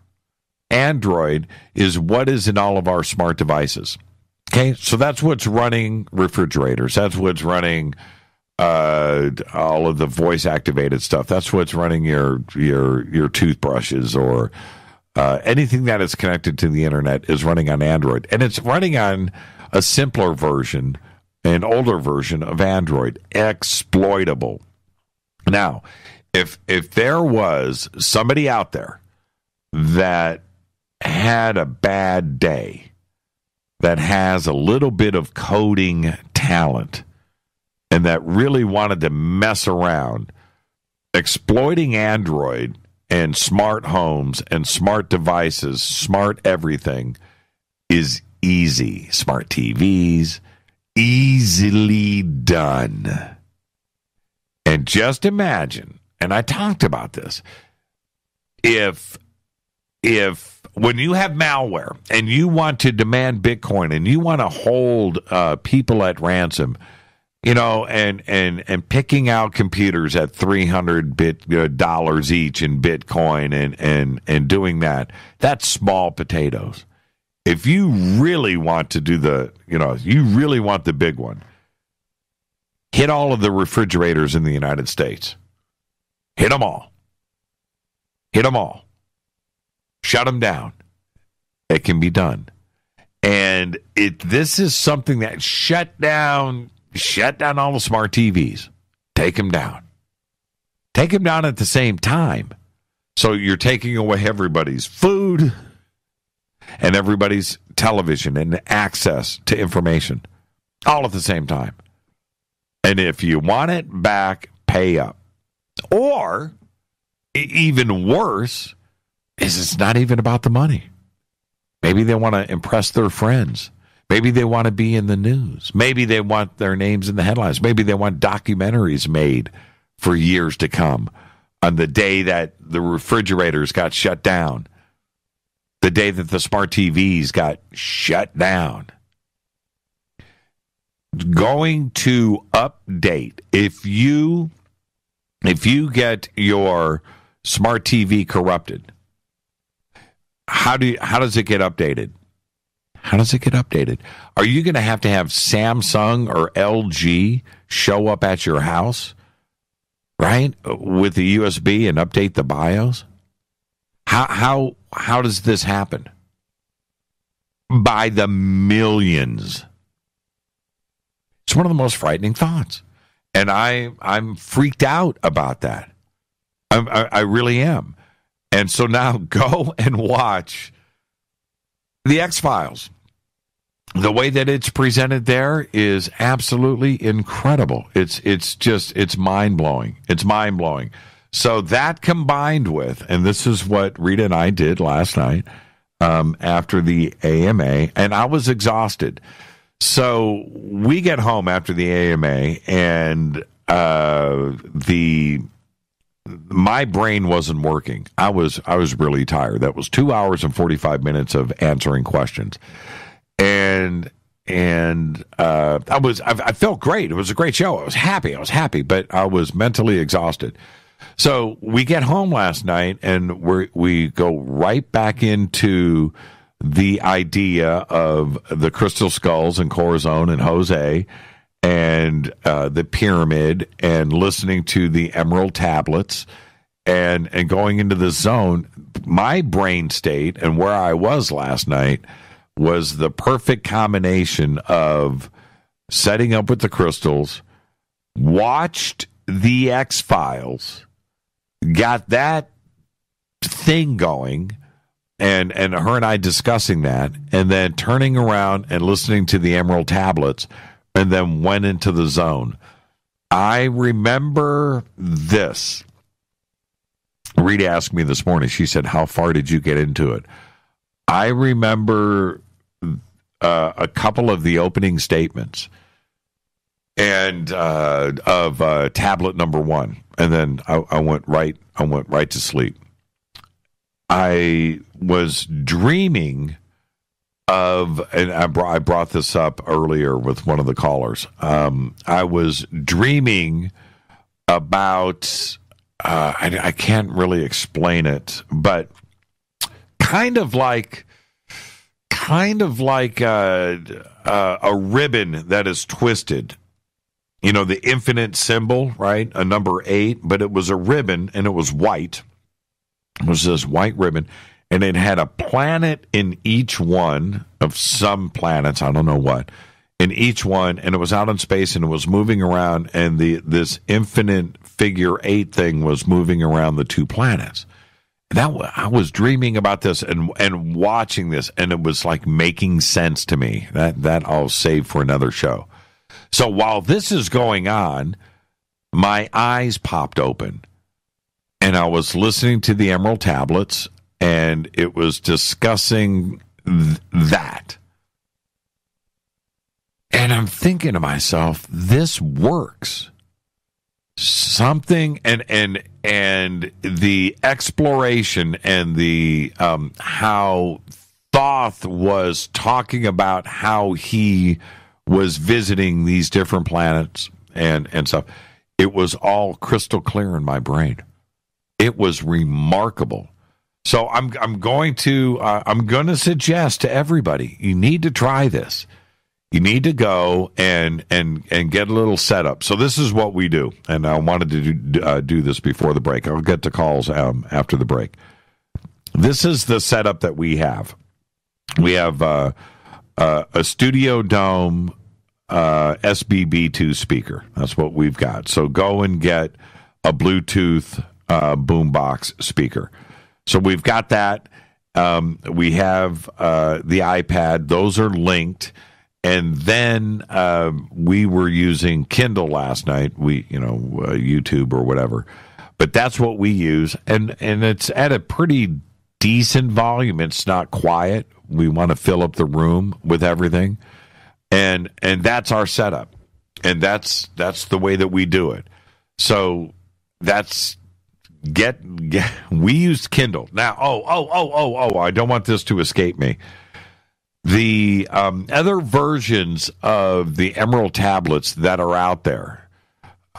Android is what is in all of our smart devices. Okay, so that's what's running refrigerators. That's what's running all of the voice-activated stuff. That's what's running your toothbrushes or anything that is connected to the internet is running on Android. And it's running on a simpler version, an older version of Android, exploitable. Now, if there was somebody out there that had a bad day, that has a little bit of coding talent, and that really wanted to mess around, exploiting Android and smart homes and smart devices, smart everything is easy. Smart TVs, easily done. And just imagine, and I talked about this, if when you have malware and you want to demand Bitcoin and you want to hold people at ransom, and picking out computers at $300 each in Bitcoin and doing that's small potatoes. If you really want to do you really want the big one, hit all of the refrigerators in the United States. Hit them all. Hit them all. Shut them down. It can be done. And this is something that shut down all the smart TVs. Take them down. Take them down at the same time. So you're taking away everybody's food and everybody's television and access to information all at the same time. And if you want it back, pay up. Or, even worse, is it's not even about the money. Maybe they want to impress their friends. Maybe they want to be in the news. Maybe they want their names in the headlines. Maybe they want documentaries made for years to come on the day that the refrigerators got shut down, the day that the smart TVs got shut down. Going to update. If you get your smart TV corrupted, how does it get updated? How does it get updated? Are you going to have Samsung or LG show up at your house, right, with the USB and update the BIOS? How does this happen? By the millions. It's one of the most frightening thoughts. And I'm freaked out about that. I really am. And so now go and watch The X-Files. The way that it's presented there is absolutely incredible. It's mind-blowing. It's mind-blowing. So that combined with, and this is what Rita and I did last night after the AMA, and I was exhausted. So we get home after the AMA, and my brain wasn't working. I was really tired. That was 2 hours and 45 minutes of answering questions, and I felt great. It was a great show. I was happy, but I was mentally exhausted. So we get home last night, and we go right back into the idea of the crystal skulls and Corazon and Jose and the pyramid, and listening to the emerald tablets and going into the zone. My brain state and where I was last night was the perfect combination of setting up with the crystals, watched the X-Files, got that thing going, and her and I discussing that, and then turning around and listening to the emerald tablets, and then went into the zone. I remember this. Rita asked me this morning, she said, how far did you get into it? I remember a couple of the opening statements and of tablet number 1, and then I went right to sleep. I was dreaming of, and I brought this up earlier with one of the callers. I was dreaming about, I can't really explain it, but kind of like a ribbon that is twisted. You know, the infinite symbol, right? A number 8, but it was a ribbon, and it was white. It was this white ribbon, and it had a planet in each one of some planets, I don't know what, in each one, and it was out in space, and it was moving around, and this infinite figure 8 thing was moving around the 2 planets. I was dreaming about this and watching this, and it was like making sense to me. That I'll save for another show. So while this is going on, my eyes popped open, and I was listening to the Emerald Tablets, and it was discussing that. And I'm thinking to myself, this works. Something and the exploration and the how Thoth was talking about how he was visiting these different planets and stuff. It was all crystal clear in my brain. It was remarkable. So I'm going to suggest to everybody, you need to try this. You need to go and get a little setup. So this is what we do, and I wanted to do this before the break. I'll get to calls after the break. This is the setup that we have. We have a Studio Dome SBB2 speaker. That's what we've got. So go and get a Bluetooth boombox speaker. So we've got that. We have the iPad. Those are linked. And then we were using Kindle last night. YouTube or whatever. But that's what we use, and it's at a pretty decent volume. It's not quiet. We want to fill up the room with everything, and that's our setup, and that's the way that we do it. So that's we used Kindle now. I don't want this to escape me. The other versions of the Emerald tablets that are out there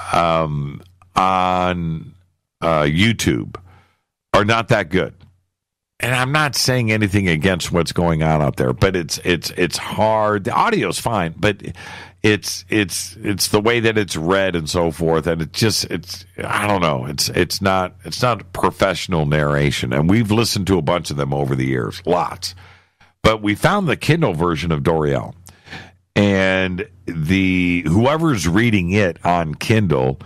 on YouTube are not that good. I'm not saying anything against what's going on out there, but it's hard. The audio's fine, but it's the way that it's read and so forth, and it's I don't know. It's not professional narration, and we've listened to a bunch of them over the years, lots. But we found the Kindle version of Doriel, and whoever's reading it on Kindle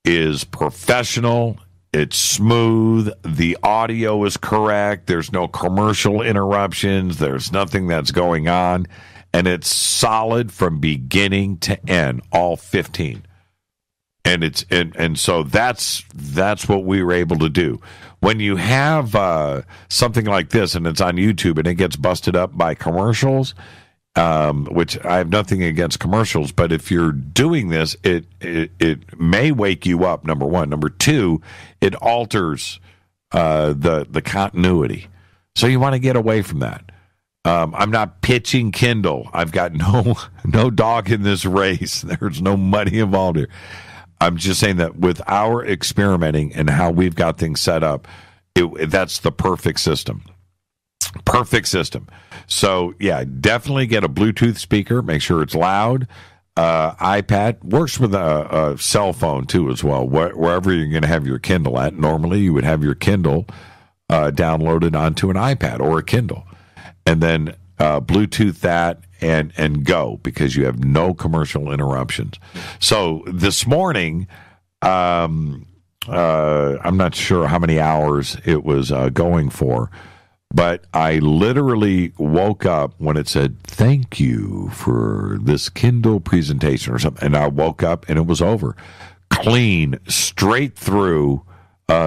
is professional. It's smooth. The audio is correct. There's no commercial interruptions. There's nothing that's going on. And it's solid from beginning to end, all 15. And so that's what we were able to do. When you have something like this and it's on YouTube and it gets busted up by commercials, which I have nothing against commercials, but if you're doing this, it may wake you up, number one. Number two, it alters the continuity. So you want to get away from that. I'm not pitching Kindle. I've got no dog in this race. There's no money involved here. I'm just saying that with our experimenting and how we've got things set up, that's the perfect system. Perfect system. So, yeah, definitely get a Bluetooth speaker. Make sure it's loud. iPad. Works with a cell phone, too, as well. Wherever you're going to have your Kindle at. Normally, you would have your Kindle downloaded onto an iPad or a Kindle. And then Bluetooth that and go, because you have no commercial interruptions. So this morning, I'm not sure how many hours it was going for, but I literally woke up when it said, "Thank you for this Kindle presentation," or something. And I woke up and it was over. Clean, straight through,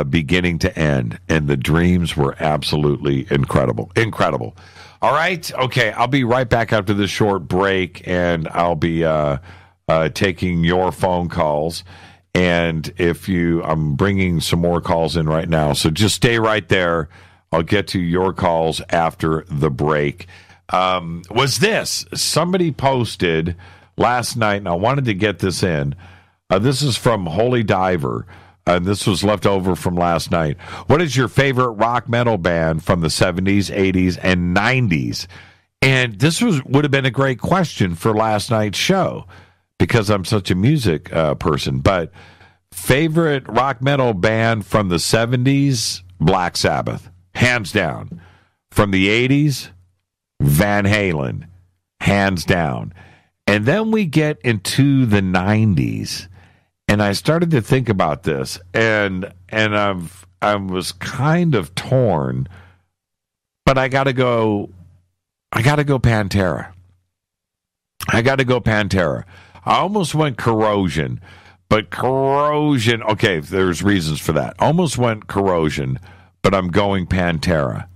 beginning to end. And the dreams were absolutely incredible. Incredible. All right. Okay. I'll be right back after this short break, and I'll be taking your phone calls. And I'm bringing some more calls in right now. So just stay right there. I'll get to your calls after the break. Somebody posted last night, and I wanted to get this in. This is from Holy Diver. And this was left over from last night. What is your favorite rock metal band from the 70s, 80s, and 90s? And this would have been a great question for last night's show, because I'm such a music person. But favorite rock metal band from the 70s, Black Sabbath, hands down. From the 80s, Van Halen, hands down. And then we get into the 90s. And I started to think about this, and I was kind of torn, but I got to go Pantera. I almost went Corrosion, but Corrosion, okay, there's reasons for that. Almost went Corrosion, but I'm going Pantera.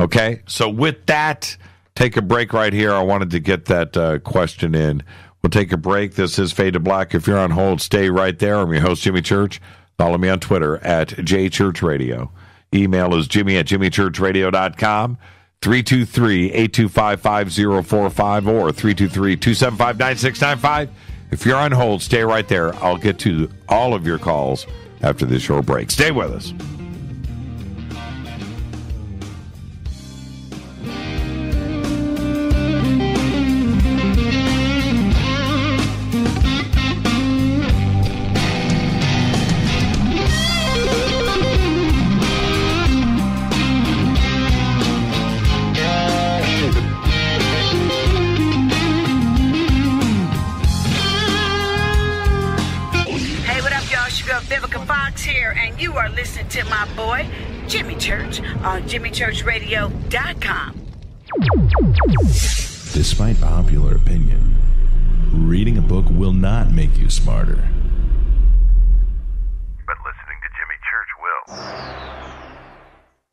Okay, so with that, take a break right here. I wanted to get that question in. We'll take a break. This is Fade to Black. If you're on hold, stay right there. I'm your host, Jimmy Church. Follow me on Twitter at JChurchRadio. Email is Jimmy@JimmyChurchRadio.com. 323-825-5045 or 323-275-9695. If you're on hold, stay right there. I'll get to all of your calls after this short break. Stay with us. To my boy, Jimmy Church, on JimmyChurchRadio.com. Despite popular opinion, reading a book will not make you smarter. But listening to Jimmy Church will.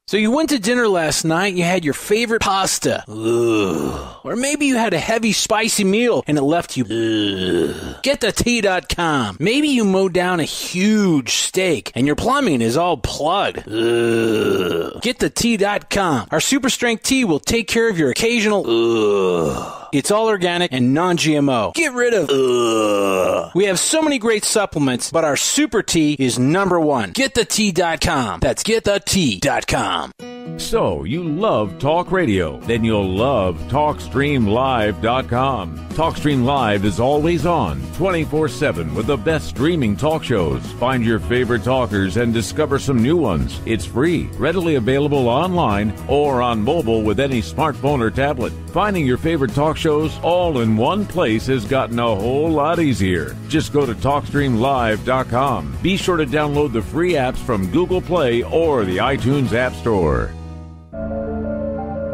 So you went to dinner last night and you had your favorite pasta. Ugh. Or maybe you had a heavy, spicy meal and it left you. Ugh. GetTheTea.com. Maybe you mowed down a huge steak and your plumbing is all plugged. Ugh. GetTheTea.com. Our super strength tea will take care of your occasional. Ugh. It's all organic and non-GMO. Get rid of ugh. We have so many great supplements, but our super tea is number one. GetTheTea.com. That's GetTheTea.com. So, you love talk radio? Then you'll love TalkStreamLive.com. TalkStream Live is always on, 24/7 with the best streaming talk shows. Find your favorite talkers and discover some new ones. It's free, readily available online or on mobile with any smartphone or tablet. Finding your favorite talk shows all in one place has gotten a whole lot easier. Just go to TalkStreamLive.com. Be sure to download the free apps from Google Play or the iTunes App Store.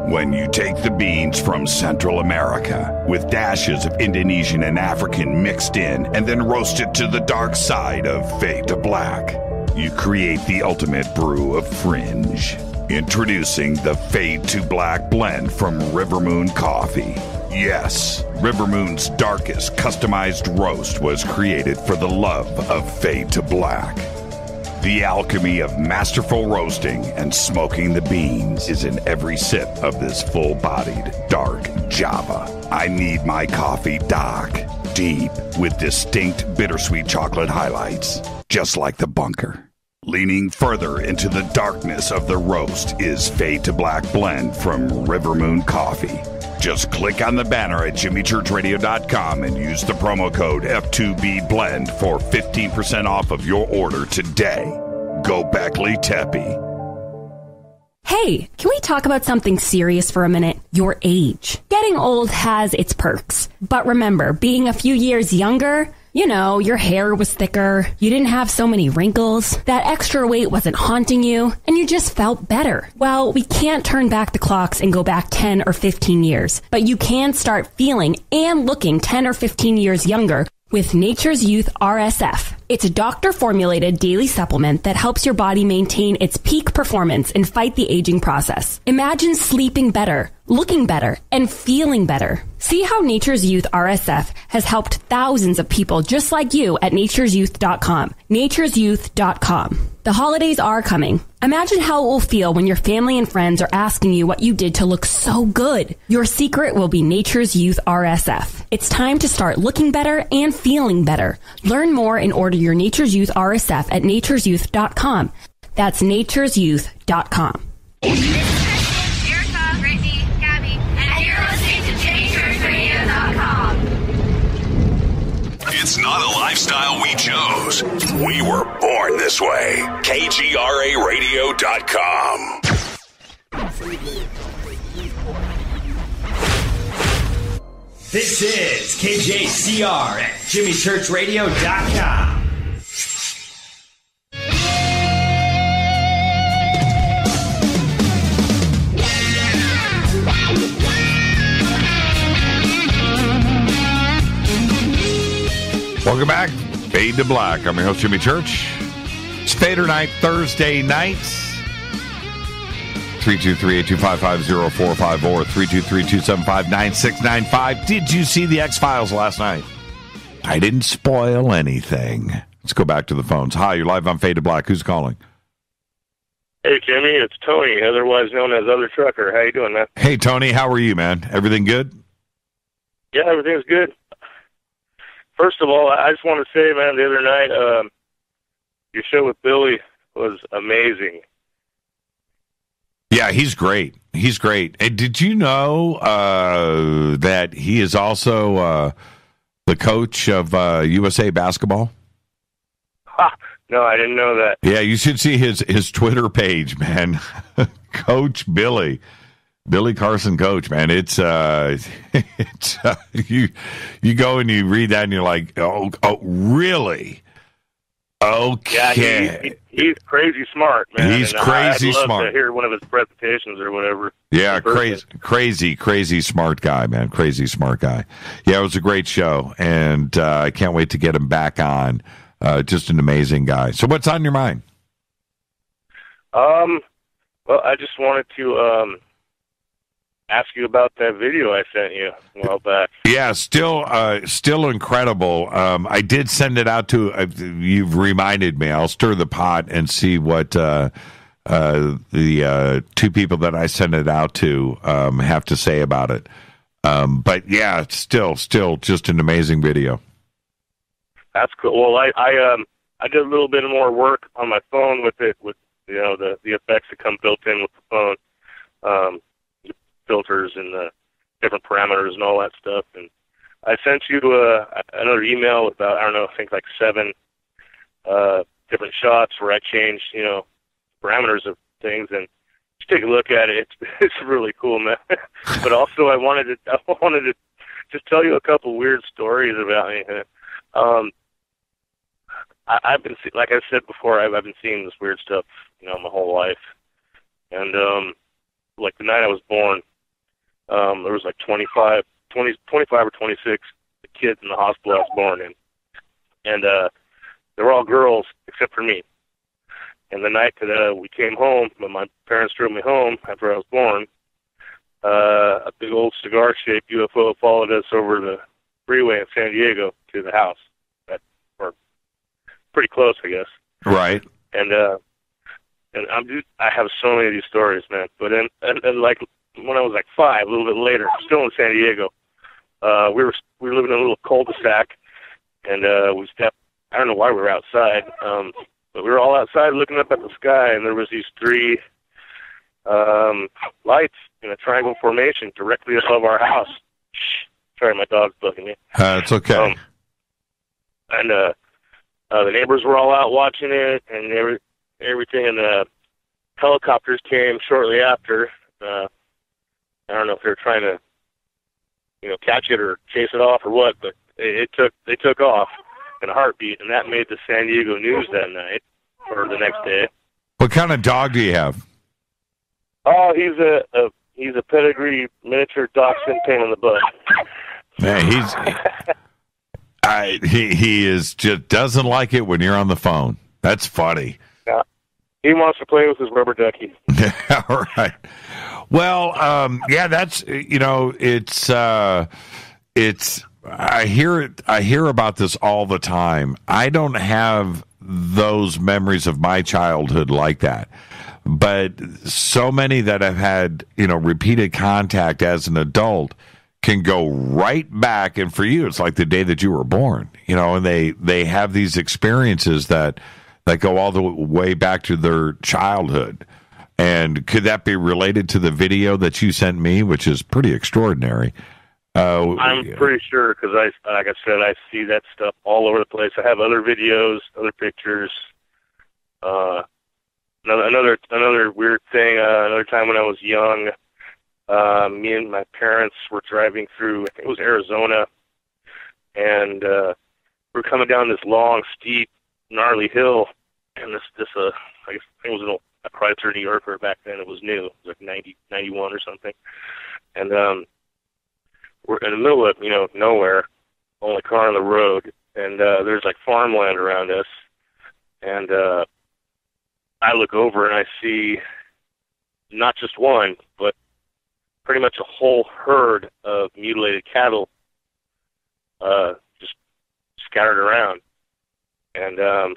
When you take the beans from Central America with dashes of Indonesian and African mixed in and then roast it to the dark side of fade to black, you create the ultimate brew of fringe. Introducing the Fade to Black blend from River Moon Coffee. Yes, River Moon's darkest customized roast was created for the love of Fade to Black. The alchemy of masterful roasting and smoking the beans is in every sip of this full-bodied, dark Java. I need my coffee dark, deep, with distinct bittersweet chocolate highlights, just like the bunker. Leaning further into the darkness of the roast is Fade to Black blend from River Moon Coffee. Just click on the banner at jimmychurchradio.com and use the promo code F2BBLEND for 15% off of your order today. Go Beckley Teppy. Hey, can we talk about something serious for a minute? Your age. Getting old has its perks. But remember, being a few years younger, you know, your hair was thicker, you didn't have so many wrinkles, that extra weight wasn't haunting you, and you just felt better. Well, we can't turn back the clocks and go back 10 or 15 years, but you can start feeling and looking 10 or 15 years younger with Nature's Youth RSF. It's a doctor-formulated daily supplement that helps your body maintain its peak performance and fight the aging process. Imagine sleeping better, looking better, and feeling better. See how Nature's Youth RSF has helped thousands of people just like you at nature'syouth.com. nature'syouth.com. The holidays are coming. Imagine how it will feel when your family and friends are asking you what you did to look so good. Your secret will be Nature's Youth RSF. It's time to start looking better and feeling better. Learn more and order your Nature's Youth RSF at nature'syouth.com. That's nature'syouth.com. Erica, Brittany, Gabby, and you're listening to JimmyChurchRadio.com. It's not a lifestyle we chose. We were born this way. KGRARadio.com. This is KJCR at JimmyChurchRadio.com. Welcome back. Fade to Black. I'm your host, Jimmy Church. It's Fadernight Thursday nights. 323-825-5045 or 323-275-9695. Did you see the X-Files last night? I didn't spoil anything. Let's go back to the phones. Hi, you're live on Fade to Black. Who's calling? Hey, Jimmy, it's Tony, otherwise known as Other Trucker. How you doing, man? Hey, Tony, how are you, man? Everything good? Yeah, everything's good. First of all, I just want to say, man, the other night, your show with Billy was amazing. Yeah, he's great. He's great. And did you know that he is also the coach of USA Basketball? Ha! No, I didn't know that. Yeah, you should see his Twitter page, man. Coach Billy. Billy Carson, coach, man. It's you go and you read that and you're like, oh, really? Okay. Yeah, he's crazy smart, man. He's crazy I'd love smart. to hear one of his presentations or whatever. Yeah, crazy smart guy, man. Crazy smart guy. Yeah, it was a great show, and I can't wait to get him back on. Just an amazing guy. So what's on your mind? Well, I just wanted to ask you about that video I sent you a while back. Yeah, still incredible. I did send it out to. You've reminded me. I'll stir the pot and see what the two people that I sent it out to have to say about it. But yeah, it's still just an amazing video. That's cool. Well, I did a little bit more work on my phone with it, with the effects that come built in with the phone. and the different parameters and all that stuff. And I sent you another email about, I don't know, I think like 7 different shots where I changed, parameters of things, and just take a look at it. It's really cool, man. But also, I wanted to just tell you a couple weird stories about me. I've been, like I said before, I've been seeing this weird stuff, my whole life. And like the night I was born, there was like 25 or 26 kids in the hospital I was born in, and they were all girls except for me. And the night that we came home, when my parents drove me home after I was born, a big old cigar-shaped UFO followed us over the freeway in San Diego to the house. Or pretty close, I guess. Right. And I have so many of these stories, man. But and like when I was like 5, a little bit later, still in San Diego, we were living in a little cul-de-sac, and we stepped. I don't know why we were outside, but we were all outside looking up at the sky, and there was these 3 lights in a triangle formation directly above our house. Sorry, my dog's bugging me. It's okay. And the neighbors were all out watching it, and everything, and the helicopters came shortly after. I don't know if they were trying to, catch it or chase it off or what, but they took off in a heartbeat, and that made the San Diego news that night or the next day. What kind of dog do you have? Oh, he's a pedigree miniature dachshund pain in the butt. Man, he is just doesn't like it when you're on the phone. That's funny. Yeah. He wants to play with his rubber ducky. All right. Well, yeah, that's it's. I hear about this all the time. I don't have those memories of my childhood like that, but so many that have had repeated contact as an adult can go right back. And for you, it's like the day that you were born, and they have these experiences that go all the way back to their childhood. And could that be related to the video that you sent me, which is pretty extraordinary? I'm pretty sure, because like I said, I see that stuff all over the place. I have other videos, other pictures. Another weird thing. Another time when I was young, me and my parents were driving through, I think it was Arizona, and we're coming down this long, steep, gnarly hill, and this I guess it was a Chrysler New Yorker back then. It was new. It was like 91 or something, and we're in the middle of nowhere, only car on the road, and there's like farmland around us, and I look over and I see not just one, but pretty much a whole herd of mutilated cattle just scattered around, and there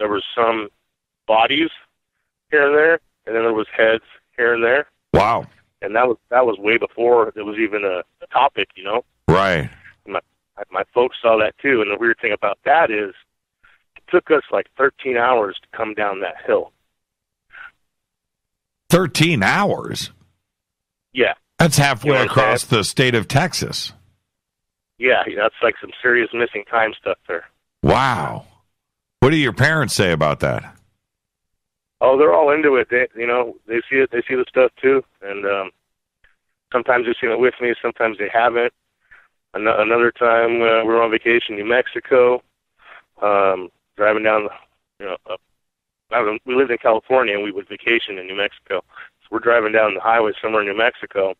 was some bodies here and there, and then there was heads here and there. Wow. And that was way before it was even a topic, Right. My folks saw that too, and the weird thing about that is it took us like 13 hours to come down that hill. 13 hours? Yeah. That's halfway across the state of Texas. Yeah, that's like some serious missing time stuff there. Wow. What do your parents say about that? Oh, they're all into it. They see it. They see the stuff too, and sometimes they've seen it with me. Sometimes they haven't. Another time we were on vacation in New Mexico, driving down. We lived in California and we would vacation in New Mexico. So we're driving down the highway somewhere in New Mexico,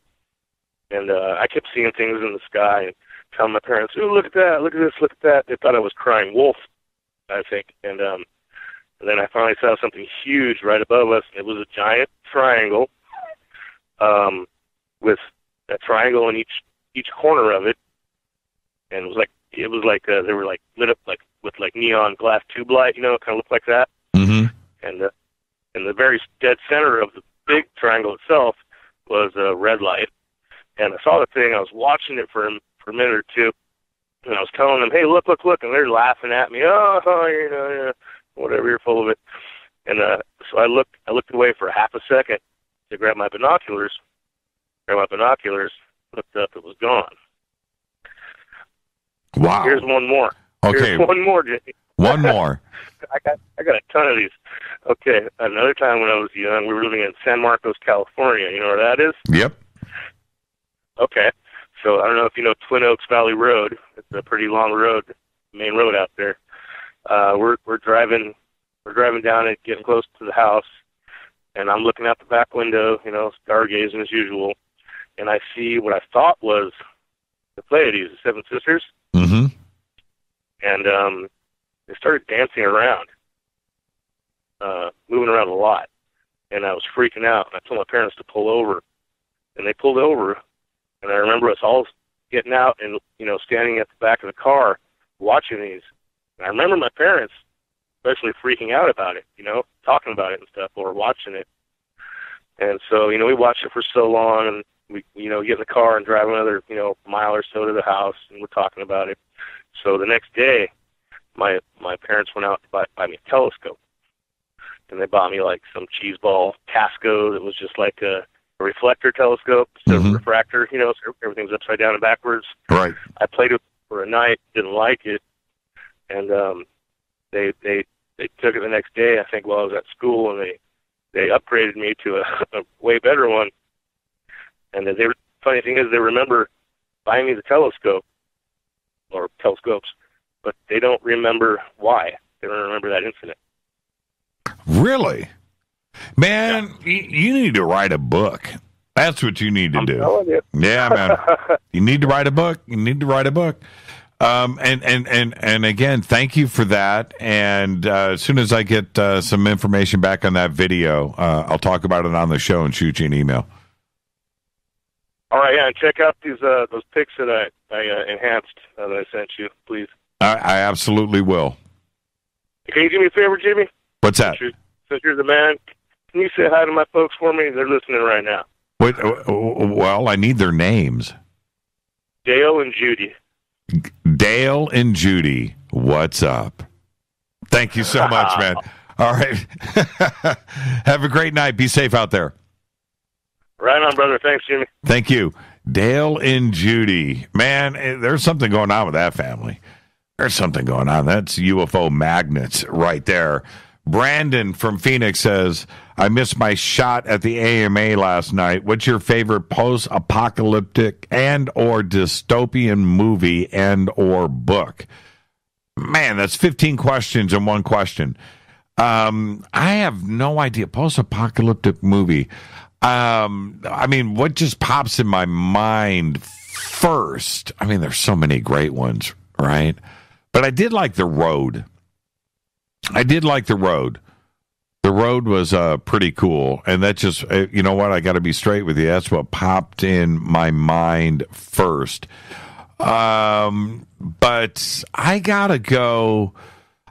and I kept seeing things in the sky and telling my parents, "Ooh, look at that! Look at this! Look at that!" They thought I was crying wolf, I think, and then I finally saw something huge right above us. It was a giant triangle, with a triangle in each corner of it, and it was like they were like lit up like with like neon glass tube light, kind of looked like that. Mm-hmm. And in the very dead center of the big triangle itself was a red light. And I saw the thing. I was watching it for a minute or two, and I was telling them, "Hey, look!" And they're laughing at me. Oh, whatever, you're full of it. And so I looked away for half a second to grab my binoculars, Grabbed my binoculars, looked up, it was gone. Wow. Here's one more. Okay. Here's one more, Jimmy. One more. I got a ton of these. Okay, another time when I was young, we were living in San Marcos, California. You know where that is? Yep. Okay. So I don't know if you know Twin Oaks Valley Road. It's a pretty long road, main road out there. We're driving down it, getting close to the house, and I'm looking out the back window, stargazing as usual, and I see what I thought was the Pleiades, the Seven Sisters. Mm-hmm. And they started dancing around, moving around a lot, and I was freaking out. I told my parents to pull over, and they pulled over, and I remember us all getting out and, standing at the back of the car watching these. And I remember my parents especially freaking out about it, talking about it and stuff, or watching it. And so, we watched it for so long, and we, get in the car and drive another, mile or so to the house, and we're talking about it. So the next day, my parents went out to buy me a telescope, and they bought me like some cheeseball Casco that was just like a reflector telescope instead of a refractor, so everything's upside down and backwards. Right. I played it for a night, didn't like it, and they took it the next day, I think, while I was at school, and they upgraded me to a way better one. And funny thing is, they remember buying me the telescope, or telescopes, but they don't remember why. They don't remember that incident. Really? Man, you need to write a book. That's what you need to do. Telling you. Yeah, man. You need to write a book. And again, thank you for that. And as soon as I get some information back on that video, I'll talk about it on the show and shoot you an email. All right, yeah, and check out those pics that I enhanced that I sent you, please. I absolutely will. Can you do me a favor, Jimmy? What's that? Since you're the man, can you say hi to my folks for me? They're listening right now. Wait, well, I need their names. Dale and Judy. Dale and Judy, what's up? Thank you so much, man. All right. Have a great night. Be safe out there. Right on, brother. Thanks, Jimmy. Thank you. Dale and Judy. Man, there's something going on with that family. There's something going on. That's UFO magnets right there. Brandon from Phoenix says, I missed my shot at the AMA last night. What's your favorite post-apocalyptic and or dystopian movie and or book? Man, that's 15 questions in one question. I have no idea. Post-apocalyptic movie. What just pops in my mind first? There's so many great ones, right? But I did like The Road. The Road was pretty cool. And that just, you know what? I got to be straight with you. That's what popped in my mind first. But I got to go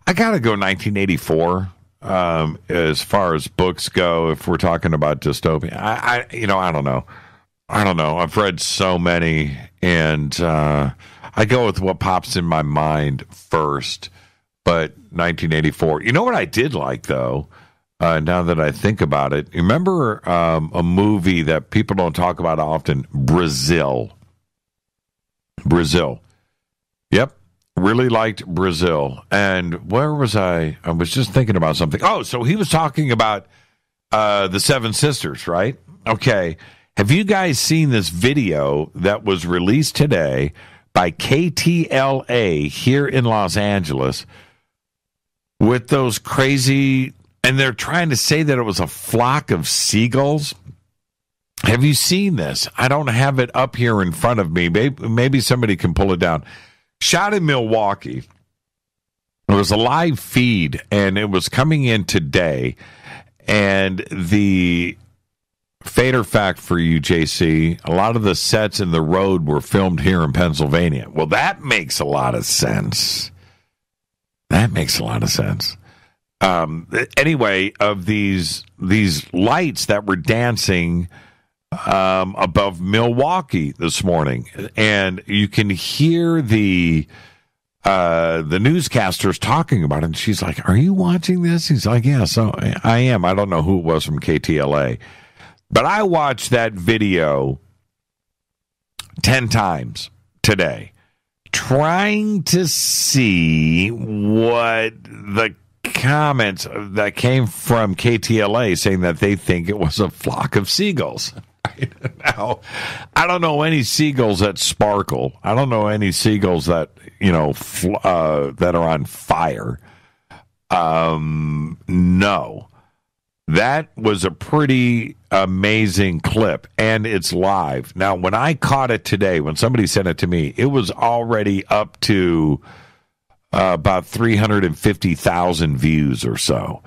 1984. As far as books go, if we're talking about dystopia, I don't know. I've read so many, and I go with what pops in my mind first. But 1984. You know what I did like, though, now that I think about it? You remember a movie that people don't talk about often, Brazil. Yep. Really liked Brazil. And where was I? I was just thinking about something. Oh, so he was talking about the Seven Sisters, right? Okay. Have you guys seen this video that was released today by KTLA here in Los Angeles with those crazy, and they're trying to say that it was a flock of seagulls? Have you seen this? I don't have it up here in front of me. Maybe somebody can pull it down. Shot in Milwaukee. It was a live feed, and it was coming in today. And the fader fact for you, JC, a lot of the sets in The Road were filmed here in Pennsylvania. Well, that makes a lot of sense. Anyway, of these lights that were dancing above Milwaukee this morning, and you can hear the newscasters talking about it. And she's like, "Are you watching this?" He's like, "Yeah, so I am." I don't know who it was from KTLA, but I watched that video 10 times today, trying to see what the comments that came from KTLA saying that they think it was a flock of seagulls. Now, I don't know any seagulls that sparkle. I don't know any seagulls that, that are on fire. No. That was a pretty amazing clip, and it's live. Now, when I caught it today, when somebody sent it to me, it was already up to about 350,000 views or so.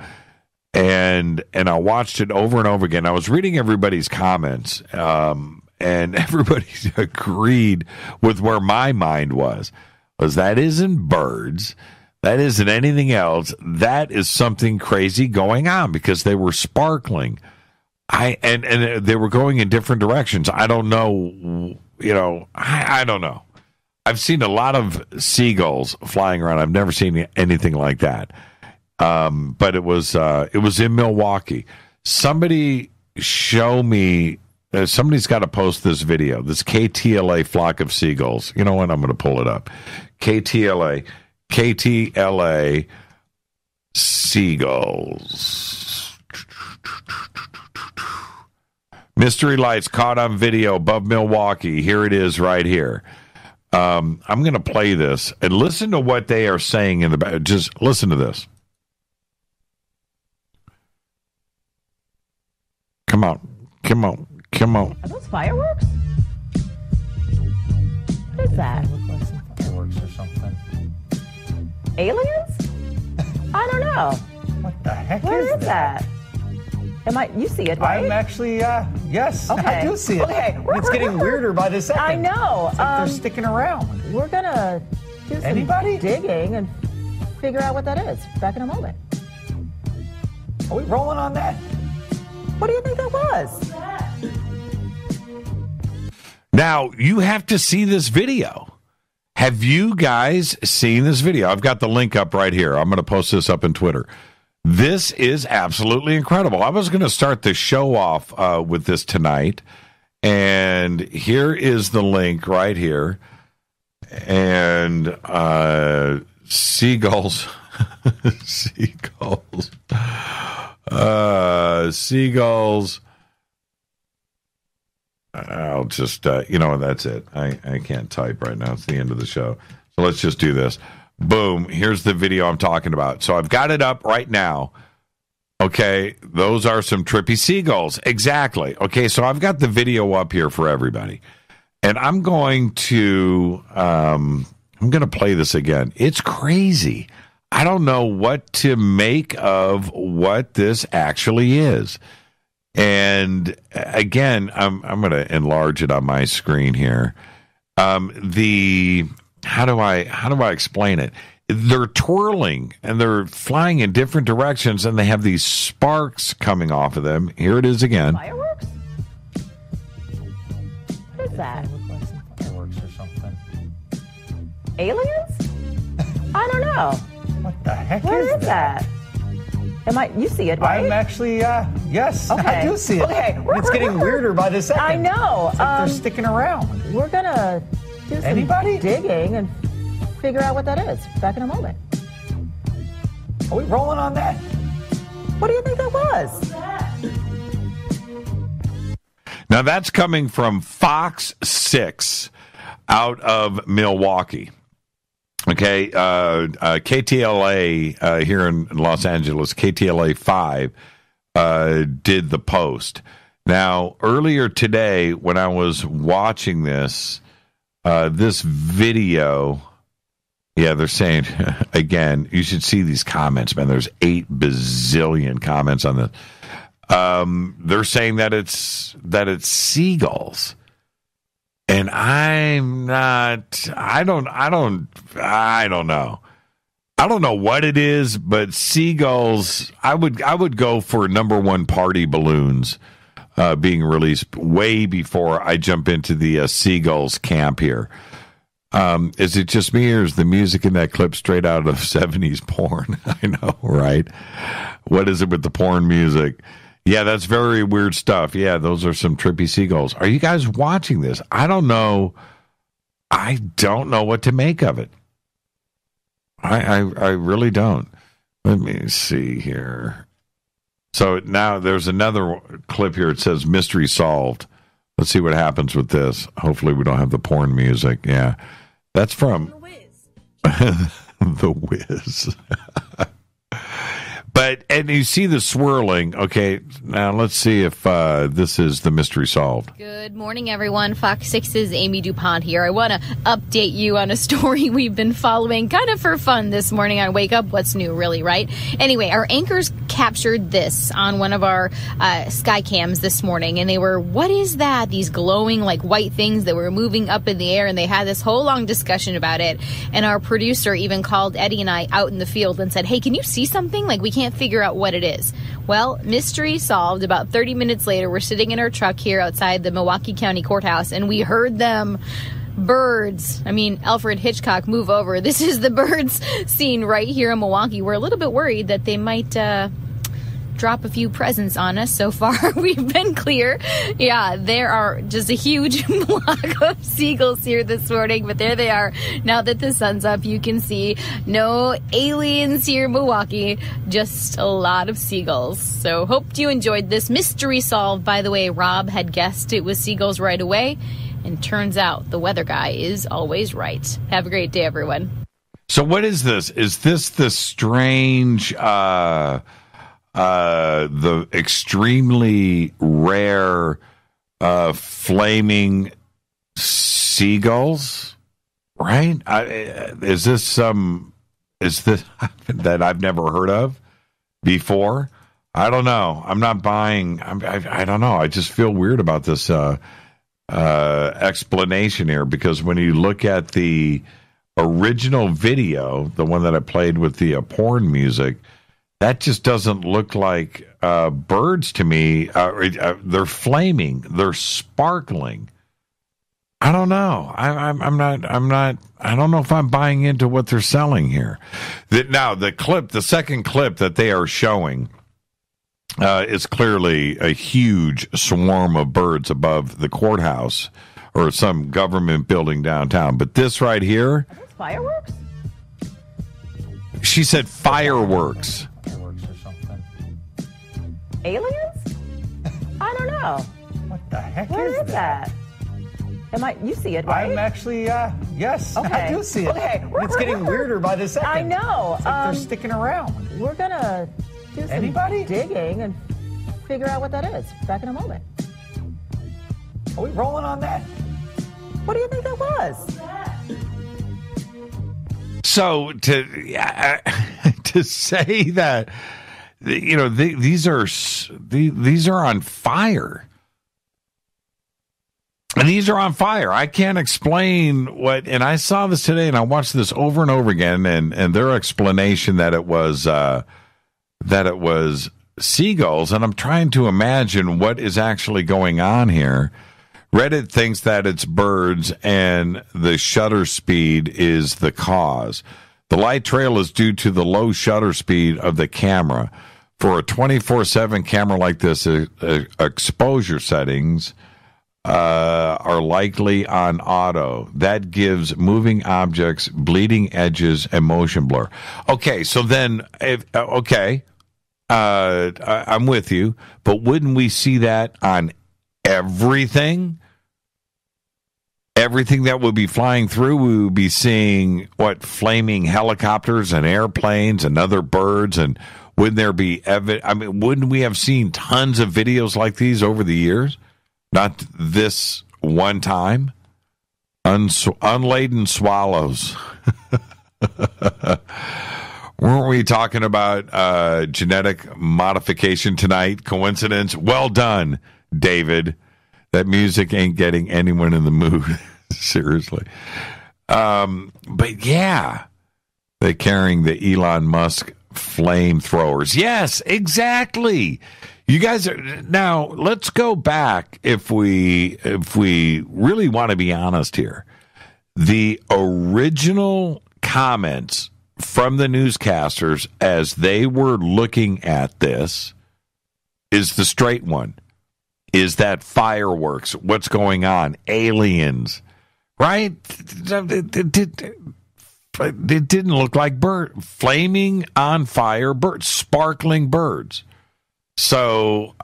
And I watched it over and over again. I was reading everybody's comments, and everybody agreed with where my mind was that isn't birds. That isn't anything else. That is something crazy going on because they were sparkling. And they were going in different directions. I don't know, I don't know. I've seen a lot of seagulls flying around. I've never seen anything like that. But it was in Milwaukee. Somebody show me. Somebody's got to post this video. This KTLA flock of seagulls. You know what? I'm going to pull it up. KTLA seagulls. Mystery lights caught on video above Milwaukee. Here it is right here. I'm going to play this and listen to what they are saying in the back. Just listen to this. Come on. Are those fireworks? What is that? Look like some fireworks or something. Aliens? I don't know. What the heck What is that? You see it, right? I'm actually, yes, okay. I do see it. Okay. It's getting weirder by the second. I know. It's like they're sticking around. We're going to do some digging and figure out what that is. Back in a moment. Are we rolling on that? What do you think that was? Now, you have to see this video. Have you guys seen this video? I've got the link up right here. I'm going to post this up on Twitter. This is absolutely incredible. I was going to start the show off with this tonight, and here is the link right here. And seagulls, seagulls. I'll just, that's it. I can't type right now. It's the end of the show. So let's just do this. Boom. Here's the video I'm talking about. So I've got it up right now. Okay. Those are some trippy seagulls. Exactly. Okay. So I've got the video up here for everybody. And I'm going to play this again. It's crazy. I don't know what to make of what this actually is. And again, I'm going to enlarge it on my screen here. How do I explain it? They're twirling and they're flying in different directions, and they have these sparks coming off of them. Here it is again. Fireworks? What is that? Look like some fireworks or something. Aliens? I don't know. What the heck What is that? You see it, right? I'm actually, yes, okay. I do see it. Okay. It's getting weirder by the second. I know. It's like they're sticking around. We're going to do some digging and figure out what that is. Back in a moment. Are we rolling on that? What do you think that was? Now that's coming from Fox 6 out of Milwaukee. Okay, KTLA here in Los Angeles, KTLA 5 did the post. Now, earlier today, when I was watching this video, they're saying, again, you should see these comments, man. There's 8 bazillion comments on this. They're saying that it's seagulls. And I'm not, I don't know. I don't know what it is, but seagulls, I would go for #1 party balloons being released way before I jump into the seagulls camp here. Is it just me, or is the music in that clip straight out of 70s porn? I know, right? What is it with the porn music? Yeah, that's very weird stuff. Yeah, those are some trippy seagulls. Are you guys watching this? I don't know. I don't know what to make of it. I really don't. Let me see here. So now there's another clip here. It says mystery solved. Let's see what happens with this. Hopefully we don't have the porn music. Yeah. That's from The Wiz. And you see the swirling. Okay, now let's see if this is the mystery solved. Good morning, everyone. Fox 6's Amy DuPont here. I want to update you on a story we've been following kind of for fun this morning on Wake Up. What's new, really, right? Anyway, our anchors captured this on one of our sky cams this morning, and they were, what is that? These glowing, like, white things that were moving up in the air, and they had this whole long discussion about it. And our producer even called Eddie and I out in the field and said, hey, can you see something? Like, we can't figure out what it is. Well, mystery solved. About 30 minutes later, we're sitting in our truck here outside the Milwaukee County Courthouse, and we heard them. Birds. I mean, Alfred Hitchcock, move over. This is the birds seen right here in Milwaukee. We're a little bit worried that they might drop a few presents on us. So far, we've been clear. Yeah, there are just a huge flock of seagulls here this morning, but there they are. Now that the sun's up, you can see no aliens here in Milwaukee, just a lot of seagulls. So hope you enjoyed this mystery solved. By the way, Rob had guessed it was seagulls right away, and turns out the weather guy is always right. Have a great day, everyone. So what is this? Is this the strange the extremely rare flaming seagulls, right? Is this that I've never heard of before? I don't know. I'm not buying. I don't know. I just feel weird about this explanation here, because when you look at the original video, the one that I played with the porn music, that just doesn't look like birds to me. They're flaming. They're sparkling. I don't know. I'm not. I don't know if I'm buying into what they're selling here. Now, the second clip that they are showing is clearly a huge swarm of birds above the courthouse or some government building downtown. But this right here, are those fireworks? She said fireworks. Aliens? I don't know. What the heck Where is that? You see it, right? I'm actually, yes, okay. I do see it. Okay. It's getting weirder by the second. I know. It's like they're sticking around. We're going to do some digging and figure out what that is. Back in a moment. Are we rolling on that? What do you think that was? So to say that, you know, these are on fire. And these are on fire. I can't explain what, and I saw this today, and I watched this over and over again, and their explanation that it was seagulls, and I'm trying to imagine what is actually going on here. Reddit thinks that it's birds, and the shutter speed is the cause. The light trail is due to the low shutter speed of the camera. For a 24/7 camera like this, exposure settings are likely on auto. That gives moving objects bleeding edges and motion blur. Okay, so then, I'm with you, but wouldn't we see that on everything? Everything that would be flying through, we would be seeing, flaming helicopters and airplanes and other birds, and wouldn't there be wouldn't we have seen tons of videos like these over the years? Not this one time. Unladen swallows. Weren't we talking about genetic modification tonight? Coincidence? Well done, David. That music ain't getting anyone in the mood. Seriously. But yeah, they're carrying the Elon Musk flamethrowers. Yes, exactly. You guys are, now let's go back if we really want to be honest here. The original comments from the newscasters as they were looking at this is the straight one. Is that fireworks? What's going on? Aliens, right? It didn't look like flaming on fire birds, sparkling birds. So,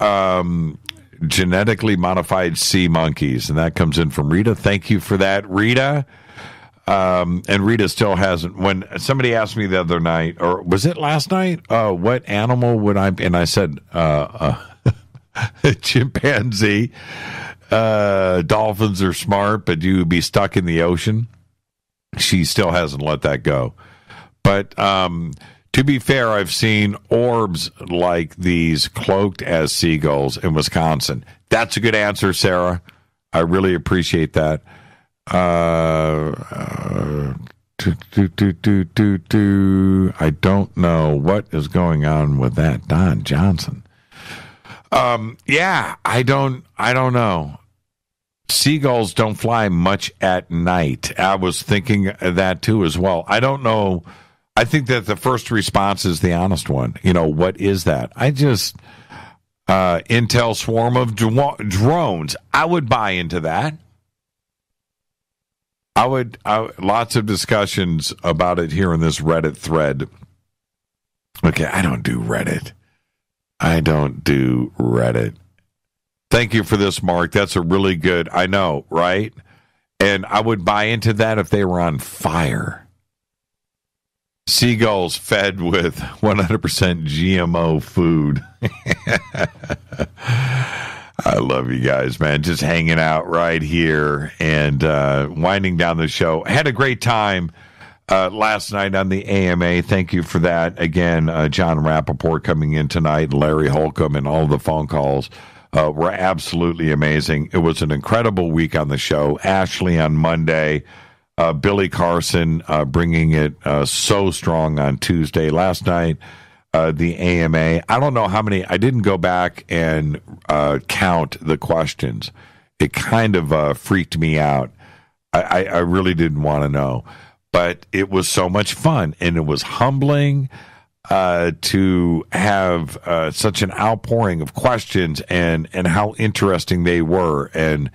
genetically modified sea monkeys, and that comes in from Rita. Thank you for that, Rita. And Rita still hasn't. When somebody asked me the other night, or was it last night? What animal would I? And I said, chimpanzee. Dolphins are smart, but you would be stuck in the ocean. She still hasn't let that go. But to be fair, I've seen orbs like these cloaked as seagulls in Wisconsin. That's a good answer, Sarah. I really appreciate that. I don't know what is going on with that. Don Johnson. Yeah, I don't know. Seagulls don't fly much at night. I was thinking that too as well. I don't know. I think that the first response is the honest one. You know, what is that? I just, Intel swarm of drones. I would buy into that. Lots of discussions about it here in this Reddit thread. Okay, I don't do Reddit. Thank you for this, Mark. That's a really good, I know, right? And I would buy into that if they were on fire. Seagulls fed with 100% GMO food. I love you guys, man. Just hanging out right here and winding down the show. I had a great time last night on the AMA. Thank you for that. Again, Jon Rappoport coming in tonight, Larry Holcomb, and all the phone calls were absolutely amazing. It was an incredible week on the show. Ashley on Monday, Billy Carson bringing it so strong on Tuesday. Last night, the AMA. I don't know how many. I didn't go back and count the questions. It kind of freaked me out. I really didn't want to know. But it was so much fun, and it was humbling to have such an outpouring of questions and how interesting they were, and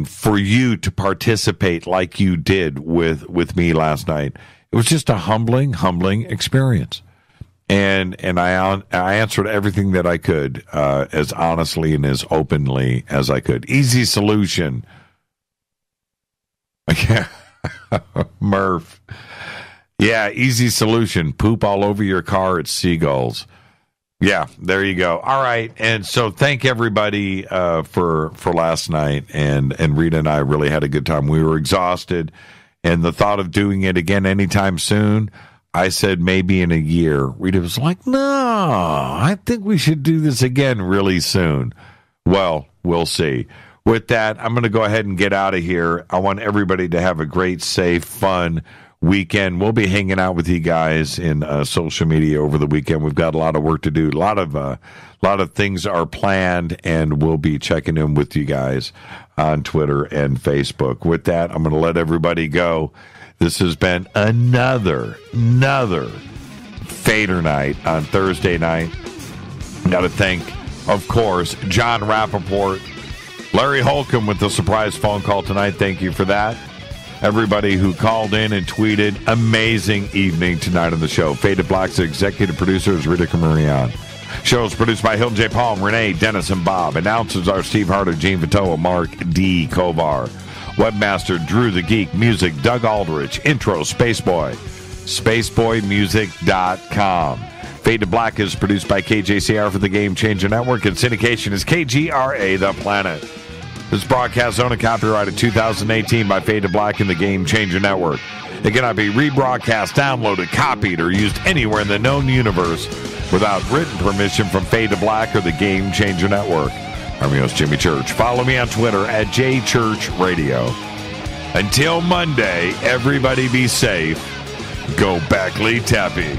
for you to participate like you did with me last night. It was just a humbling experience. And I answered everything that I could as honestly and as openly as I could. Easy solution. Yeah. Murph. Yeah, easy solution. Poop all over your car at Seagulls. Yeah, there you go. All right. And so thank everybody for last night. And Rita and I really had a good time. We were exhausted. And the thought of doing it again anytime soon, I said maybe in a year. Rita was like, no, I think we should do this again really soon. Well, we'll see. With that, I'm going to go ahead and get out of here. I want everybody to have a great, safe, fun weekend. We'll be hanging out with you guys in social media over the weekend. We've got a lot of work to do. A lot of things are planned, and we'll be checking in with you guys on Twitter and Facebook. With that, I'm going to let everybody go. This has been another Fadernight on Thursday night. Got to thank, of course, Jon Rappoport, Larry Holcomb with the surprise phone call tonight. Thank you for that. Everybody who called in and tweeted, amazing evening tonight on the show. Faded Black's executive producer is Rita Camarion. Show is produced by Hilton J. Palm, Renee, Dennis, and Bob. Announcers are Steve Harder, Gene Vitoa, Mark D. Kovar. Webmaster Drew the Geek. Music Doug Aldrich. Intro Spaceboy. SpaceboyMusic.com. Fade to Black is produced by KJCR for the Game Changer Network, and syndication is KGRA The Planet. This broadcast owned and copyrighted 2018 by Fade to Black and the Game Changer Network. It cannot be rebroadcast, downloaded, copied, or used anywhere in the known universe without written permission from Fade to Black or the Game Changer Network. I'm your host, Jimmy Church. Follow me on Twitter at JChurchRadio. Until Monday, everybody be safe. Go Backley Tappy.